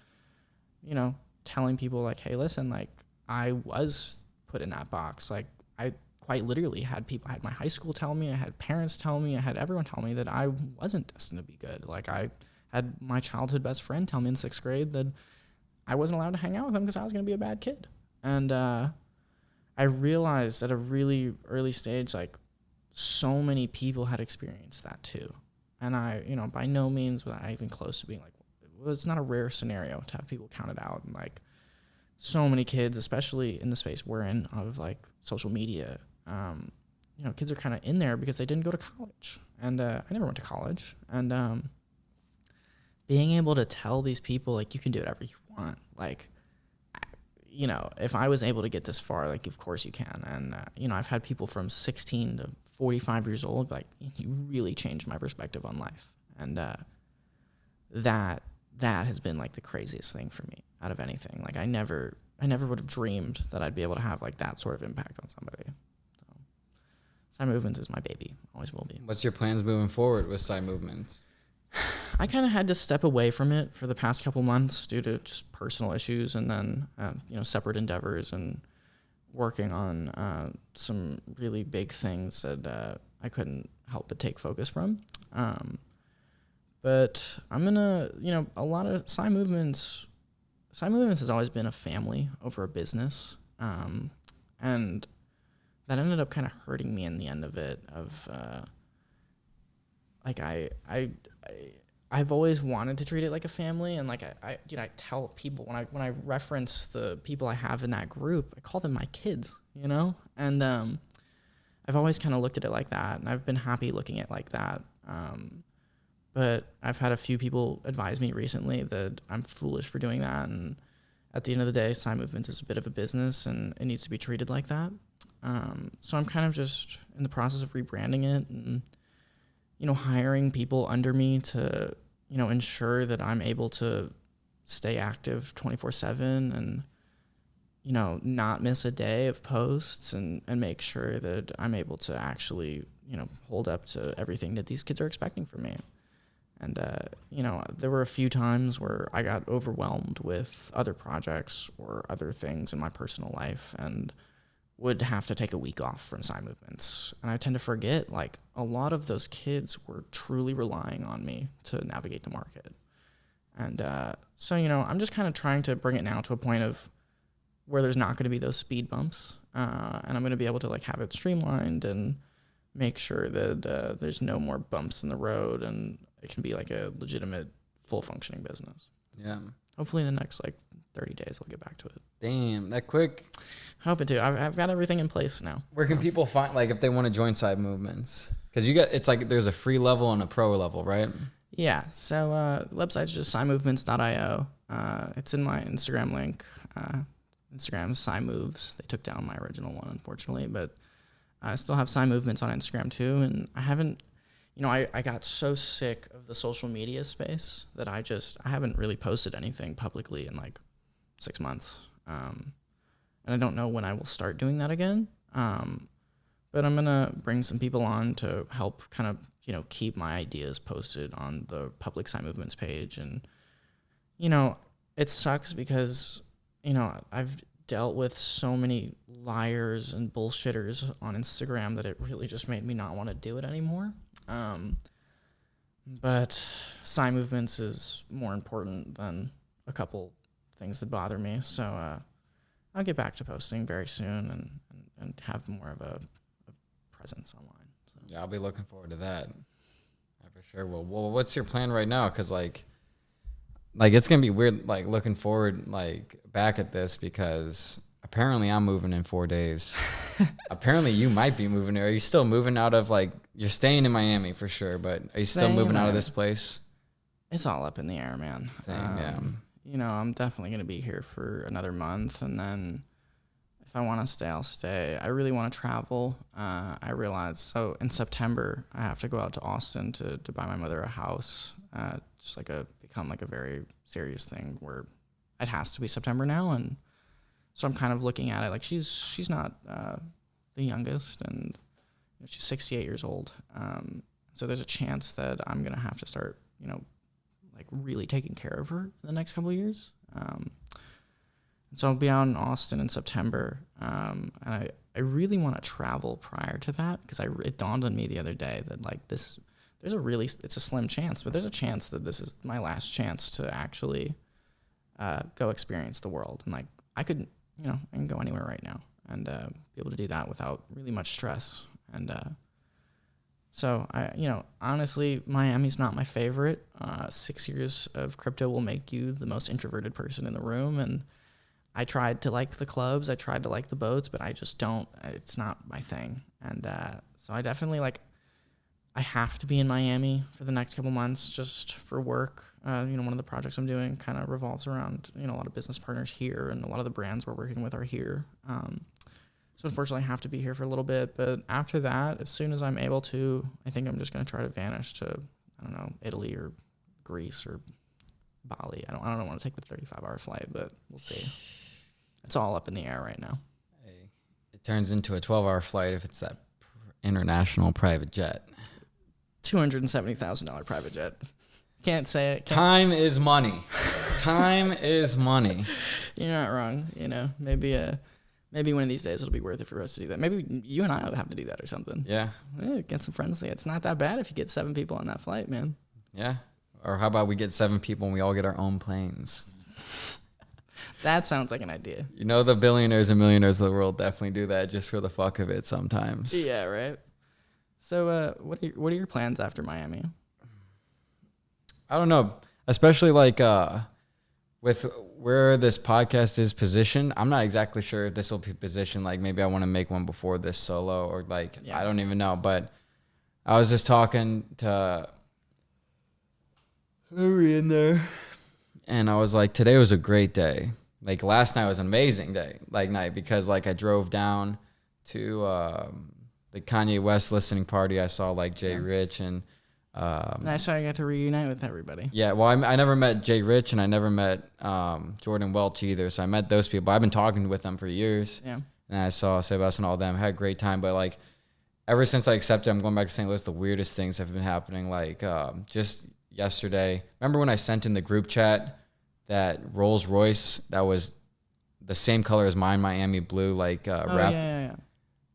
[SPEAKER 2] telling people like, hey, listen, like I was put in that box. Like I quite literally had my high school tell me, I had parents tell me, I had everyone tell me that I wasn't destined to be good. Like I had my childhood best friend tell me in 6th grade that I wasn't allowed to hang out with him because I was going to be a bad kid. And I realized at a really early stage, like so many people had experienced that too. And I, by no means was I even close to being like, well, it's not a rare scenario to have people count it out. And like so many kids, especially in the space we're in of like social media, kids are kind of in there because they didn't go to college. And I never went to college. And being able to tell these people, like, you can do whatever you want, like, if I was able to get this far, like, of course you can. And, I've had people from 16 to 45 years old, like, you really changed my perspective on life. And that has been, like, the craziest thing for me out of anything. Like, I never would have dreamed that I'd be able to have, like, that sort of impact on somebody. So, Sci Movements is my baby. Always will be.
[SPEAKER 1] What's your plans moving forward with Sci Movements?
[SPEAKER 2] I kind of had to step away from it for the past couple months due to just personal issues, and then, separate endeavors. And working on some really big things that I couldn't help but take focus from. But I'm gonna, a lot of Sci Movements has always been a family over a business, and that ended up kind of hurting me in the end of it. I've always wanted to treat it like a family, and I tell people when I reference the people I have in that group, I call them my kids, and I've always kind of looked at it like that, and I've been happy looking at it like that. But I've had a few people advise me recently that I'm foolish for doing that, and at the end of the day, Sci Movements is a bit of a business, and it needs to be treated like that. So I'm kind of just in the process of rebranding it, and hiring people under me to, ensure that I'm able to stay active 24/7 and, not miss a day of posts and make sure that I'm able to actually, hold up to everything that these kids are expecting from me. And, there were a few times where I got overwhelmed with other projects or other things in my personal life and would have to take a week off from Sci Movements. And I tend to forget, a lot of those kids were truly relying on me to navigate the market. And so, I'm just kind of trying to bring it now to a point of where there's not going to be those speed bumps. And I'm going to be able to, have it streamlined and make sure that there's no more bumps in the road, and it can be, a legitimate, full-functioning business.
[SPEAKER 1] Yeah.
[SPEAKER 2] Hopefully in the next, 30 days, we'll get back to it.
[SPEAKER 1] Damn, that quick?
[SPEAKER 2] Hoping to. I've got everything in place now.
[SPEAKER 1] Where can people find, if they want to join Sci Movements? Because it's there's a free level and a pro level, right?
[SPEAKER 2] Yeah. So the website's just CyMovements.io. It's in my Instagram link. Instagram's Sci Moves. They took down my original one, unfortunately, but I still have Sci Movements on Instagram too. And I haven't, I got so sick of the social media space that I haven't really posted anything publicly in 6 months. And I don't know when I will start doing that again. But I'm going to bring some people on to help kind of, keep my ideas posted on the public Sci Movements page. And, it sucks because, I've dealt with so many liars and bullshitters on Instagram that it really just made me not want to do it anymore. But Sci Movements is more important than a couple things that bother me. So, I'll get back to posting very soon and have more of a presence online. So.
[SPEAKER 1] Yeah, I'll be looking forward to that. For sure. Well, what's your plan right now? Because it's gonna be weird, looking forward, back at this, because apparently I'm moving in 4 days. Apparently you might be moving. Are you still moving out of you're staying in Miami for sure, but are you still moving out of this place?
[SPEAKER 2] It's all up in the air, man.
[SPEAKER 1] Same, yeah.
[SPEAKER 2] I'm definitely going to be here for another month, and then if I want to stay, I'll stay. I really want to travel. I realized, so in September, I have to go out to Austin to buy my mother a house. Just become a very serious thing where it has to be September now, and so I'm kind of looking at it she's not the youngest, and she's 68 years old. So there's a chance that I'm going to have to start, really taking care of her in the next couple of years. So I'll be out in Austin in September. And I really want to travel prior to that, because it dawned on me the other day that it's a slim chance, but there's a chance that this is my last chance to actually go experience the world. And I can go anywhere right now and be able to do that without really much stress. And so honestly, Miami's not my favorite. 6 years of crypto will make you the most introverted person in the room. And I tried to like the clubs, I tried to like the boats, but I just don't. It's not my thing. And so I definitely I have to be in Miami for the next couple months just for work. One of the projects I'm doing kind of revolves around a lot of business partners here, and a lot of the brands we're working with are here. So unfortunately, I have to be here for a little bit. But after that, as soon as I'm able to, I think I'm just going to try to vanish to, Italy or Greece or Bali. I don't want to take the 35-hour flight, but we'll see. It's all up in the air right now.
[SPEAKER 1] Hey, it turns into a 12-hour flight if it's that international private jet.
[SPEAKER 2] $270,000 private jet. Can't say it.
[SPEAKER 1] Time is money. Time is money.
[SPEAKER 2] You're not wrong. Maybe Maybe one of these days it'll be worth it for us to do that. Maybe you and I would have to do that or something.
[SPEAKER 1] Yeah.
[SPEAKER 2] Get some friends. It's not that bad if you get 7 people on that flight, man.
[SPEAKER 1] Yeah. Or how about we get 7 people and we all get our own planes?
[SPEAKER 2] That sounds like an idea.
[SPEAKER 1] You know, the billionaires and millionaires of the world definitely do that just for the fuck of it sometimes.
[SPEAKER 2] Yeah, right. So, what are your plans after Miami?
[SPEAKER 1] I don't know. Especially like with where this podcast is positioned, I'm not exactly sure if this will be positioned. Like maybe I want to make one before this solo or like, I don't even know. But I was just talking to Harry in there and I was like, today was a great day. Like last night was an amazing night because like I drove down to the Kanye West listening party. I saw like Jay Rich and
[SPEAKER 2] I saw you got to reunite with everybody.
[SPEAKER 1] Yeah, well, I never met Jay Rich and I never met Jordan Welch either. So I met those people. I've been talking with them for years. Yeah. And I saw Sebas and all them. Had a great time. But like ever since I accepted I'm going back to St. Louis, the weirdest things have been happening. Like just yesterday. Remember when I sent in the group chat that Rolls Royce that was the same color as mine, Miami blue, like wrapped. Yeah.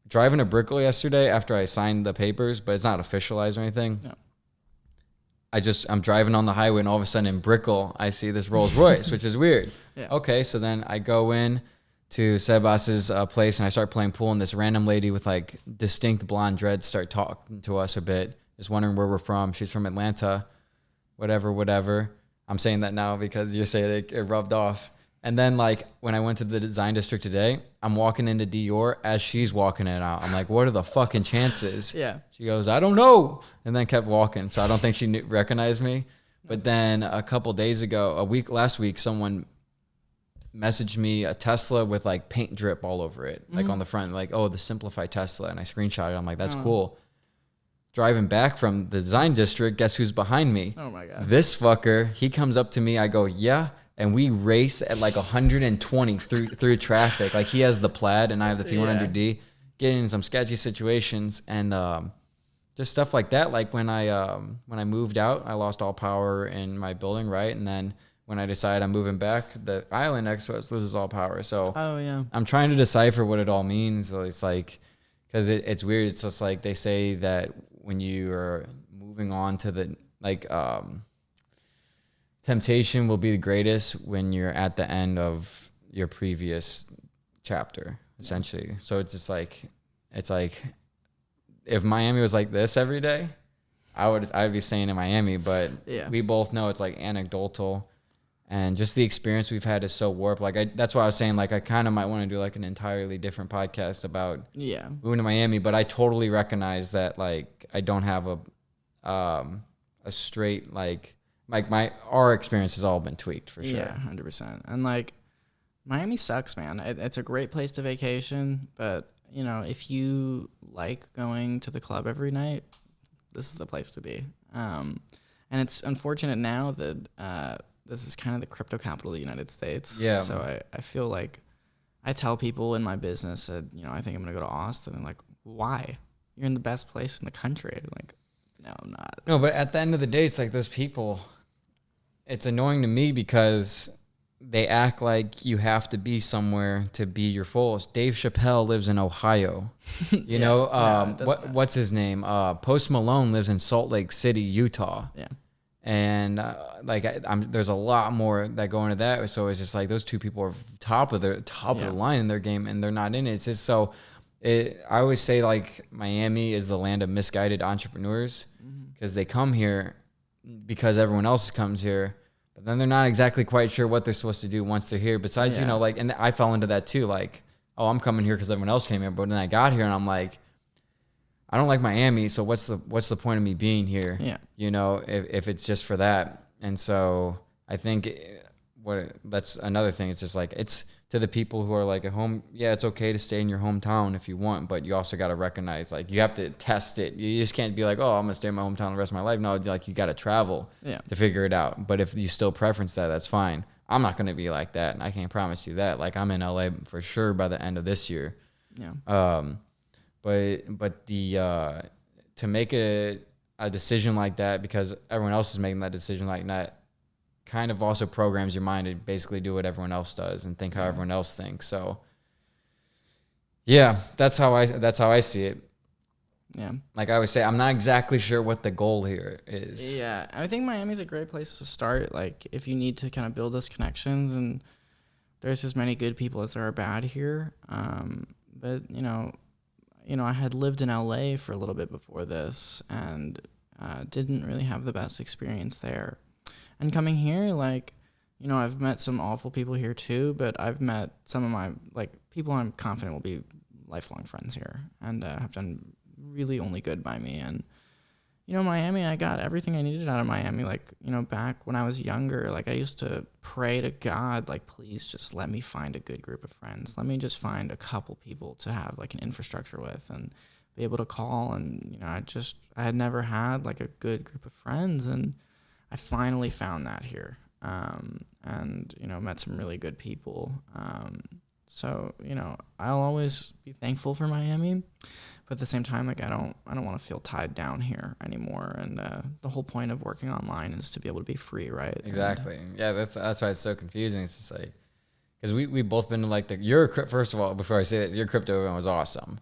[SPEAKER 1] Driving to Brickell yesterday after I signed the papers, but it's not officialized or anything. No. I'm driving on the highway and all of a sudden in Brickell, I see this Rolls Royce, which is weird. Yeah. Okay, so then I go in to Sebas's place and I start playing pool and this random lady with like distinct blonde dreads start talking to us a bit, just wondering where we're from. She's from Atlanta, whatever. I'm saying that now because you say it rubbed off. And then like when I went to the design district today, I'm walking into Dior as she's walking it out. I'm like, what are the fucking chances? Yeah. She goes, I don't know. And then kept walking. So I don't think she recognized me. But then a couple days ago, last week, someone messaged me a Tesla with like paint drip all over it, like on the front, like, oh, the simplified Tesla. And I screenshot it. I'm like, that's cool. Driving back from the design district, guess who's behind me? Oh my God. This fucker, he comes up to me. I go, yeah. And we race at like 120 through traffic. Like he has the Plaid and I have the P100D, getting in some sketchy situations and just stuff like that. Like when I moved out, I lost all power in my building, right? And then when I decided I'm moving back, the island next to us loses all power. So I'm trying to decipher what it all means. It's like, because it's weird. It's just like they say that when you are moving on to the like temptation will be the greatest when you're at the end of your previous chapter, essentially. So it's just like, if Miami was like this every day, I'd be staying in Miami. But we both know it's like anecdotal, and just the experience we've had is so warped. Like that's why I was saying like I kind of might want to do like an entirely different podcast about moving to Miami. But I totally recognize that like I don't have a straight like our experience has all been tweaked for sure.
[SPEAKER 2] Yeah, 100%. And like Miami sucks, man. It's a great place to vacation, but you know, if you like going to the club every night, this is the place to be. And it's unfortunate now that this is kind of the crypto capital of the United States. Yeah. So I feel like I tell people in my business that, you know, I think I'm going to go to Austin. And like, why? You're in the best place in the country. Like, no, I'm not.
[SPEAKER 1] No, but at the end of the day, it's like those people, it's annoying to me because they act like you have to be somewhere to be your fullest. Dave Chappelle lives in Ohio. You know, what's his name? Post Malone lives in Salt Lake City, Utah. Yeah. And there's a lot more that go into that. So it's just like those two people are top of the line in their game, and they're not in it. It's just so. I always say like Miami is the land of misguided entrepreneurs because they come here because everyone else comes here, but then they're not exactly quite sure what they're supposed to do once they're here. Besides, you know, like, and I fell into that too. Like, oh, I'm coming here because everyone else came here, but then I got here and I'm like, I don't like Miami, so what's the point of me being here? Yeah, you know, if it's just for that. And so I think that's another thing. It's just like it's to the people who are like at home. Yeah, it's okay to stay in your hometown if you want, but you also got to recognize like you have to test it. You just can't be like, oh, I'm gonna stay in my hometown the rest of my life. No, like you got to travel to figure it out. But if you still preference that, that's fine. I'm not gonna be like that, and I can't promise you that. Like I'm in LA for sure by the end of this year. Yeah. But the to make a decision like that because everyone else is making that decision like that kind of also programs your mind to basically do what everyone else does and think how everyone else thinks. So Yeah, that's how I see it.
[SPEAKER 2] Yeah.
[SPEAKER 1] Like I always say, I'm not exactly sure what the goal here is.
[SPEAKER 2] Yeah, I think Miami's a great place to start. Like, if you need to kind of build those connections, and there's as many good people as there are bad here. But I had lived in LA for a little bit before this, and didn't really have the best experience there. And coming here, like, I've met some awful people here too, but I've met some of my people I'm confident will be lifelong friends here, and have done really only good by me. And Miami, I got everything I needed out of Miami. Like, back when I was younger, like, I used to pray to God, like, please just let me find a good group of friends. Let me just find a couple people to have like an infrastructure with and be able to call. And I had never had like a good group of friends, and I finally found that here. And met some really good people. So I'll always be thankful for Miami. But at the same time, like, I don't want to feel tied down here anymore. And the whole point of working online is to be able to be free, right?
[SPEAKER 1] Exactly. Yeah, that's why it's so confusing. It's just like, because we both been to like first of all, before I say this, your crypto event was awesome.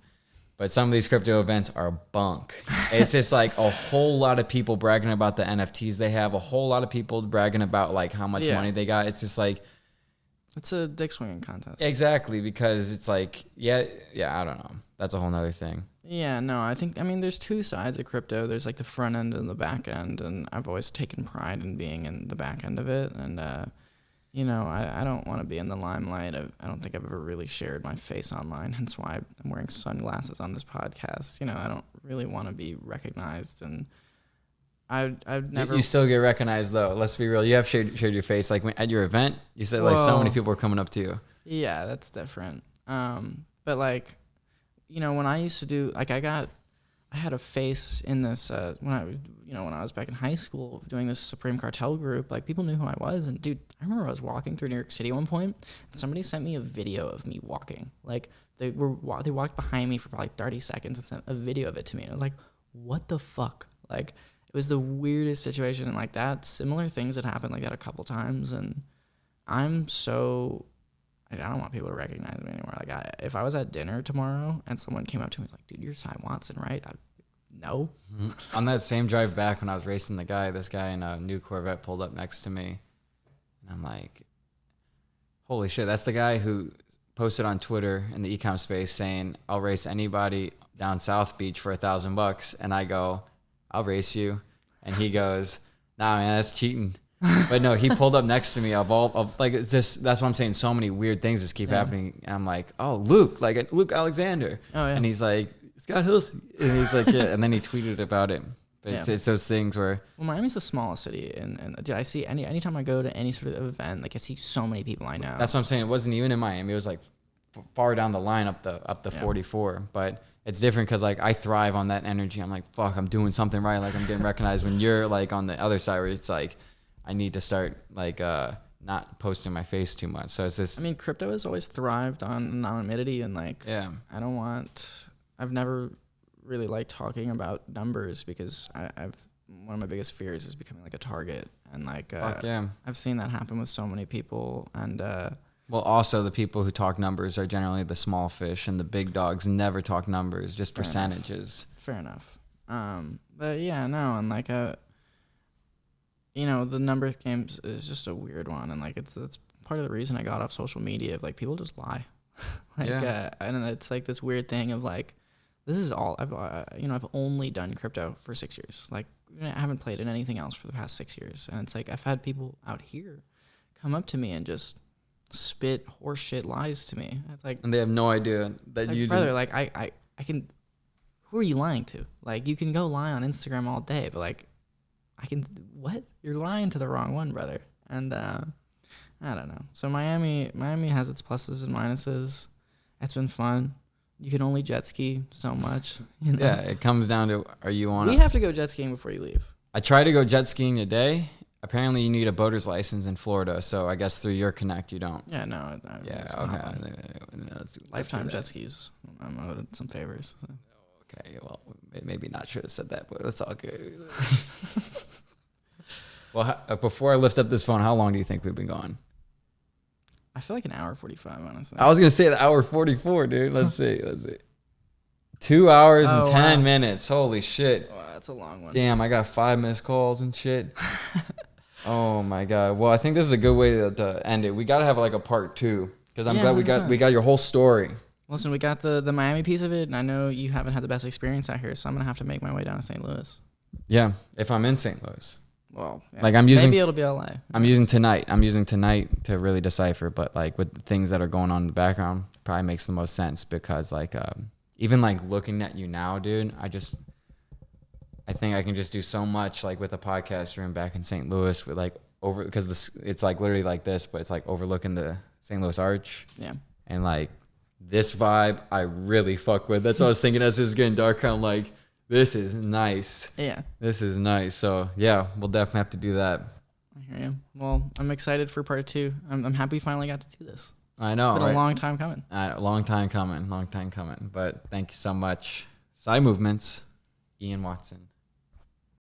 [SPEAKER 1] But some of these crypto events are bunk. It's just like a whole lot of people bragging about the NFTs they have, a whole lot of people bragging about like how much money they got. It's just like,
[SPEAKER 2] it's a dick swinging contest.
[SPEAKER 1] Exactly, because it's like, yeah, I don't know. That's a whole nother thing.
[SPEAKER 2] Yeah, no, I mean, there's two sides of crypto. There's like the front end and the back end, and I've always taken pride in being in the back end of it. And, I don't want to be in the limelight. I don't think I've ever really shared my face online, hence why I'm wearing sunglasses on this podcast. I don't really want to be recognized, and I've never...
[SPEAKER 1] You still get recognized, though. Let's be real. You have shared your face. Like, at your event, you said, like, so many people were coming up to you.
[SPEAKER 2] Yeah, that's different. But, like... when I used to do, like, I had a face in this, when I was back in high school doing this Supreme Cartel group, like, people knew who I was. And dude, I remember I was walking through New York City at one point, and somebody sent me a video of me walking. Like, they walked behind me for probably 30 seconds and sent a video of it to me. And I was like, what the fuck? Like, it was the weirdest situation. And like that, similar things had happened like that a couple times. And I don't want people to recognize me anymore. Like, if I was at dinner tomorrow and someone came up to me and was like, dude, you're Cy Watson, right? No.
[SPEAKER 1] On that same drive back when I was racing this guy in a new Corvette pulled up next to me. And I'm like, holy shit, that's the guy who posted on Twitter in the ecom space saying, I'll race anybody down South Beach for $1,000. And I go, I'll race you. And he goes, nah, man, that's cheating. But no, he pulled up next to me. It's just, that's what I'm saying. So many weird things just keep happening. And I'm like, oh, Luke Alexander. Oh, yeah. And he's like, Scott Hilse. And he's like, yeah. And then he tweeted about it. But it's those things where.
[SPEAKER 2] Well, Miami's the smallest city. And did I see anytime I go to any sort of event, like, I see so many people I know.
[SPEAKER 1] That's what I'm saying. It wasn't even in Miami. It was like far down the line up the 44. But it's different because like I thrive on that energy. I'm like, fuck, I'm doing something right. Like, I'm getting recognized. When you're like on the other side where it's like, I need to start like not posting my face too much. So it's just.
[SPEAKER 2] I mean, crypto has always thrived on anonymity, and like, I've never really liked talking about numbers because one of my biggest fears is becoming like a target, and like I've seen that happen with so many people, and
[SPEAKER 1] well, also the people who talk numbers are generally the small fish, and the big dogs never talk numbers, just percentages.
[SPEAKER 2] Fair enough. But yeah, no, and like the number games is just a weird one, and like it's part of the reason I got off social media. Like, people just lie, and it's like this weird thing of like, this is all I've only done crypto for 6 years. Like, I haven't played in anything else for the past 6 years, and it's like I've had people out here come up to me and just spit horseshit lies to me. It's like,
[SPEAKER 1] and they have no idea that
[SPEAKER 2] like,
[SPEAKER 1] you
[SPEAKER 2] brother. Like, I can. Who are you lying to? Like, you can go lie on Instagram all day, but like, what? You're lying to the wrong one, brother. And I don't know. So Miami has its pluses and minuses. It's been fun. You can only jet ski so much.
[SPEAKER 1] Yeah, it comes down to, are you on
[SPEAKER 2] We have to go jet skiing before you leave.
[SPEAKER 1] I tried to go jet skiing today. Apparently you need a boater's license in Florida, so I guess through your connect you don't.
[SPEAKER 2] Yeah, no. Lifetime jet skis. I'm owed some favors. So.
[SPEAKER 1] Okay, well, maybe not should have said that, but it's all good. Well, before I lift up this phone, how long do you think we've been gone?
[SPEAKER 2] I feel like an hour 45, honestly.
[SPEAKER 1] I was gonna say the hour 44, dude. Let's see. 2 hours and 10 minutes. Holy shit.
[SPEAKER 2] Wow, that's a long one.
[SPEAKER 1] Damn, I got 5 missed calls and shit. Oh my god. Well, I think this is a good way to end it. We gotta have like a part 2 because I'm glad we got your whole story.
[SPEAKER 2] Listen, we got the Miami piece of it, and I know you haven't had the best experience out here, so I'm gonna have to make my way down to St. Louis.
[SPEAKER 1] Yeah, if I'm in St. Louis.
[SPEAKER 2] Well, yeah.
[SPEAKER 1] Like maybe
[SPEAKER 2] it'll be LA.
[SPEAKER 1] I'm using tonight to really decipher, but like with the things that are going on in the background, probably makes the most sense because like even like looking at you now, dude, I think I can just do so much like with a podcast room back in St. Louis with like because it's like literally like this, but it's like overlooking the St. Louis Arch.
[SPEAKER 2] Yeah.
[SPEAKER 1] And like this vibe, I really fuck with. That's what I was thinking as it was getting darker. I'm like, this is nice.
[SPEAKER 2] Yeah.
[SPEAKER 1] This is nice. So yeah, we'll definitely have to do that.
[SPEAKER 2] I hear you. Well, I'm excited for part 2. I'm happy we finally got to do this.
[SPEAKER 1] I know.
[SPEAKER 2] It's been a long time coming.
[SPEAKER 1] Long time coming. But thank you so much. Sci Movements, Ian Watson.